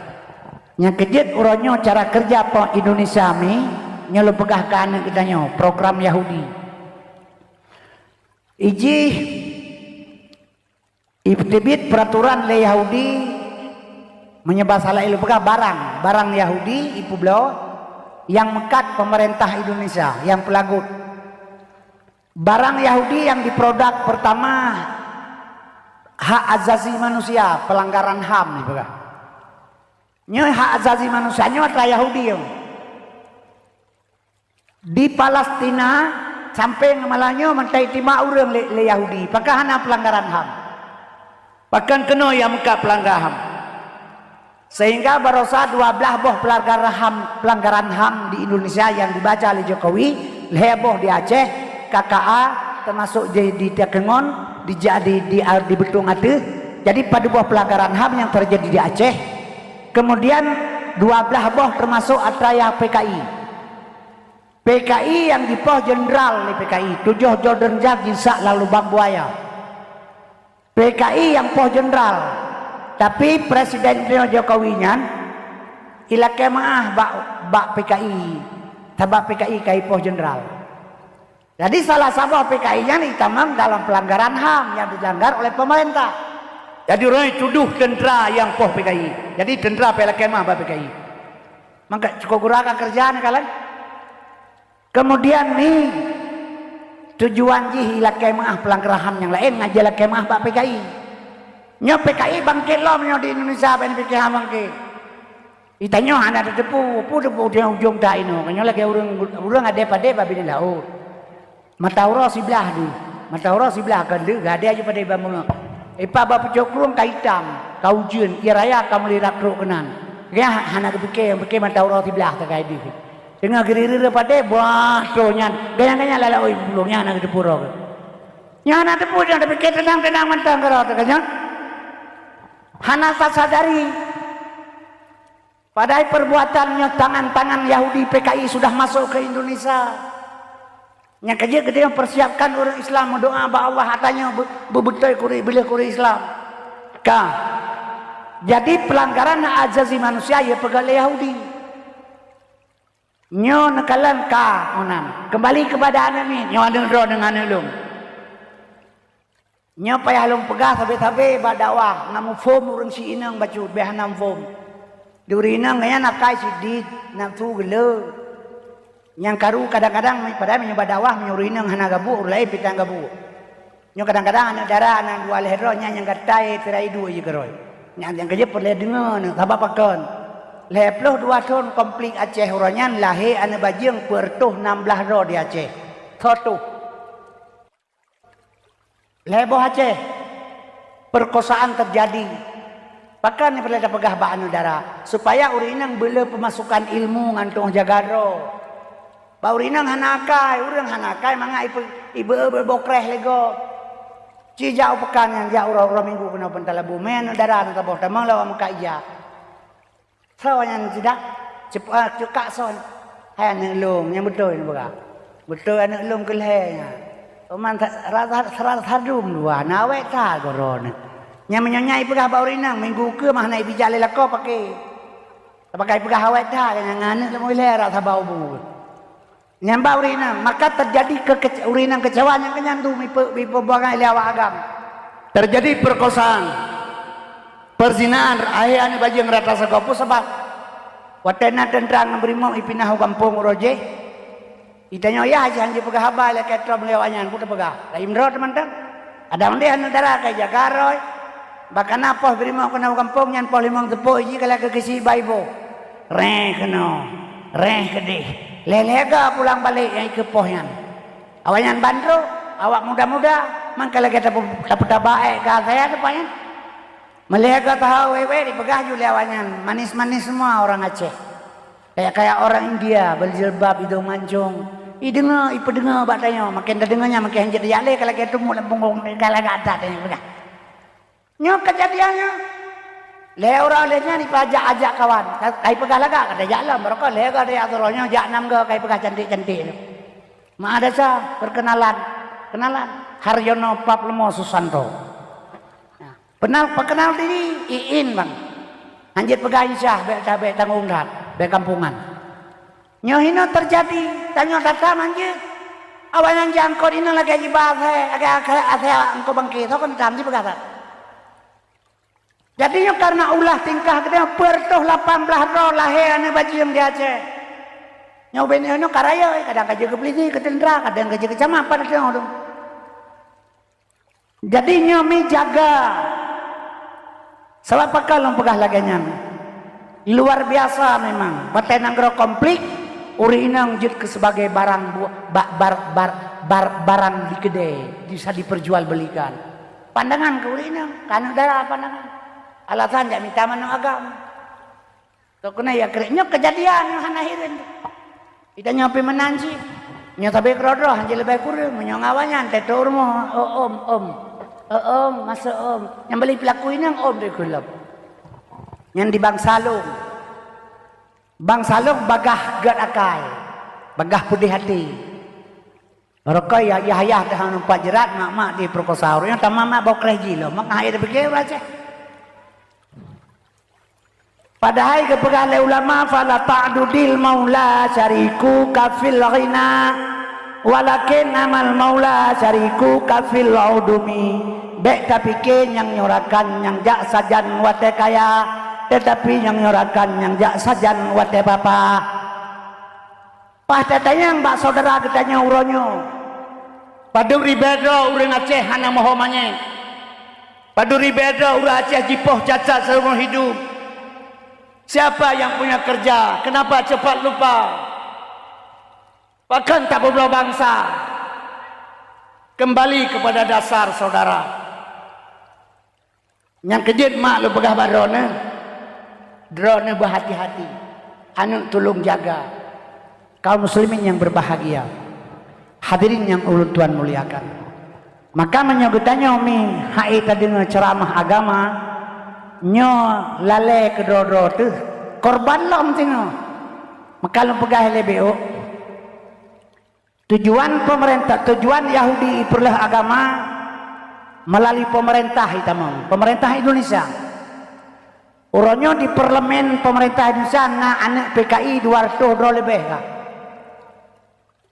Nya kejut orangnya cara kerja apa Indonesia mi nya lu pegah kan kitanya program Yahudi. Ibtibit peraturan le Yahudi menyebab salah ilu pegah barang Yahudi ipu beliau yang mekat pemerintah Indonesia yang pelagut. Barang Yahudi yang diproduk pertama hak asasi manusia, pelanggaran HAM nih pegah. Nya hak asasi manusia nya adalah Yahudi yang di Palestina sampai malahnya mentai tima orang le Yahudi pakai hana pelanggaran HAM. Bahkan kena yang muka pelanggaran HAM. Sehingga barosa 12 boh pelanggaran HAM di Indonesia yang dibaca oleh Jokowi, heboh di Aceh, KKA termasuk di Takengon, di Betung Ade. Jadi pada buah pelanggaran HAM yang terjadi di Aceh. Kemudian 12 boh termasuk atraya PKI yang dipoh jenderal di PKI 7 Jordan Jagisa lalu Bambuaya. PKI yang poh jenderal, tapi Presiden Jokowi nya ilake maah bak PKI, tabak PKI kai poh jenderal. Jadi salah satu PKI nya ditamang dalam pelanggaran HAM yang dilanggar oleh pemerintah. Jadi orang tuduh tentera yang poh PKI. Jadi tentera ilake maah bak PKI. Maka cukup gurakan kerjaan kalian. Kemudian nih tujuan jih ilake maah pelanggaran HAM yang lain ngajak ilake maah bak PKI. Nya PKI bangkit lom nya di Indonesia ben PKI bangkit. Itanya ada depu di ujung dah ini. Kanya lagi urang ada pada babi laut. Mataura sebelah tu. Mataura sebelah kan dia gak ada aja pada bambu. Ipa bapa cokrung ka hitam. kau jun ia raya kamu lirak ro kenan ya hana kepikir mata uro tibelah tak kai di dengan gerira pada buah to nyan gaya-gaya lala oi bulungnya hana depuro nya hana depu jan pikir tenang mantang karo tak kan hana sadari padahal perbuatannya tangan-tangan Yahudi PKI sudah masuk ke Indonesia. Yang kerja gede mempersiapkan orang Islam doa ba Allah hatanya bebetul kuri bila kuri Islam. Jadi pelanggaran hak asasi manusia ya pegal Yahudi. Nyo nekalan onam. Kembali kepada anak ni, nyo ada ro dengan ulung. Nyo payah lung pegah tabe-tabe ba dakwah ngamu form urang si inang bacu behanam form. Duri inang ngaya nakai sidit nam tu gele. Yang karu kadang-kadang pada menyebab dakwah menyuruh inang hana gabu ulai pitang gabu. Nyo kadang-kadang anak darah anak dua lehro yang gatai terai dua je geroi. Yang kerja perle dengar nak apa pakon. Leploh 2 tahun komplit Aceh uranyan lahir anak bajing pertuh 16 ro di Aceh. Satu. Leboh Aceh. Perkosaan terjadi. Pakan ni perle pegah ba anu darah supaya urinang bela pemasukan ilmu ngantung jaga ro. Baurinang hanakai, urang hanakai manga ibu berbokreh lego. Ci jauh pekan yang jauh orang minggu kena pentala bumen darah nak tabah tamang lawa muka ija. Sawanyan tidak cepat cukak son. Hai anak lum yang betul ni baga. Betul anak lum kelehnya. Oman rasa hadum dua nawe ta goron. Yang menyonyai pegah baurinang minggu ke mah naik bijak lelako pakai. Pakai pegah awet dah yang anak lemu lera sabau bu. Nyambau urina, maka terjadi urina kecewaan yang kenyandu mipobuangan ilawak agam. Terjadi perkosaan, perzinaan, ayah baju ngerata sekopu sebab watena tentrang berimo ipinah kampung roje. Itanya ya haji hanji pegah haba le ketro melewanya putar pegah. Lain ro teman-teman. Ada mende anu darah kayak Jakaroi. Bahkan apa berimo kena kampung nyan pol limang tepuk ji kalau ke kisi baibo. Reh kena, reh kedih. Lelega pulang balik yang ke pohyan. Awanyan bandro, awak muda-muda, mangkala kita dapat baik ke saya depannya. Melega tahu wewe dipegah juga awanyan, manis-manis semua orang Aceh. Kayak orang India, berjilbab hidung mancung. Dengar, dengar batanya, makin dengarnya makin hanjat jale kalau kita mulai punggung kalau enggak ada tanya pegah. Nyok kejadiannya. Leora lehnya ni ajak kawan. Kai pegah laga kata jalan mereka lega dia aturannya jak 6 ke kai pegah cantik-cantik tu. Ma ada sa perkenalan. Kenalan Haryono Paplemo Susanto. Nah, perkenal diri Iin bang. Anjir pegah insyah be cabe tanggung dat be kampungan. Nyohino terjadi tanya datang anjir. Awan yang jangkau ini lagi jibah agak engkau bangkit tu kan tamji pegah tak. Jadinya karena ulah tingkah kita pertuh 18 ro lahir anak baju yang di Aceh. Nyobain ini karaya kadang kerja ke Peliti, ke Tendra, kadang kerja ke Camapan tu. Jadi nyomi jaga. Sebab kalau pegah laganya luar biasa memang. Batenang gro komplit uri inang jid ke sebagai barang barang di kedai bisa diperjualbelikan. Pandangan ke uri inang karena darah pandangan. Alasan jak minta mana agama. Tu kena ya kereknya kejadian yang hanahirin. Kita nyopi menanci. Nyo tabe krodro hanje lebih kurang menyongawanya teto rumah om masuk om. Yang beli pelaku ini yang om di kulab. Yang di Bang Salung. Bang Salung bagah gad akai. Bagah putih hati. Mereka ya ayah dah nampak jerat mak di perkosa. Yang tamam mak bokreh jilo. Mak ayah dah pergi baca. Padahal kepada ulama fala ta'dudil maula syariku kafil ghina walakin amal maula syariku kafil udumi. Baik tapi yang nyorakan yang jak sajan wate kaya tetapi yang nyorakan yang jak sajan wate bapa. Pas datanya mbak saudara katanya uronyo. Padu ribedo urang Aceh hana mohomanye. Padu ribedo urang Aceh jipoh cacat seumur hidup. Siapa yang punya kerja? Kenapa cepat lupa? Bahkan tak berbela bangsa. Kembali kepada dasar saudara. Yang kejut mak lu pegah drone. Drone berhati-hati. Anu tolong jaga. Kaum muslimin yang berbahagia. Hadirin yang ulun Tuhan muliakan. Maka menyogetannya umi hai tadi ceramah agama nyo lale ke dro tu korban lom tino. Maka lu pegah LBO. Tujuan pemerintah, tujuan Yahudi perlah agama melalui pemerintah hitam, pemerintah Indonesia. Orangnya di parlemen pemerintah Indonesia na anak PKI 200 lebih lah.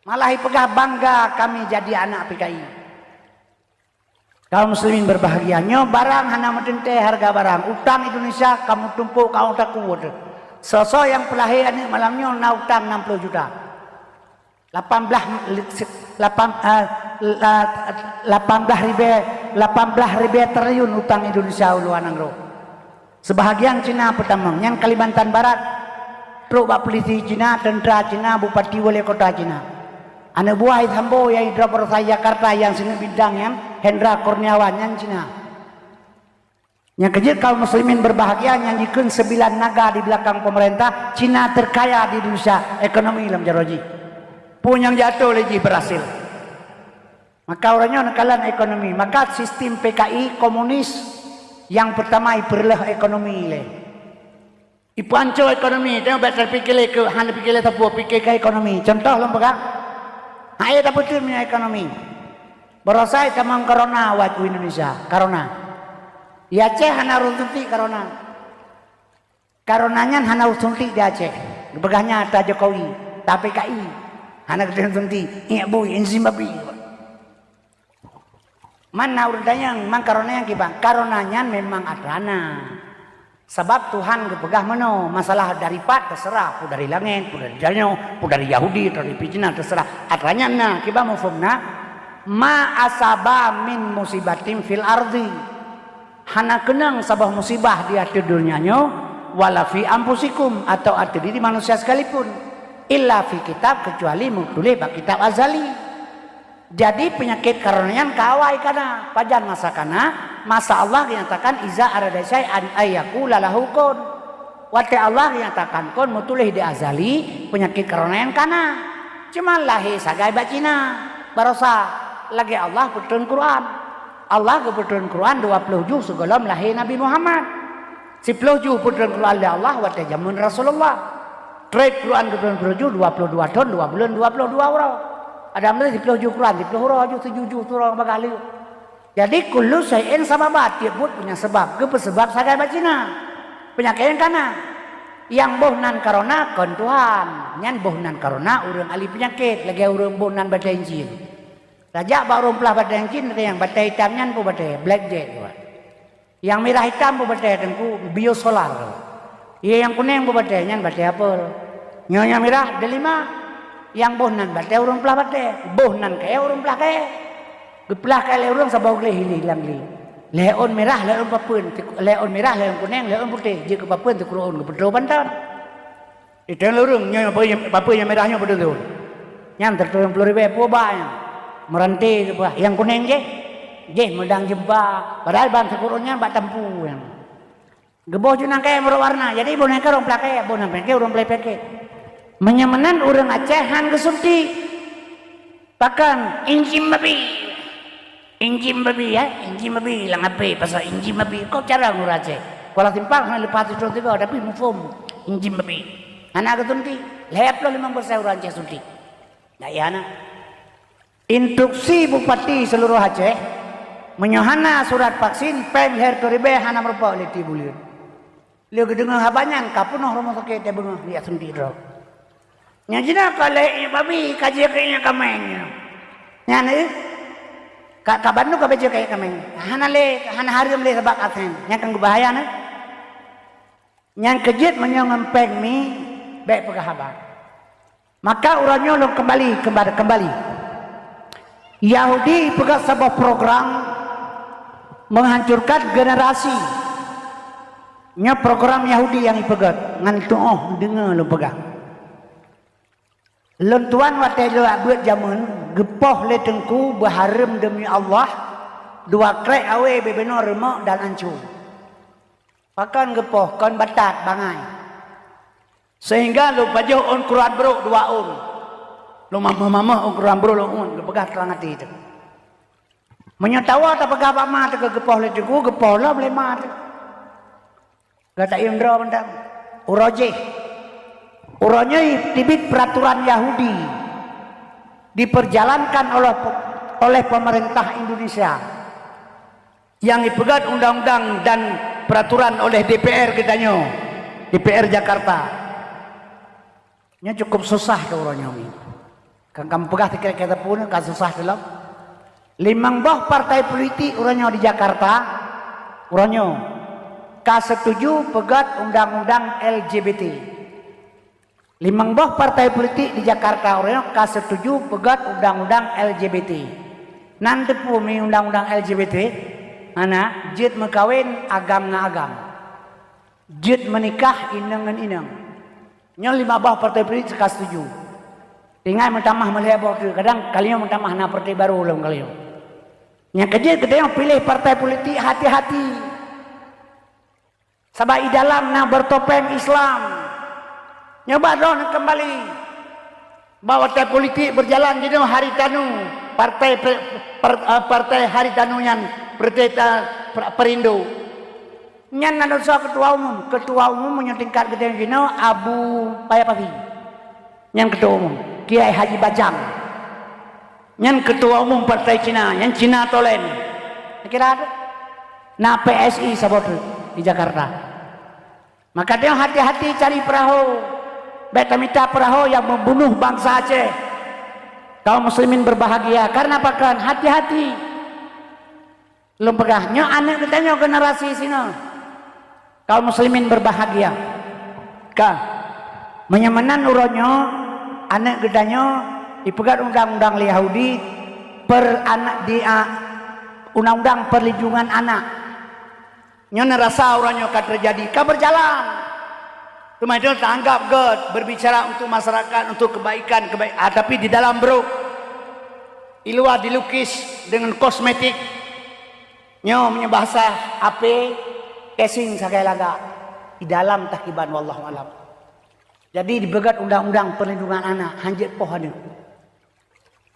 Malah pegah bangga kami jadi anak PKI. Kaum muslimin berbahagianya barang hana medente harga barang. Utang Indonesia kamu tumpuk kau tak kuat. Sosok yang pelahir anak malamnya na utang 60 juta. 18 ribu triliun utang Indonesia uluan angro. Sebahagian Cina pertama, yang Kalimantan Barat, truk polisi Cina, tentara Cina, bupati wali kota Cina. Anak buah Hambo yang Indra Persai Jakarta yang sini bidang yang Hendra Kurniawan yang Cina. Yang kecil kaum muslimin berbahagia nyanyikan 9 naga di belakang pemerintah. Cina terkaya di Indonesia ekonomi dalam jaroji. Pun yang jatuh lagi berhasil. Maka orangnya nekalan ekonomi. Maka sistem PKI komunis yang pertama iperlah ekonomi le. Ipanco ekonomi. Tengok betul fikir ke hanya fikir tapi fikir ke ekonomi. Contoh lembaga. Ayat apa tu punya ekonomi. Berasai tamang corona wajib Indonesia. Corona. Ya Aceh hana runtuti corona. Coronanya hana runtuti di Aceh. Begahnya ada Jokowi. Tapi PKI. Hana runtuti. Iya boy enzim babi. Mana urutnya mang corona yang kibang. Coronanya memang adana. Sebab Tuhan kepegah mano masalah daripat terserah, pu dari langit, pu dari janyo, pu dari Yahudi, dari Cina terserah. Atranya na kiba mufumna ma asaba min musibatin fil ardi. Hana kenang sabah musibah di hati dunianyo wala fi ampusikum atau hati diri manusia sekalipun illa fi kitab kecuali mutulih bak kitab azali. Jadi penyakit karenanya kawai kana pajan masa kana masa Allah dinyatakan iza arada syai'an ayyakula lahu kun. Wate Allah dinyatakan kun mutulih di azali penyakit karenanya kana. Cuma lahi sagai bacina barosa lagi Allah putun Quran. Allah putun Quran 20 juz sebelum lahir Nabi Muhammad. 10 juz putun Quran dari Allah wate jamun Rasulullah. Trade Quran putun juz 22 tahun 2 bulan 22 orang. Ada mulai 10 juz Quran, 10 huruf, 7 juz surah bakali. Jadi kullu syai'in sababat, tiap buat punya sebab. Ke sebab sagai bacina. Penyakit yang kana. Yang bohnan karona kon Tuhan. Nyan bohnan karona urang ahli penyakit, lagi urang bohnan badai jin. Raja baru pelah badai jin yang badai hitam nyan pu badai black jet. Yang merah hitam pu badai tengku biosolar. Yang kuning pu badai nyan badai apel. Nyonya merah delima. Yang bohnan bate urang pelah bate bohnan kaya urang pelah kaya gepelah kaya urang sabau le hilang li leon merah leon papeun leon merah leon kuning leon putih je ke papeun tu kuron ke pedro bantan itu urang nya papeun yang merahnya pedro tu nyam terturun 10 ribu pobanya meranti yang kuning je medang jemba padahal bang sekuronnya bak tampu yang geboh junang kaya berwarna jadi boneka urang pelah kaya bohnan peke urang pelah peke menyamanan orang Acehan kesulti pakan injim babi ya injim babi lang apa pasal injim babi kau cara ngurus Aceh kalau timpang hanya lepas itu juga tapi mufum injim babi anak kesulti lep lo 50% orang Aceh sulti nggak ya anak instruksi bupati seluruh Aceh menyohana surat vaksin pem her toribe hana merupakan leti bulir liu kedengar habanyan kapunoh rumah sakit dia bengah lihat sendiri nya jina kale babi kaji kayaknya kameng nya ne ka bandu ka beje kayak kameng hana harium le sabak asen nya kang bahaya ne nya kejit menyong empeng mi baik pegahaba maka urangnya lo kembali Yahudi pegang sebuah program menghancurkan generasi nya program Yahudi yang ipegat ngan tuh dengar lo pegang lentuan watai doa buat jamun gepoh le tengku berharem demi Allah dua krek awe bebenor remak dan ancur Pakan gepoh kon batat bangai. Sehingga lu baju on Quran bro 2 on. Lu mama on Quran bro lu on, lu pegang telang hati itu. Menyatawa tak pegang apa mah ke gepoh le ku gepoh lah boleh mah. Kata Indra bentang. Uroje. Uronya tibit peraturan Yahudi diperjalankan oleh pemerintah Indonesia yang dipegang undang-undang dan peraturan oleh DPR kitanya, DPR Jakarta. Nya cukup susah tuh orangnya ini. Kan kamu pegang kira-kira pun kan susah dalam. 5 bah partai politik orangnya di Jakarta, orangnya setuju pegat undang-undang LGBT. 5 bah partai politik di Jakarta orangnya setuju pegat undang-undang LGBT. Nanti pun undang-undang LGBT, anak jid mekawin agam na agam, jid menikah inang dengan inang. Nya 5 bah partai politik setuju. Tinggal mentamah melihat tu kadang kalian mentamah na partai baru ulang kalian. Yang kerja kita pilih partai politik hati-hati. Sebab di dalam na bertopeng Islam. Nyoba dong kembali. Bahawa partai politik berjalan di hari tanu partai hari tanu yang Perindo. Nyan nado ketua umum menyetingkat gede gino Abu Payapavi. Nyan ketua umum Kiai Haji Bajang. Nyan ketua umum partai Cina, nyan Cina Tolen. Kira ada. Nah PSI sabot di Jakarta. Maka dia hati-hati cari perahu. Betamita perahu yang membunuh bangsa Aceh. Kaum muslimin berbahagia karena apa kan? Hati-hati. Lempegahnya anak kitanya generasi sini. Kaum muslimin berbahagia. Ka menyamanan uronyo anak gedanya dipegat undang-undang Yahudi per anak di undang-undang perlindungan anak. Nyonya rasa uronyo akan terjadi. Ka berjalan. Kemudian tanggap God berbicara untuk masyarakat untuk kebaikan tapi di dalam bro di luar dilukis dengan kosmetik nyo bahasa AP casing sekali laga di dalam takiban wallahu alam. Jadi dibegat undang-undang perlindungan anak hanjit pohon ni.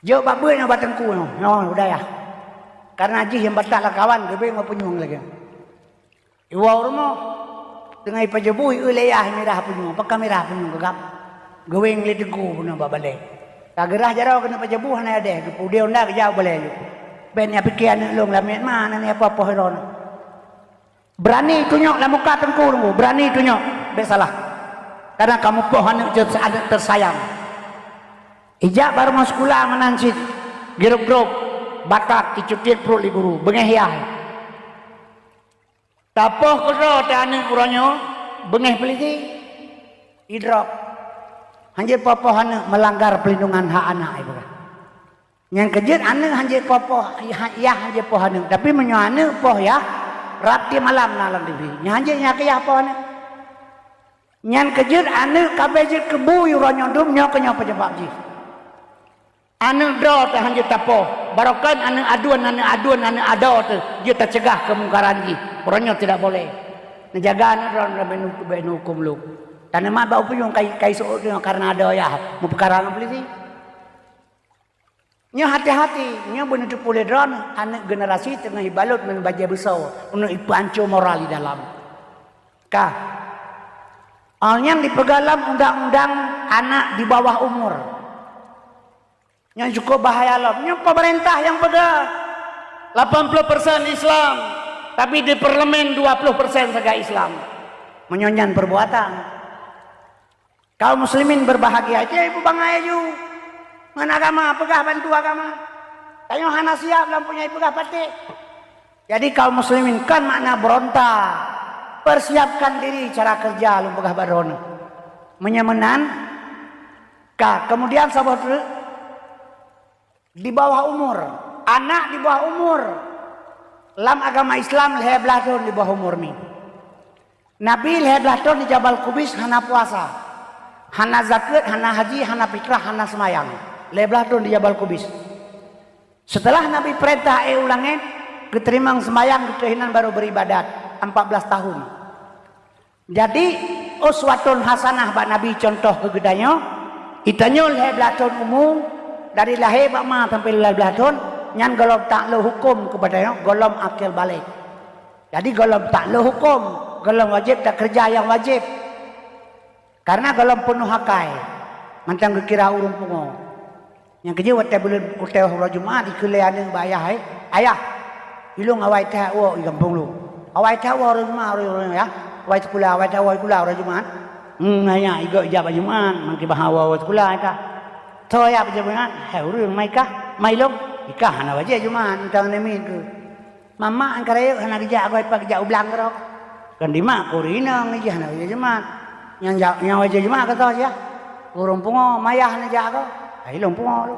Jo babeu nya batengku no udah ya. Karena haji yang batal kawan gebe ngapunyung lagi. Iwa urmo dengan ipajabui ulayah merah punyung, pakam merah punyung gagap. Gawing litiku punya babale. Kagerah jarau kena pajabuh na ade, pudion na kejauh boleh. Ben ya pikiran long lamet mana ni apa-apa heron. Berani tunjuk lah muka tengku lu, berani tunjuk. Besalah. Karena kamu pohon ada tersayang. Ijak baru masuk sekolah menancit. Giruk-giruk, batak, dicutit perut di guru, bengehiah. Tapoh kena tanya kurangnya, bengeh peliti, idrop. Hanjir popoh anak melanggar pelindungan hak anak ibu. Yang kejut anak hanjir popoh, ya hanjir poh anak. Tapi menyo anak poh ya, rapti malam nalang diri. Hanjir nyakiyah poh anak. Yang kejut anak kabejit kebu yuronyo dum nyo kenyo pejebak ji. Anak draw teh hanjir tapoh. Barokan anak aduan ado tu dia tercegah kemungkaran ji. Orangnya tidak boleh. Menjaga anak draw dalam hukum lu. Tanah mak bau pun kai suut karena ada ya mau perkara apa polisi. Nya hati-hati, nya benar tu boleh draw anak generasi tengah ibalut membaca besar untuk ipancu moral di dalam. Kah? Yang dipegalam undang-undang anak di bawah umur. Yang cukup bahaya loh. Yang pemerintah yang pegang 80% Islam, tapi di parlemen 20% saja Islam. Menyonyan perbuatan. Kaum muslimin berbahagia. Itu ibu bangaya ju. Mana agama, pegah bantu agama. Kayu hana siap dalam punya ibu pati. Jadi kaum muslimin kan makna berontak. Persiapkan diri cara kerja lu pegah baron. Menyemenan. Kemudian sahabat di bawah umur, anak di bawah umur. Dalam agama Islam lehebelah tahun di bawah umur ni. Nabi lehebelah tahun di Jabal Kubis hana puasa, hana zakat, hana haji, hana fitrah, hana semayang. Lehebelah tahun di Jabal Kubis. Setelah Nabi perintah ulangin, keterimang semayang ketuhinan baru beribadat 14 tahun. Jadi uswatun hasanah bak Nabi contoh kegedanyo itanya leh belatun umum dari lahir bak ma sampai leh belatun nyan golom tak lo hukum kepadanya golom akil balik. Jadi golom tak lo hukum, golom wajib tak kerja yang wajib. Karena golom penuh hakai. Mantang kira urung pungo. Yang kerja waktu bulan uteh hari Jumaat dikelean dengan ayah ayah ilung awai teh wo i kampung lu. Awai teh wo hari Jumaat ya. Awai sekolah awai teh wo sekolah hari Jumaat. Nanya igo ijab Jumaat mangki bahawa sekolah ka. Toya Jumaat hai urang mai kah? Mai long ikah hana waje Jumaat tang nemin ke. Mama angkara hana kerja awai pak kerja ublang kerok. Kan di mak kurina ngi hana waje Jumaat. Yang waje Jumaat kata ya. Urung pungo mayah na jago. Ai long pungo lu.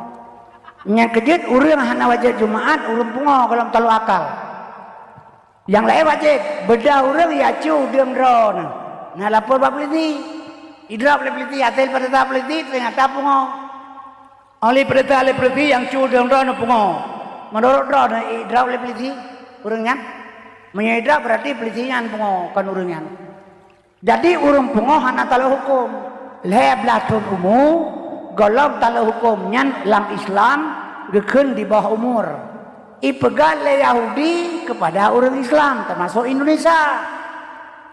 Nya kejut urang hana wajib Jumaat urung pungo kalau terlalu akal. Yang lain wajib bedah urang ya cu diam dron. Nah lapor bab peliti. Idrap le peliti atel pada ta peliti ternyata pungo. Oleh perintah le peliti yang cu diam dron pungo. Menurut dron idrap le peliti urangnya. Menyidrap berarti pelitinya pungo kan urangnya. Jadi urung pungo hana talo hukum. Le belatun umum golom talo hukumnya dalam Islam gekun di bawah umur. Ipegal le Yahudi kepada orang Islam termasuk Indonesia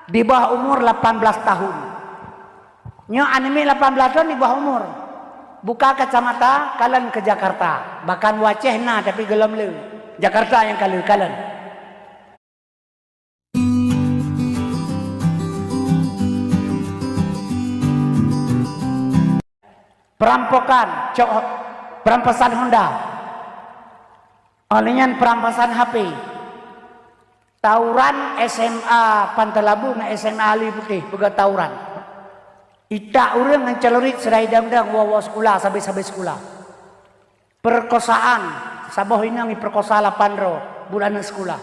di bawah umur 18 tahun. Nyo anime 18 tahun di bawah umur. Buka kacamata kalian ke Jakarta. Bahkan wacehna tapi gelom le. Jakarta yang kalian. Perampokan, perampasan Honda, olehnya perampasan HP, tawuran SMA Pantalabu na SMA Ali Putih, begat tawuran. Ita urang yang celurit serai dang-dang wawa sekolah sampai sekolah. Perkosaan, saboh inang perkosa 8 ro bulan sekolah.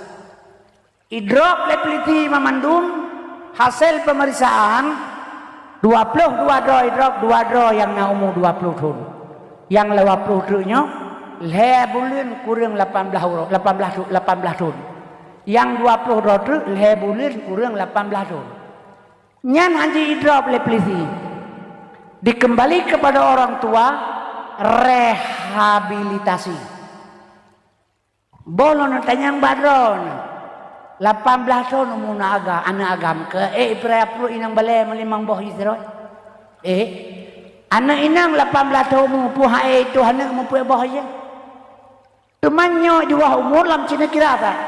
Idrop lepeliti memandum hasil pemeriksaan 22 do idrop 2 do yang na umur 20 tahun. Yang 80 tahunnya le bulan kurang 18 tahun. Yang 20 do tu le bulan kurang 18 tahun. Nyan haji idrop le pelisi. Dikembali kepada orang tua rehabilitasi. Bolon tanyang badron. 18 tahun umur anak agam ke perlu inang balai melimang boh istro anak inang 18 tahun umur puha itu anak umur puha boh aja temannya juga umur lam cina kira tak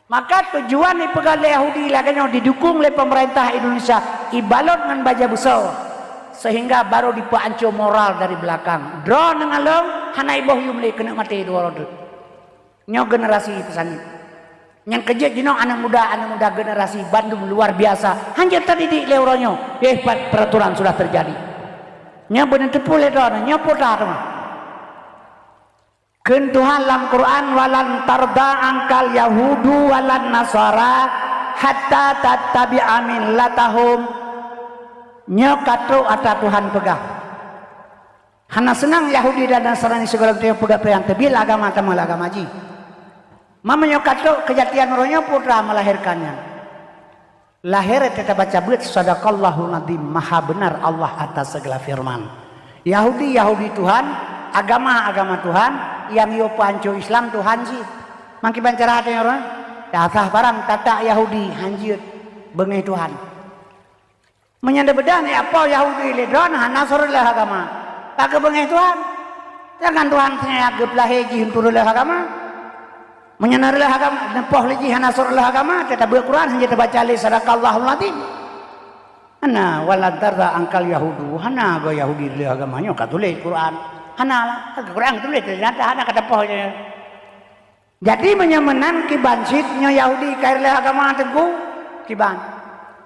maka tujuan ni pegawai Yahudi laganya didukung oleh pemerintah Indonesia ibalot dengan baja besar sehingga baru dipancung moral dari belakang drone dengan long hanai boh yumli kena mati dua roda nyo generasi pesan yang kerja jino anak muda generasi Bandung luar biasa hanya terdidik leuronyo peraturan sudah terjadi nya bener tepul ledon nya potar keun Tuhan dalam Quran walan tarda angkal yahudu walan nasara hatta tattabi'a millatahum nya katro ata Tuhan pegah hana senang Yahudi dan Nasrani segala tu pegah yang tebil agama tamal agama ji mamanya kato kejatian rohnya putra melahirkannya. Lahir kita baca buat sadaqallahu nadim maha benar Allah atas segala firman. Yahudi Tuhan, agama Tuhan, yang yo panco Islam Tuhan sih. Mangki bancara hati orang, dasah barang tata Yahudi hanjir bengai Tuhan. Menyanda bedah ni apa Yahudi ledon hanasor lah agama. Tak bengai Tuhan. Jangan Tuhan saya geblah haji untuk agama. Menyenarlah agama nempoh lagi hanasurlah agama kita Al-Quran hanya terbaca li sadaqallahul azim ana waladara angkal yahudu hana go Yahudi li agamanya katulis Quran hana lah Quran tulis ternyata hana kata pohnya jadi menyamenan kibansitnya Yahudi kairlah agama teguh kiban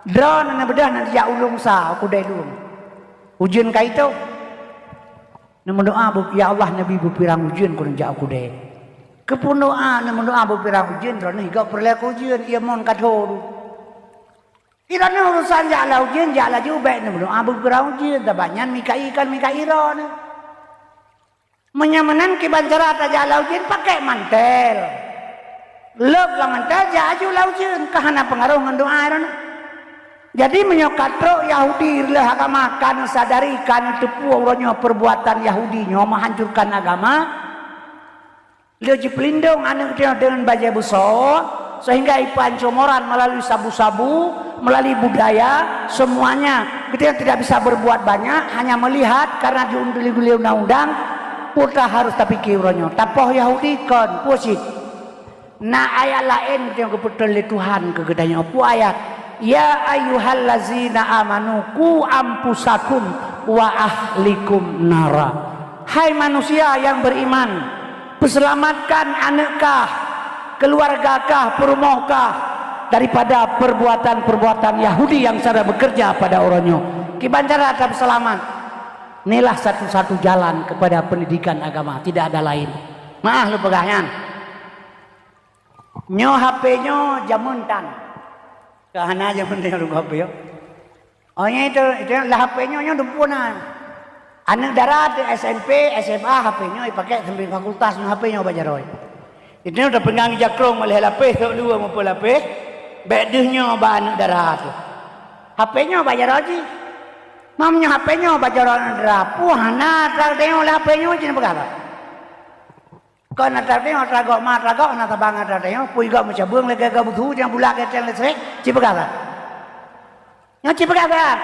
drone na bedah nanti ya ulung sa aku dai dulu ujian kaito namun doa ya Allah nabi bupirang ujian kun ja aku dai kepundoan namun doa bupirang ujian drone higa perlek ujian ia mon kadho irana urusan jala ujian jala jubek namun doa bupirang ujian tabanyan mika ikan mika iron menyamenan kibancara ta jala ujian pakai mantel lep lah mantel jaju la ujian kahana pengaruh ngan doa irana Jadi menyokatro Yahudi lah agama kan sadari kan tepu orangnya perbuatan Yahudinya menghancurkan agama. Dia pelindung anak dia dengan baja besar sehingga ipan comoran melalui sabu-sabu, melalui budaya semuanya kita tidak bisa berbuat banyak, hanya melihat karena diunduli-unduli undang-undang putra harus tapi kironya. Tapoh Yahudi kan pusit. Nah ayat lain yang kebetulan Tuhan kegedanya apa ayat? Ya ayyuhallazina amanu ku ampusakum wa ahlikum nara. Hai manusia yang beriman, berselamatkan anak-kah, keluarga-kah, perumah-kah daripada perbuatan-perbuatan Yahudi yang cara bekerja pada orangnya. Kibancara tetap selamat. Inilah satu-satu jalan kepada pendidikan agama, tidak ada lain. Maaf lu pegangan. Nyo HP-nyo jamuntan. Kahana aja penting lu HP yo. Oh itu lah HP-nya nyo dumpunan. Anak darat SMP, SMA HP-nya dipakai sampai fakultas HP-nya bajaroy. Itu udah pegang jakrong malih lapis tok dua maupun lapis. Bedehnya ba anak darat. HP-nya bajaroy. Mamnya HP-nya bajaroy darat. Puhana tak tengok HP-nya cina berkata. Kau nak tengok tragok mat tragok nak tabang ada tengok pui gak macam buang lagi gak butuh jangan bulak ke channel sek cipegata. Yang cipegata.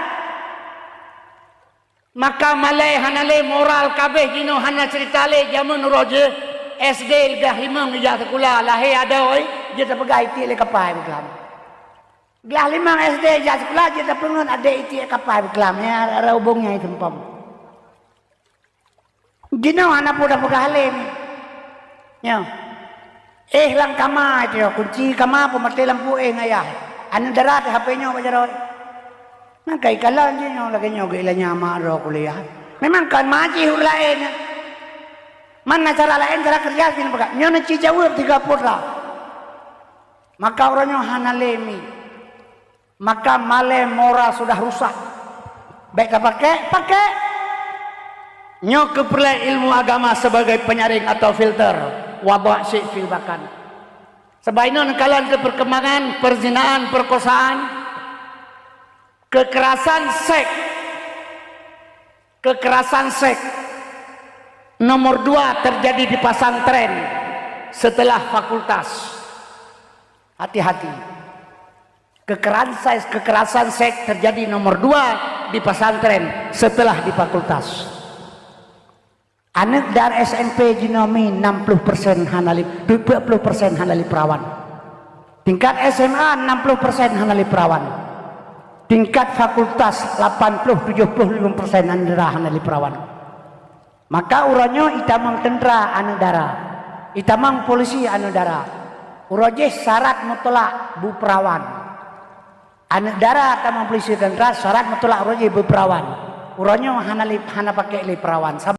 Maka malai hanale moral kabeh gino hana cerita le jamun roje SD gah limang dia sekolah lahir ada oi dia tak pegai ti le kapai beklam. Gah limang SD dia sekolah dia tak pengen ada iti kapai beklam ya ada hubungnya itu pom. Gino hana pun dah pegalim. Ya. Lang kama itu kunci kama pemati lampu ngayah. Anu darat HP-nya bajaroy. Nang kai kalan je nyo lagi nyo gilanya maro kuliah. Memang kan maji lain. Mana cara lain cara kerja sini pakai. Nyo nak jawab 30 lah. Maka orangnya hanalemi. Maka male mora sudah rusak. Baik pakai. Nyo keperluan ilmu agama sebagai penyaring atau filter. Wabak syik filbakan. Sebaiknya kalian ke perkembangan perzinaan, perkosaan, kekerasan seks. Nomor 2 terjadi di pesantren setelah fakultas. Hati-hati. Kekerasan seks terjadi nomor 2 di pesantren setelah di fakultas. Anak dari SMP jinomi 60% hanali 20% hanali perawan. Tingkat SMA 60% hanali perawan. Tingkat fakultas 80-75% andara hanali perawan. Maka uranyo itamang tentara anu dara. Itamang polisi anu dara. Uroje syarat mutlak bu perawan. Anu dara tamang polisi tentara syarat mutlak uroje bu perawan. Uranyo hana pakai li perawan.